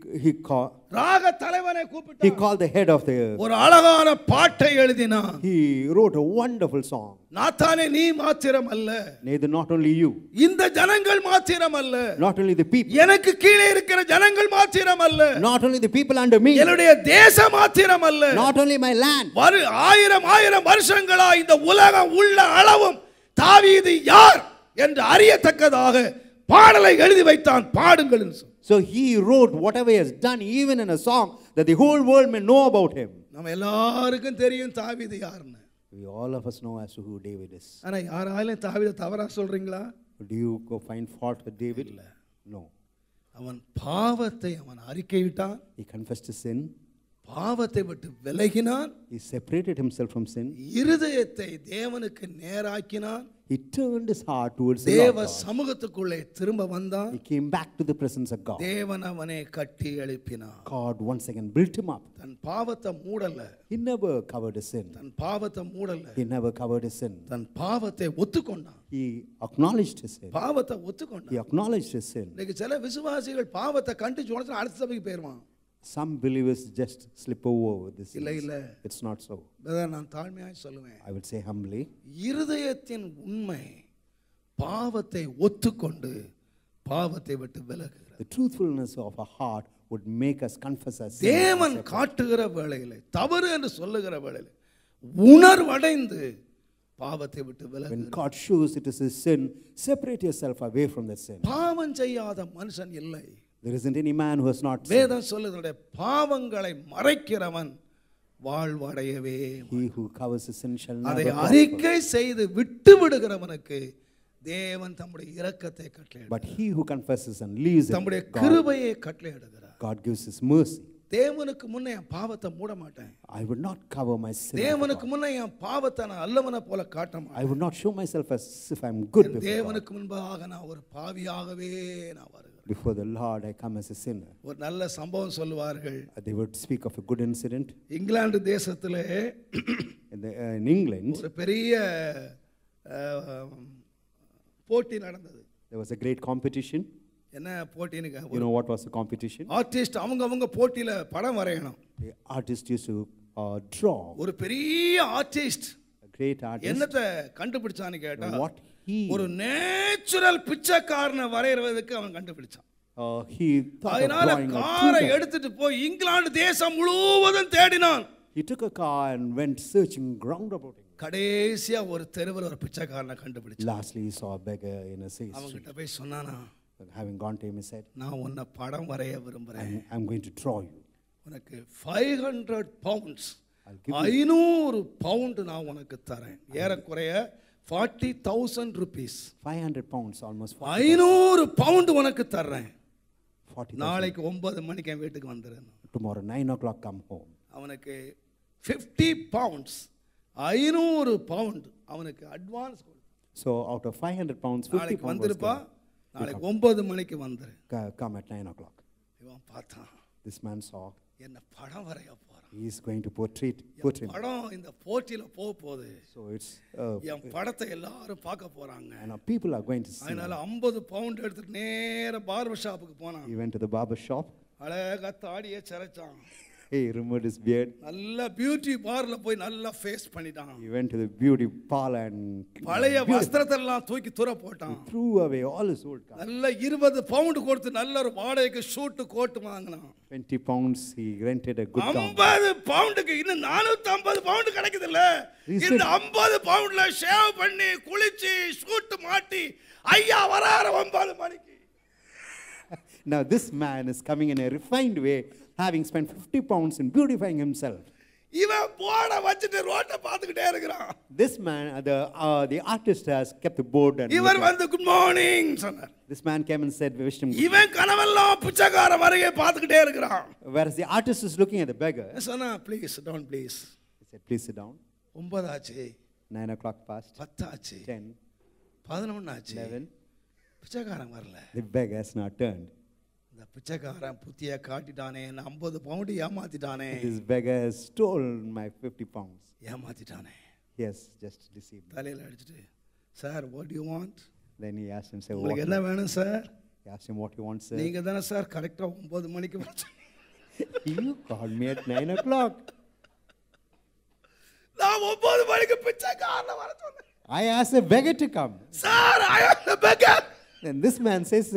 called the head of the earth. ஒரு அழகான பாட்டை எழுதினான். He wrote a wonderful song. நாத்தானே, நீ மாத்திரம் அல்ல, Neither not only you, இந்த ஜனங்கள் மாத்திரம் அல்ல, not only the people, எனக்கு கீழே இருக்கிற ஜனங்கள் மாத்திரம் அல்ல, not only the people under me, என்னுடைய தேசம் மாத்திரம் அல்ல, not only my land. ஆயிரம் வருஷங்களா இந்த உலகம் உள்ள அளவும் தாவீது யார் என்று அறியத்தக்கதாக பாடலை எழுதி வைத்தான். பாடுங்கள். So he wrote whatever he has done, even in a song, that the whole world may know about him. நம்ம எல்லாருக்கும் தெரியும் தாவீது யாருன்னு. We all of us know as to who David is. ஆனா யாராலும் தாவீதை தவறா சொல்றீங்களா? Do you go find fault with David? No. அவன் பாவத்தை அவன் அறிக்கையிட்டான். He confessed his sin. பாவத்தை விட்டு விலகினான். He separated himself from sin. இருதயத்தை தேவனுக்கு நேராக்கினான். He turned his heart towards the தேவ Lord God. சமூகத்துக்குள்ளே திரும்ப வந்தான். He came back to the presence of God. தேவன் அவனை கட்டி எழுப்பினான். God once again built him up. தன் பாவத்தை மூடல. He never covered his sin. தன் பாவத்தை மூடல. He never covered his sin. தன் பாவத்தை ஒத்துக்கொண்டான். He acknowledged his sin. பாவத்தை He ஒத்துக்கொண்டான். acknowledged his sin. இன்னைக்கு சில விசுவாசிகள் பாவத்தை கண்டு சொன்னா அடுத்த சபைக்கு போயிருவான். Some believers just slip over this. இல்ல. It's not so. நான் தாழ்மையாய் சொல்லுவேன். I would say humbly. இருதயத்தின் உண்மை பாவத்தை ஒத்துக்கொண்டு பாவத்தை விட்டு விலகுகிறது. The truthfulness of a heart would make us confess our sin. தேவன் காட்டுகிற வேளையிலே, தவறு என்று சொல்லுகிற வேளையிலே உணர்வடைந்து பாவத்தை விட்டு When விலகுகிறது. God shows it is a sin, separate yourself away from that sin. பாவம் செய்யாத மனுஷன் இல்லை. There isn't any man who has not sinned. வேதம் சொல்லுகிற பாவங்களை மறைக்கிறவன் வாழ்வடையவே. He who covers his sin shall அதை never prosper. அறிக்கை செய்து விட்டு விடுகிறவனுக்கு தேவன் தம்முடைய இரக்கத்தை கட்டளையிடுகிறார். But he who confesses and leaves it, தம்முடைய கிருபையை கட்டளையிடுகிறார். God gives his mercy. தேவனுக்கு முன்னே என் பாவத்தை மூட மாட்டேன். I would not cover my sin. தேவனுக்கு முன்னே என் பாவத்தை நான் அல்லவனை போல காட்ட மாட்டேன். I would not show myself as if I'm good before God. தேவனுக்கு முன்பாக நான் ஒரு பாவியாகவே நான் வருகிறேன். Before the Lord I come as a sinner. ஒரு நல்ல சம்பவம் சொல்லுவார்கள். They would speak of a good incident. England தேசத்திலே in England ஒரு பெரிய போட்டி நடந்தது. there was a great competition. என்ன போட்டின்னு? You know what was the competition? Artist அவங்க போட்டியில படம் வரையணும். The artist used to draw. ஒரு பெரிய ஆர்டிஸ்ட் A great artist. என்னத்தை கண்டுபிடிச்சான்னு கேட்டா, What he ஒரு நேச்சுரல் பிச்சைக்காரனை வரையறதுக்கு அவன் கண்டுபிடிச்சான். he thought of அதனால drawing a காரை true man. எடுத்துட்டு போய் இங்கிலாந்து தேசம் முழுவதும் தேடினான். He took a car and went searching ground about him. கடைசியா ஒரு தெருவில் ஒரு பிச்சைக்காரனை கண்டுபிடிச்சான். Lastly he saw a beggar in a street. அவன்கிட்ட போய் சொன்னானா, Having gone to him, he said, நான் உன்னை படம் வரைய விரும்புறேன். I'm going to draw you. உனக்கு 500 pounds, I'll give 500 pound நான் உனக்கு தரேன். ஏறக்குறைய 40,000 rupees. 500 pounds, almost 500 pound உனக்கு தர்றேன். 40,000. நாளைக்கு 9 மணிக்கு என் வீட்டுக்கு வந்துடுறேன். Tomorrow 9 o'clock come home. அவனுக்கு 50 pounds, 500 pound அவனுக்கு அட்வான்ஸ் கொடு. So out of 500 pounds, 50 நாளைக்கு pounds was வந்திருப்பா, given. நாளைக்கு 9 மணிக்கு வந்துரு. Come at 9 o'clock. இவன் பார்த்தான், This man saw என்ன படம் வரைய போறான். he is going to put him. படம் இந்த போட்டியில போகுது. So it's என் படத்தை எல்லாரும் பார்க்க போறாங்க. and people are going to see. அதனால 50 பவுண்ட் எடுத்துட்டு நேர பார்பர் ஷாப்புக்கு போனான். He went to the barber shop. அழகா தாடியை சிரைச்சான். He removed his beard. நல்ல பியூட்டி பார்ல போய் நல்லா ஃபேஸ் பண்ணிட்டான். He went to the beauty parlor and பழைய வஸ்திரத்தை எல்லாம் தூக்கி தூர போட்டான். threw away all his old clothes. நல்ல 20 பவுண்ட் கொடுத்து நல்ல ஒரு வாடகைக்கு ஷூட் கோட் வாங்கினான். 20 pounds he rented a good gown. 50 பவுண்டுக்கு இன்னும் 450 பவுண்ட் கிடைக்குது இல்ல. இந்த 50 பவுண்ட்ல ஷேவ் பண்ணி குளிச்சு ஷூட் மாட்டி ஐயா வரார 9 மணிக்கு. Now this man is coming in a refined way, having spent 50 pounds in beautifying himself. இவன் போட வச்சிட்டு ரோட்டை பார்த்துக்கிட்டே இருக்கிறான். This man, the artist has kept the board and இவர் வந்து குட் மார்னிங் சொன்னார். this man came and said, wished him good. இவன் கனவெல்லாம் பிச்சைக்கார வரையே பார்த்துக்கிட்டே இருக்கிறான். Whereas the artist is looking at the beggar. சொன்னா please down please. He said, please sit down. 9 ஆச்சு. 9 o'clock passed. 10 ஆச்சு. 10, 11 ஆச்சு. 11. பிச்சைக்காரன் வரல. The beggar has not turned. இந்த பிச்சைக்காரன் புத்திய காட்டிட்டானே, 50 பவுண்ட் ஏமாத்திட்டானே. This beggar has stolen my 50 pounds. ஏமாத்திட்டானே. Yes, just deceived me. தலையில அடிச்சிட்டு, sir what do you want? Then he asked him, say, உங்களுக்கு என்ன வேணும் sir? He asked him what he wants, sir. நீங்க தானே சார் கரெக்டா 9 மணிக்கு வந்தீங்க. You called me at 9 o'clock. நான் 9 மணிக்கு பிச்சைக்காரன் வர சொன்னேன். I asked the beggar to come. Sir I am the beggar. Then this man says,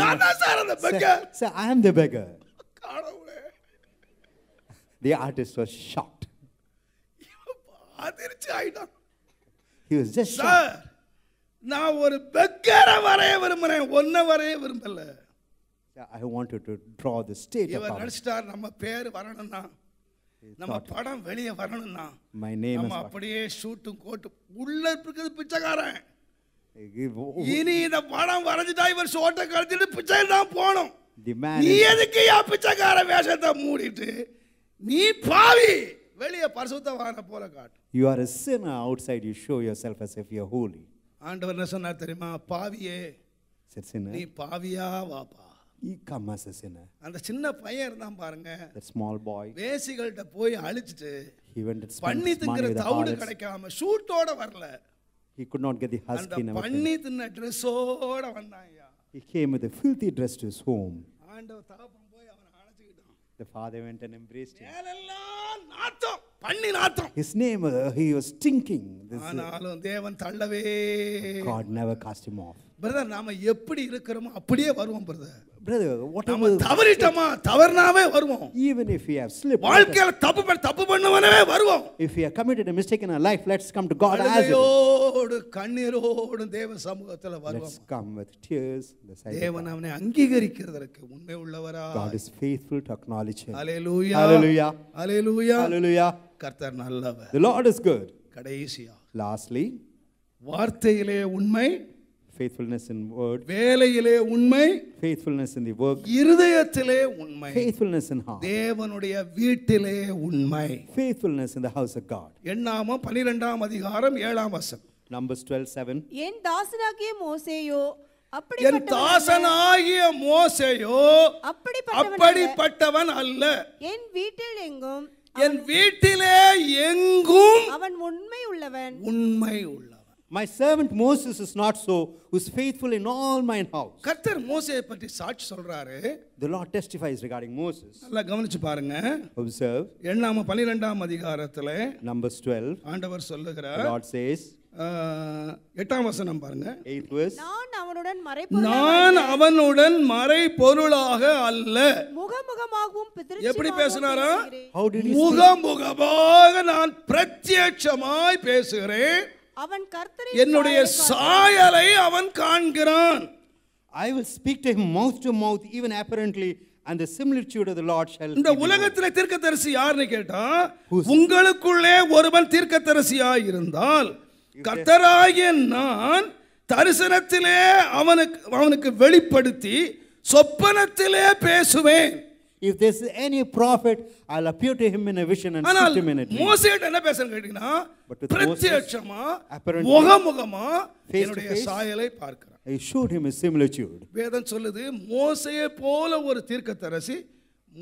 நான் தான் சார் அந்த beggar. sir, I am the beggar. கடவுளே. The artist was shocked. அதிர்ச்சி ஆயிட்டான். He was just shocked. Sir நான் ஒரு பெக்கரை வரைய விரும்புறேன், ஒன்ன வரைய விரும்பல. I wanted to draw the state of இவர் our. நடிச்சிட்டார், நம்ம பேர் வரணும்னா, நம்ம படம் வெளியே வரணும்னா, My name நம்ம is. அப்படியே ஷூட்டும் கோட்டு உள்ள இருக்கிறது பிச்சைக்காரன். The இனி இந்த படம் வரைஞ்சிட்டா இவர் ஷோட்டை கழிச்சிட்டு பிச்சை தான் போகணும். man நீ is, எதுக்கு யா பிச்சைக்கார வேஷத்தை மூடிட்டு நீ பாவி வெளியே பரிசுத்தவான போல காட்டு. you are a sinner outside, you show yourself as if you are holy. ஆண்டவர் என்ன சொன்னார் தெரியுமா? பாவியே Said sinner, நீ பாவியா வாப்பா. you come as a sinner. அந்த சின்ன பையன் இருந்தான் பாருங்க, That small boy, வேசிகள்கிட்ட போய் அழிச்சிட்டு he went and spent பண்ணி his money திங்கிற with the தவிடு harlots. கிடைக்காம ஷூட்டோட வரல, He could not get the அந்த husky and everything. பண்ணி தின்ன ட்ரெஸ்ஸோட வந்தாயா. He came with a filthy dress to his home. ஆண்டவர் தகப்பன் போய் அவனை அழைச்சிக்கிட்டான். The father went and embraced him. மேலெல்லாம் நாத்தம், பண்ணி நாத்தம். His name, he was stinking. ஆனாலும் தேவன் தள்ளவே. God never cast him off. Brother, நாம எப்படி இருக்கிறோமோ அப்படியே வருவோம் பிரதர். Brother, நாம whatever, தவறிட்டோமா தவறுனாவே வருவோம். even if we have slipped, வாழ்க்கையில தப்பு பண்ணுவனவே வருவோம். if we have committed a mistake in our life, let's come to God as it is. அழுகையோடு கண்ணீரோடு தேவ சமூகத்துல வருவோம். Let's come with tears. The sight of தேவன் God. அவனை அங்கீகரிக்கிறதற்கு உண்மை உள்ளவரா. God is faithful to acknowledge him. Hallelujah, Hallelujah. Hallelujah. Hallelujah. கர்த்தர் நல்லவர். The Lord is good. கடைசியா Lastly, வார்த்தையிலே உண்மை, faithfulness in word, வேலையிலே உண்மை, faithfulness in the work, இருதயத்திலே உண்மை, faithfulness in heart, தேவனுடைய வீட்டிலே உண்மை. faithfulness in the house of God. எண்ணாமம் 12 அதிகாரம் 7 வசனம். Numbers 12:7. என் தாசனாகிய மோசேயோ என் தாசனாகிய மோசேயோ அப்படிப்பட்டவன் அல்ல. என் வீட்டில் எங்கும் என் வீட்டிலே எங்கும் அவன் உண்மை உள்ளவன். உண்மை உள்ளவன். My servant Moses is not so, who is faithful in all mine house. கர்த்தர் மோசேயை பற்றி சாட்சி சொல்றாரு. The Lord testifies regarding Moses. நல்லா கவனிச்சு பாருங்க. Observe. எண்ணாமம் 12 அதிகாரத்திலே Numbers 12. ஆண்டவர் சொல்லுகிறார். The Lord says, 8 வசனம் பாருங்க. 8th verse. நான் அவனுடன் மறைபொருளாக அல்ல. முகமுகமாகவும் எப்படி பேசினாரா? How did he speak? முகமுகமாக நான் பிரத்யட்சமாய் பேசுகிறேன். அவன் கர்த்தரை என்னுடைய சாயலை அவன் காண்கிறான். I will speak to him mouth to mouth, even apparently, and the similitude of the Lord shall. இந்த உலகத்திலே தீர்க்கதரிசி யாருன்னு கேட்டா, உங்களுக்குள்ளே ஒருவன் தீர்க்கதரிசியாய் இருந்தால் கர்த்தராகிய நான் தரிசனத்திலே அவனுக்கு வெளிப்படுத்தி சொப்பனத்திலே பேசுவேன். If there's any prophet, I'll appear to him in a vision and speak to him in a dream. மோசேட்ட என்ன பேசன்னு கேட்டீங்கன்னா, But with பிரத்யட்சமா apparently, முகமுகமா face to என்னுடைய face, சாயலை பார்க்கிறான். I showed him a similitude. வேதம் சொல்லுது, மோசேயை போல ஒரு தீர்க்கதரிசி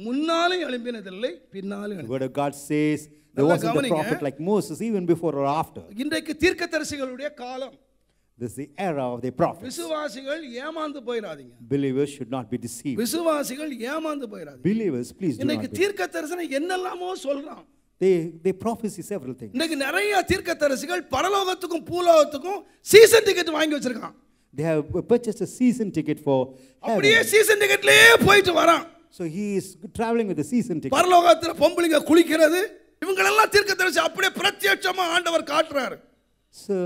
முன்னாலும் எழும்பினதில்லை, பின்னாலும் எழும்பினதில்லை. Word of God says there wasn't a prophet like Moses even before or after. இன்றைக்கு தீர்க்கதரிசிகளுடைய காலம். This is the era of the prophets. விசுவாசிகள் ஏமாந்து போயிராதீங்க. Believers should not be deceived. விசுவாசிகள் ஏமாந்து போயிராதீங்க. Believers, please do இன்னைக்கு not be. தீர்க்கதரிசனம் என்னெல்லாமோ சொல்றான். They prophesy several things. இன்னைக்கு நிறைய தீர்க்கதரிசிகள் பரலோகத்துக்கும் பூலோகத்துக்கும் சீசன் டிக்கெட் வாங்கி வச்சிருக்கான். They have purchased a season ticket for அப்படியே heaven. சீசன் டிக்கெட்லயே போயிட்டு வரான். So he is traveling with a season ticket. பரலோகத்துல பொம்பளைங்க குளிக்கிறது, இவங்களெல்லாம் தீர்க்கதரிசி அப்படியே பிரத்யட்சமா ஆண்டவர் காட்டுறாரு. So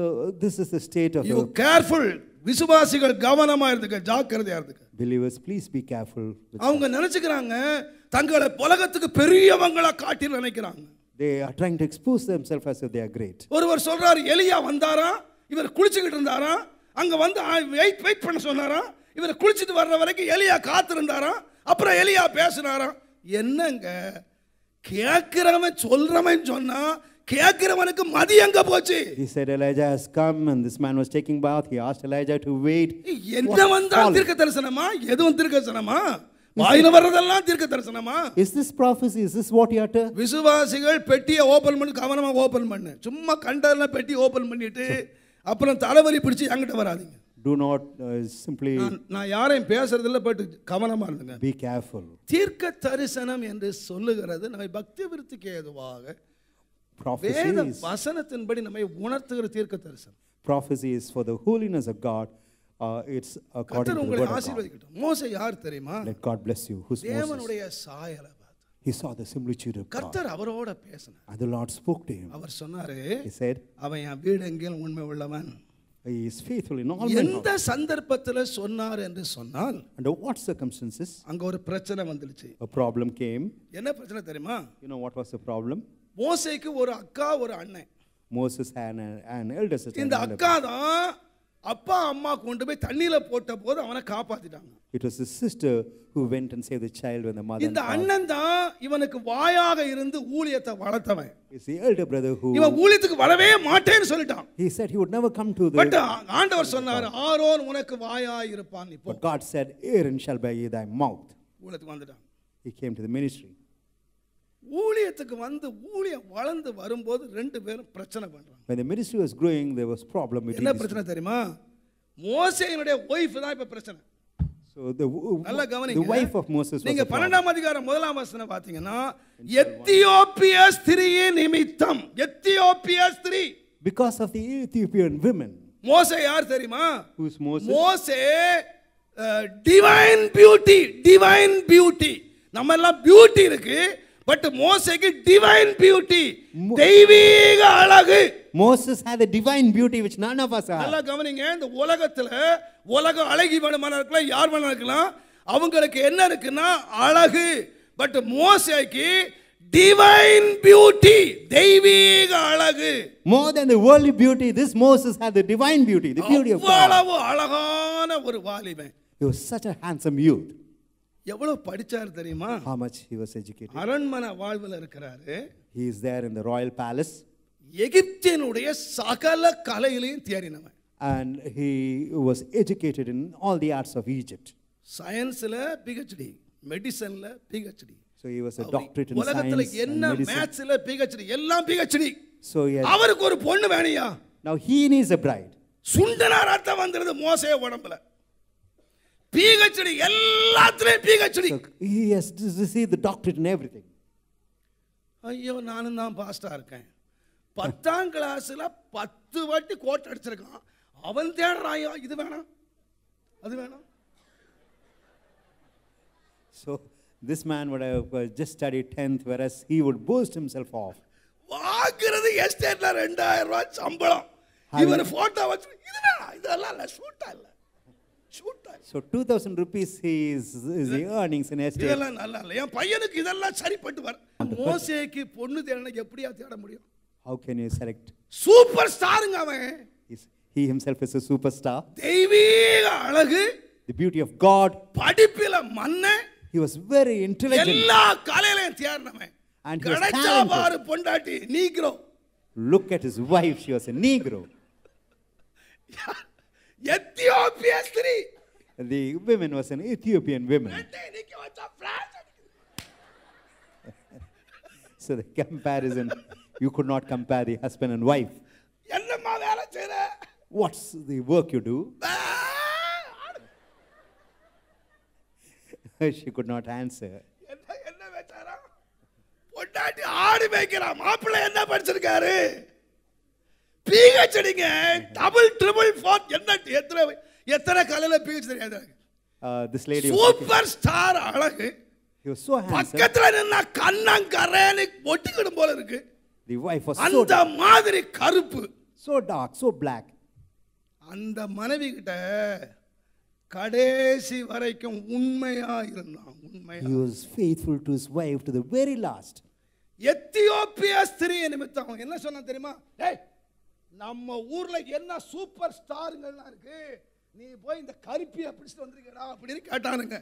this is the state of You careful. விசுவாசிகள் கவனமா இருந்துக்க, ஜாக்கிரதையா இருந்துக்க. believers. Please be careful. அவங்க நினைச்சுக்கிறாங்க தங்களை உலகத்துக்கு பெரியவங்களா காட்டி நினைக்கிறாங்க. They are trying to expose themselves as if they are great. ஒருவர் சொல்றாரு எலியா வந்தாராம், இவர் குளிச்சுக்கிட்டு இருந்தாராம், அங்க வந்து வெயிட் பண்ண சொன்னாராம், இவர் குளிச்சுட்டு வர்ற வரைக்கும் எலியா காத்திருந்தாராம், அப்புறம் எலியா பேசினாராம். என்னங்க கேட்கிறவன் சொல்றவன் சொன்னா கேட்கிறவனுக்கு மதி எங்க போச்சு? He said Elijah has come and this man was taking bath. He asked Elijah to wait. என்ன வந்தா தீர்க்க தரிசனமா? எதுவும் தீர்க்க தரிசனமா? வாயில வர்றதெல்லாம் தீர்க்க தரிசனமா? Is this prophecy? Is this what you utter? விசுவாசிகள் பெட்டியை ஓபன் பண்ணி கவனமா ஓபன் பண்ணு. சும்மா கண்டதெல்லாம் பெட்டி ஓபன் பண்ணிட்டு அப்புறம் தலைவலி பிடிச்சி என்கிட்ட வராதீங்க. Do not simply. நான் யாரையும் பேசுறது இல்ல, பட் கவனமா இருங்க. Be careful. தீர்க்க தரிசனம் என்று சொல்லுகிறது நம்மை பக்தி விருத்திக்கு ஏதுவாக வேத வசனத்தின்படி நம்மை உணர்த்துகிற தீர்க்க தரிசனம். Prophecy is for the holiness of God. It's according to the word of God. மோசே யார் தெரியுமா? Let God bless you. Who's Moses? தேவனுடைய சாயலை பார்த்தார். He saw the similitude of God. கர்த்தர் அவரோட பேசினார். And the Lord spoke to him. அவர் சொன்னாரு, He said, அவன் என் வீடு எங்கேயும் உண்மை உள்ளவன். He is faithful in all men. எந்த சந்தர்ப்பத்தில் சொன்னார் என்று சொன்னால், Under what circumstances? அங்க ஒரு பிரச்சனை வந்துடுச்சு. A problem came. என்ன பிரச்சனை தெரியுமா? You know what was the problem? மோசேக்கு ஒரு அக்கா ஒரு அண்ணன். Moses had an elder sister. இந்த அக்கா தான் அப்பா அம்மா கொண்டு போய் தண்ணியில போட்ட போது அவனை காப்பாத்திட்டாங்க. It was his sister who went and saved the child when the mother. இந்த அண்ணன் தான் இவனுக்கு வாயாக இருந்து ஊழியத்தை வளர்த்தவன். It's the elder brother who. இவன் ஊழியத்துக்கு வரவே மாட்டேன்னு சொல்லிட்டான். He said he would never come to the. But ஆண்டவர் சொன்னார், ஆரோன் உனக்கு வாயாய் இருப்பான். இப்போ But God said, Aaron shall be thy mouth. ஊழியத்துக்கு வந்துட்டான். He came to the ministry. ஊழியத்துக்கு வந்து ஊழியம் வளர்ந்து வரும்போது ரெண்டு பேரும் பிரச்சனை பண்றாங்க. When the ministry was growing, there was problem between. என்ன பிரச்சனை தெரியுமா? மோசேயினுடைய வைஃப் தான் இப்ப பிரச்சனை. So the wife of Moses was. நீங்க 12ஆம் அதிகாரம் 1ஆம் வசனம் பாத்தீங்கன்னா, எத்தியோப்பிய ஸ்திரீயின் நிமித்தம், எத்தியோப்பிய ஸ்திரீ, because of the Ethiopian women. மோசே யார் தெரியுமா? Who's Moses? மோசே டிவைன் பியூட்டி, டிவைன் பியூட்டி. நம்ம எல்லாம் பியூட்டி இருக்கு, பட் மோசேக்கு டிவைன் பியூட்டி, தெய்வீக அழகு. Moses had a divine beauty which none of us have. நல்லா கவனிங்க, இந்த உலகத்துல உலக அழகி வேணுமானா இருக்கலாம், யார் வேணா இருக்கலாம், அவங்களுக்கு என்ன இருக்குன்னா அழகு. பட் மோசேக்கு டிவைன் பியூட்டி, தெய்வீக அழகு. More than the worldly beauty, this Moses had the divine beauty, the beauty of God. அவ்வளவு அழகான ஒரு வாலிபன். He was such a handsome youth. எவ்வளவு படிச்சார் தெரியுமா? How much he was educated. அரண்மனை வாழ்வில் இருக்கிறாரு. He is there in the royal palace. எகிப்தினுடைய சகல கலையிலையும் தேறினவன். And he was educated in all the arts of Egypt. சயின்ஸ்ல PhD, மெடிசன்ல PhD. So he was a doctorate in உலகத்துல science and என்ன medicine. மேத்ஸ்ல PhD, எல்லாம் PhD. So அவருக்கு ஒரு பொண்ணு வேணியா? now he needs a bride. சுண்டனா ரத்தம் வந்திருது மோசே உடம்புல. PhD எல்லாத்துலயும் PhD. So he has received the doctorate in everything. ஐயோ, நானும் தான் பாஸ்டா இருக்கேன். 10ஆம் கிளாஸ்ல 10 வாட்டி கோட் அடிச்சிருக்கான். அவன் தேடுறாயா, இது வேணாம் அது வேணாம். So this man would have just studied 10th, whereas he would boast himself off. வாங்குறது எஸ்டேட்ல 2000 ரூபாய் சம்பளம். இவன் போட்டோ வச்சு இது வேணாம், இதெல்லாம் இல்ல, ஷூட்டா இல்ல, ஷூட்டா. So 2000 rupees he is the earnings in estate. இதெல்லாம் நல்லா இல்ல. என் பையனுக்கு இதெல்லாம் சரிப்பட்டு வர. மோசேக்கு பொண்ணு தேடணும், எப்படியா தேட முடியும்? How can you select? Super ஸ்டாருங்க அவன். He himself is a superstar. தெய்வீக அழகு, the beauty of God. படிப்பில மன்ன. He was very intelligent. எல்லா கலையிலும் தேர்னவன். And he was கடச்சா பாரு பொண்டாட்டி Negro. Look at his wife, she was a Negro. எத்தியோப்பிய ஸ்திரீ. The woman was an Ethiopian woman. So the comparison, you could not compare the husband and wife. என்னம்மா வேலை செய்ற? What's the work you do? She could not answer. என்ன வெச்சாரா? பொண்டாட்டி ஆடு மேய்க்கிறா. மாப்பிள்ளை என்ன படிச்சிருக்காரு? PhDங்க, டபுள் ட்ரிபிள் ஃபோர், எத்தனை கலையில PhD தெரியாது. This lady சூப்பர் ஸ்டார் அழகு. He was so handsome. பக்கத்துல நின்னா கண்ணங்கரேன்னு ஒட்டிக்கிடும் போல இருக்கு. The wife was அந்த மாதிரி கருப்பு, so dark, so black. அந்த மனைவி கிட்ட கடைசி வரைக்கும் உண்மையா இருந்தான். உண்மையா. He was faithful to his wife to the very last. Ethiopia ஸ்திரீ நிமித்தம் அவன் என்ன சொன்னான் தெரியுமா? டேய், நம்ம ஊர்ல என்ன சூப்பர் ஸ்டாருங்கள்லாம் இருக்கு, நீ போய் இந்த கருப்பியை பிடிச்சிட்டு வந்திருக்கடா அப்படின்னு கேட்டானுங்க.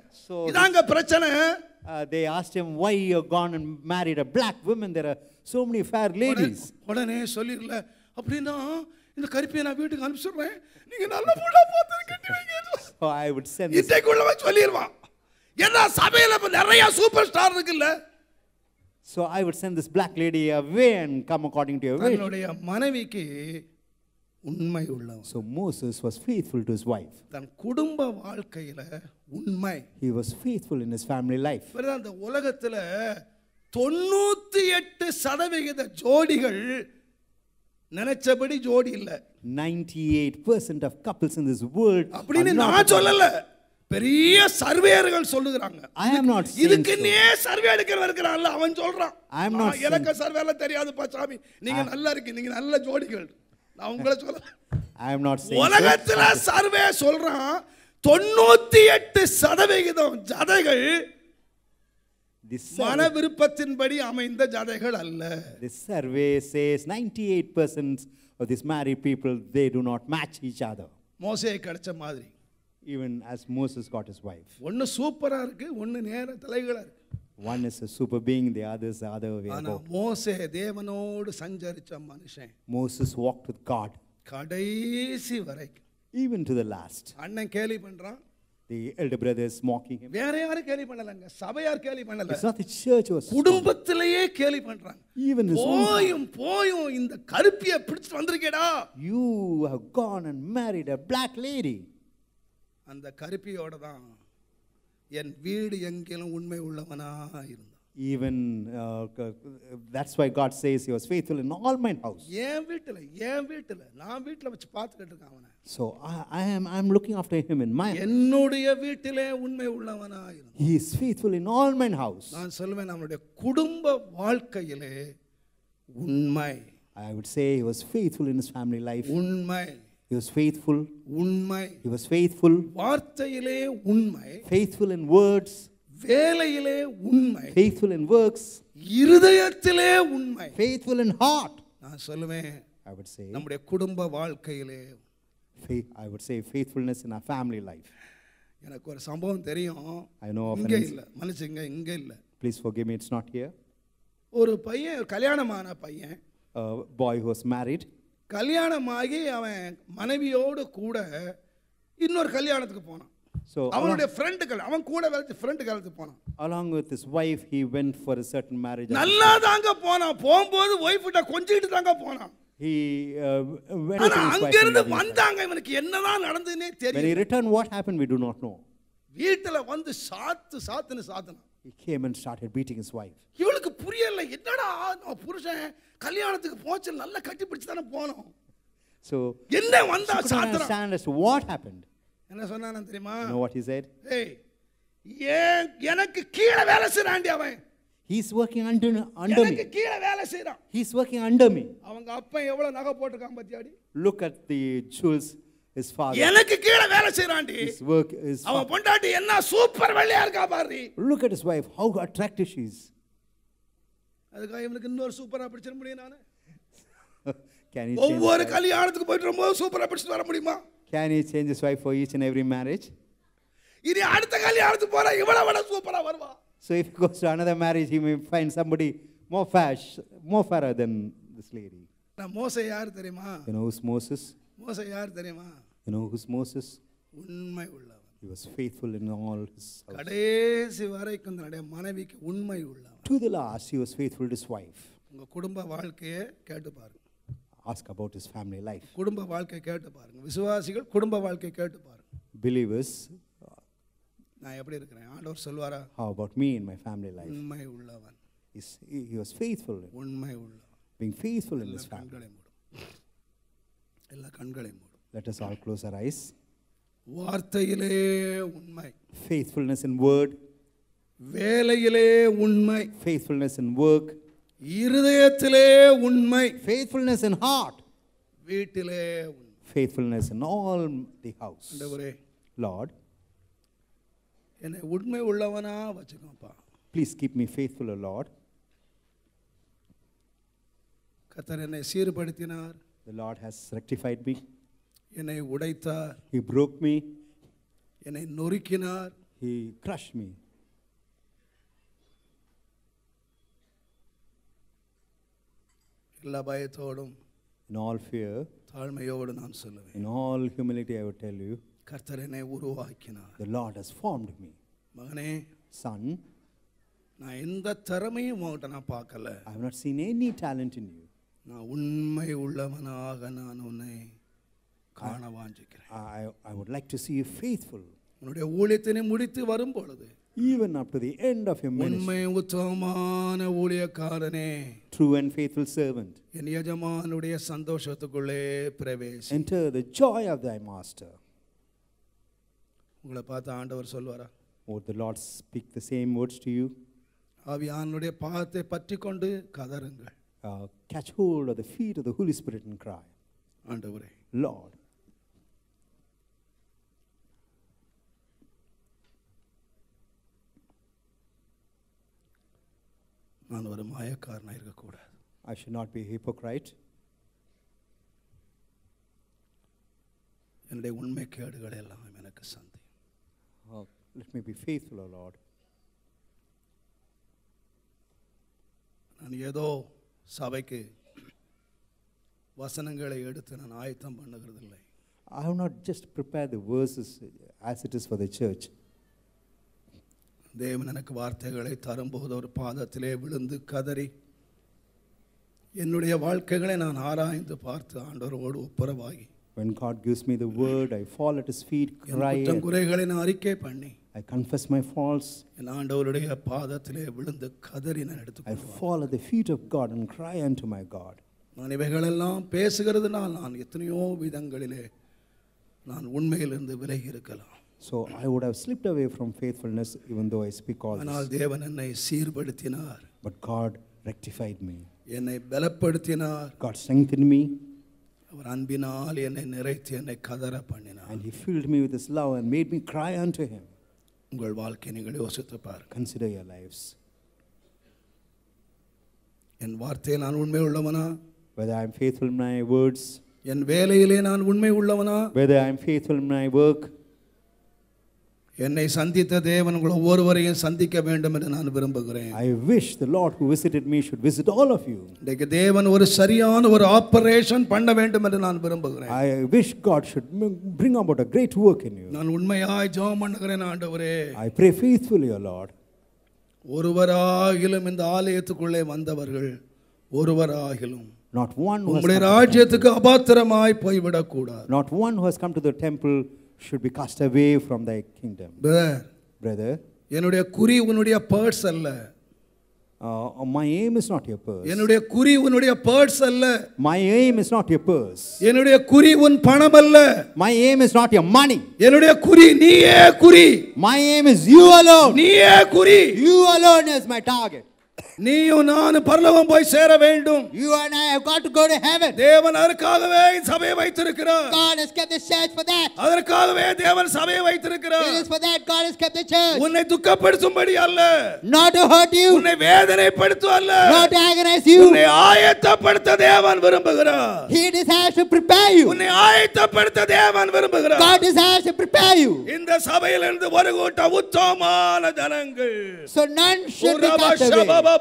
இதாங்க பிரச்சனை. They asked him, why you gone and married a black woman? There are so many fair ladies. உடனே சொல்லிரல, அப்படின்னா இந்த கருப்பியை நான் வீட்டுக்கு அனுப்பிச்சுடுறேன், நீங்க நல்ல பொண்ணா பார்த்து கட்டி வைங்க. So I would send this. இதுக்குள்ளவே சொல்லிடுவான். ஏன்னா சபையில நிறைய சூப்பர் ஸ்டார் இருக்குல்ல. So I would send this black lady away and come according to your wish. தன்னுடைய மனைவிக்கு உண்மை உள்ளவன். So Moses was faithful to his wife. தன் குடும்ப வாழ்க்கையில உண்மை. He was faithful in his family life. அந்த உலகத்துல 98% ஜோடிகள் நினைச்சபடி ஜோடி இல்ல. 98% of couples in this world. அப்படின்னு நான் சொல்லல, பெரிய சர்வேயர்கள் சொல்லுகிறாங்க. I am not saying இதுக்கு நீ சர்வே எடுக்கிறவர் இருக்கறான்ல அவன் சொல்றான். I am not எனக்கு சர்வேல தெரியாதுப்பா சாமி, நீங்க நல்லா இருக்கீங்க, நீங்க நல்ல ஜோடிகள். நான் உங்களை சொல்ல, I am not saying உலகத்துல சர்வே சொல்றான் 98% ஜாதகங்கள் மன விருப்பத்தின்படி அமைந்த ஜாதகங்கள் அல்ல. This survey says 98% of these married people, they do not match each other. மோசே கிடைச்ச மாதிரி. Even as Moses got his wife. ஒன்னு சூப்பரா இருக்கு, ஒன்னு நேர தலைகளா இருக்கு. One is a super being, the other is the other way. ஆனா மோசே தேவனோடு சஞ்சரிச்ச மனுஷன். Moses walked with God. கடைசி வரைக்கும். Even to the last. அண்ணன் கேலி பண்றான். The elder brother is mocking him. வேற யாரும் கேலி பண்ணலங்க, சபையார் கேலி பண்ணல. It's not the church was. குடும்பத்திலேயே கேலி பண்றாங்க. Even his own. போயும் இந்த கருப்பியை பிடிச்சிட்டு வந்திருக்கேடா. You have gone and married a black lady. அந்த கருப்பியோட தான் என் வீடு எங்கிலும் உண்மை உள்ளவனா இருந்தான். Even that's why God says he was faithful in all my house. என் வீட்டுல நான் வீட்டுல வச்சு பார்த்துக்கிட்டு இருக்கேன் அவனை. So I'm looking after him in my. என்னுடைய வீட்டிலே உண்மை உள்ளவனா இருந்தான். He is faithful in all my house. நான் சொல்லுவேன் நம்மளுடைய குடும்ப வாழ்க்கையிலே உண்மை. I would say he was faithful in his family life. உண்மை. He was faithful. உண்மை. He was faithful. வார்த்தையிலே உண்மை. Faithful in words. வேலையிலே உண்மை. Faithful in works. இருதயத்திலே உண்மை. Faithful in heart. நான் சொல்லுவேன், I would say. நம்முடைய குடும்ப வாழ்க்கையிலே I would say faithfulness in our family life. எனக்கு ஒரு சம்பவம் தெரியும். I know of இங்க இல்ல, மனுஷங்க இங்க இல்ல. Please forgive me, it's not here. ஒரு பையன், கல்யாணமான பையன், A boy who was married. கல்யாணமாகி அவன் மனைவியோடு கூட இன்னொரு கல்யாணத்துக்கு போனான். So அவனுடைய ஃப்ரெண்டுகள், அவன் கூட வேலை ஃப்ரெண்டு கல்யாணத்துக்கு போனான். along with his wife, he went for a certain marriage. நல்லா தாங்க போனான். போகும்போது ஒய்ஃப் கிட்ட கொஞ்சிட்டு தாங்க போனான். He went ஆனா to his அங்க wife. இருந்து வந்தாங்க, இவனுக்கு என்னதான் நடந்துன்னே When he தெரியல. returned, what happened we do not know. வீட்டுல வந்து சாத்துன்னு சாத்துனான். He came and started beating his wife. இவளுக்கு புரியல, என்னடா நம்ம புருஷன் கல்யாணத்துக்கு போச்சு நல்லா கட்டி பிடிச்சு தானே போனோம். So என்ன வந்தா she couldn't சாத்துறான். understand as to what happened. என்ன சொன்னானே தெரியுமா? You know what he said? ஏய், எனக்கு கீழ வேலை செய்றான்டி அவன். He's working under எனக்கு me. கீழ வேலை செய்றான். He's working under me. அவங்க அப்பன் எவ்வளவு நகை போட்டுருக்கான் பாத்தியாடி? Look at the jewels his father. எனக்கு கீழ வேலை செய்றான்டி. His work is. அவன் பொண்டாட்டி என்ன சூப்பர் வெள்ளையா இருக்கா பாரு. Look at his wife, how attractive she is. அதுக்காக இவனுக்கு இன்னொரு சூப்பரா பிடிச்சிட முடியும் நானு? Can he ஒவ்வொரு change? கல்யாணத்துக்கு போயிட்டு வரும்போது சூப்பரா பிடிச்சிட்டு வர முடியுமா? Can he change his wife for each and every marriage? இனி அடுத்த கல்யாணத்துக்கு போறா இவளை விட சூப்பரா வருவா. So if he goes to another marriage, he may find somebody more fairer than this lady. நான் மோசே யார் தெரியுமா? You know who's Moses? மோசே யார் தெரியுமா? You know who's Moses? உண்மை உள்ளவன். He was faithful in all his house. கடைசி வரைக்கும் தன்னுடைய மனைவிக்கு உண்மை உள்ளவன். To the last, he was faithful to his wife. உங்க குடும்ப வாழ்க்கையை கேட்டு பாருங்க. Ask about his family life. குடும்ப வாழ்க்கை கேட்டு பாருங்க. விசுவாசிகள் குடும்ப வாழ்க்கை கேட்டு பாருங்க. Believers, நான் எப்படி இருக்கிறேன்? ஆண்டவர் சொல்வாரா? how about me in my family life? உண்மை உள்ளவன். He was faithful. உண்மை உள்ளவன். Being faithful in this family. கண்களை மூடும். எல்லா கண்களை மூடும். Let us all close our eyes. வார்த்தையிலே உண்மை. Faithfulness in word. வேலையிலே உண்மை. Faithfulness in work. இருதயத்திலே உண்மை. Faithfulness in heart. வீட்டிலே உண்மை. Faithfulness in all the house. ஆண்டவரே, Lord, என்னை உண்மை உள்ளவனா வச்சுக்கோப்பா. please keep me faithful, O Lord. கர்த்தர் என்னை சீர்படுத்தினார், The Lord has rectified me. என்னை உடைத்தார், He broke me. என்னை நொறுக்கினார். He crushed me. எல்லா பயத்தோடும் In all fear, தாழ்மையோடு நான் சொல்லுவேன், in all humility, I would tell you, கர்த்தர் என்னை உருவாக்கினார். the Lord has formed me. மகனே, Son, நான் எந்த திறமையும் உன்கிட்ட நான் பார்க்கல. I have not seen any talent in you. நான் உண்மை உள்ளவனாக நான் உன்னை காண வாஞ்சிக்கிறேன். I would like to see you faithful, உன்னுடைய ஊழியத்தினை முடித்து வரும் பொழுது even up to the end of your ministry. உண்மை உத்தமமான ஊழியக்காரனே, True and faithful servant, என் எஜமானுடைய சந்தோஷத்துக்குள்ளே பிரவேசி. enter the joy of thy master. உங்களை பார்த்து ஆண்டவர் சொல்வாரா? Would the Lord speak the same words to you? ஆவியானுடைய பாதத்தை பற்றி கொண்டு கதறுங்கள். Catch hold of the feet of the Holy Spirit and cry, ஆண்டவரே, Lord, நான் ஒரு மாயக்காரனாக இருக்கக்கூடாது. I should not be a hypocrite. என்னுடைய உண்மை கேடுகளை எல்லாம் எனக்கு சந்தி. Let me be faithful, O Lord. நான் ஏதோ சபைக்கு வசனங்களை எடுத்து நான் ஆயத்தம் பண்ணுகிறதில்லை. I have not just prepared the verses as it is for the church. தேவன் எனக்கு வார்த்தைகளை தரும்போது ஒரு பாதத்திலே விழுந்து கதறி என்னுடைய வாழ்க்கைகளை நான் ஆராய்ந்து பார்த்து ஆண்டவரோடு ஒப்புரவாகி, When God gives me the word, I fall at His feet, cry, குற்றம் குறைகளை நான் அறிக்கை பண்ணி I confess my faults, என் ஆண்டவருடைய பாதத்திலே விழுந்து கதறி நான் I எடுத்துக்கொள்வேன். fall at the feet of God and cry unto my God. நான் இவைகளெல்லாம் பேசுகிறதுனால் நான் எத்தனையோ விதங்களிலே நான் உண்மையிலிருந்து விலகி இருக்கலாம். So I would have slipped away from faithfulness even though I speak all ஆனால் this. தேவன் என்னை சீர்படுத்தினார், But God rectified me. என்னை பலப்படுத்தினார், God strengthened me, அவர் அன்பினால் என்னை நிறைத்து என்னை கதற பண்ணினார். and He filled me with His love and made me cry unto Him. உங்கள் வாழ்க்கையை நீங்கள் யோசித்து பாருங்கள். Consider your lives. என் வார்த்தையில் நான் உண்மை உள்ளவனா? Whether I am faithful in my words, என் வேலையிலே நான் உண்மை உள்ளவனா? whether I am faithful in my work. என்னை சந்தித்த தேவன் உங்கள் ஒவ்வொருவரையும் சந்திக்க வேண்டும் என்று நான் விரும்புகிறேன். I wish the Lord who visited me should visit all of you. இன்றைக்கு தேவன் ஒரு சரியான ஒரு ஆபரேஷன் பண்ண வேண்டும் என்று நான் விரும்புகிறேன். I wish God should bring about a great work in you. நான் உண்மையாய் ஜெபம் பண்ணுகிறேன் ஆண்டவரே. I pray faithfully, O Lord. ஒருவராகிலும் இந்த ஆலயத்துக்குள்ளே வந்தவர்கள் ஒருவராகிலும் Not one who has உம்முடைய come to the ராஜ்யத்துக்கு அபாத்திரமாய் போய்விடக் கூடாது. temple, not one who has come to the temple should be cast away from thy kingdom. Brother, என்னுடைய குறி உன்னுடைய பர்ஸ் அல்ல. my aim is not your purse. என்னுடைய குறி உன்னுடைய பர்ஸ் அல்ல. My aim is not your purse. என்னுடைய குறி உன் பணம் அல்ல. My aim is not your money. என்னுடைய குறி நீயே குறி. My aim is you alone. நீயே குறி. You alone is my target. நீயும் நானும் பரலோகம் போய் சேர வேண்டும். You and I have got to go to heaven. தேவன் அதற்காகவே சபையை வைத்திருக்கிறார். God has kept the church for that. அதற்காகவே தேவன் சபையை வைத்திருக்கிறார். It is for that God has kept the church. உன்னை துக்கப்படுத்தும்படி அல்ல. Not to hurt you. உன்னை வேதனைப்படுத்த அல்ல. Not to agonize you. உன்னை ஆயத்தப்படுத்த தேவன் விரும்புகிறார். He desires to prepare you. உன்னை ஆயத்தப்படுத்த தேவன் விரும்புகிறார். God desires to prepare you. இந்த சபையிலிருந்து ஒரு கூட்டம் உத்தமமான ஜனங்கள். So none should be cast away.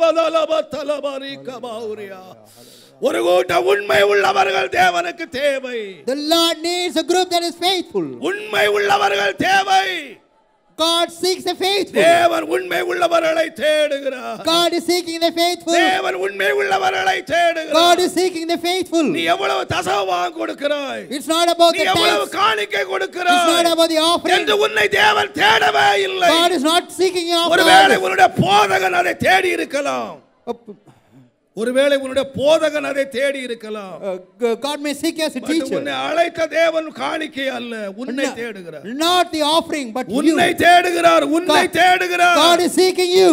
ஒரு கூட்டம் உண்மை உள்ளவர்கள் தேவனுக்கு தேவை. The Lord needs a group that is faithful. உண்மை உள்ளவர்கள் தேவை. God seeks the faithful. தேவன் உண்மை உள்ளவர்களை தேடுகிறார். God is seeking the faithful. தேவன் உண்மை உள்ளவர்களை தேடுகிறார். God is seeking the faithful. நீ எவ்வளவு தசமபாகம் கொடுக்கிறாய்? It's not about நீ the எவ்வளவு tithes. காணிக்கை கொடுக்கிறாய்? It's not about the offering. என்று உன்னை தேவன் தேடவே இல்லை. God is not seeking your ஒருவேளை offering. உன்னுடைய போதகன் அதை தேடி இருக்கலாம். ஒருவேளை உன்னுடைய போதகன் அதை தேடி இருக்கலாம். God may seek you as a teacher. உன்னை அழைத்த தேவன் காணிக்கை அல்ல, உன்னை தேடுகிறார். Not the offering, but you. உன்னை தேடுகிறார், உன்னை தேடுகிறார். God is seeking you.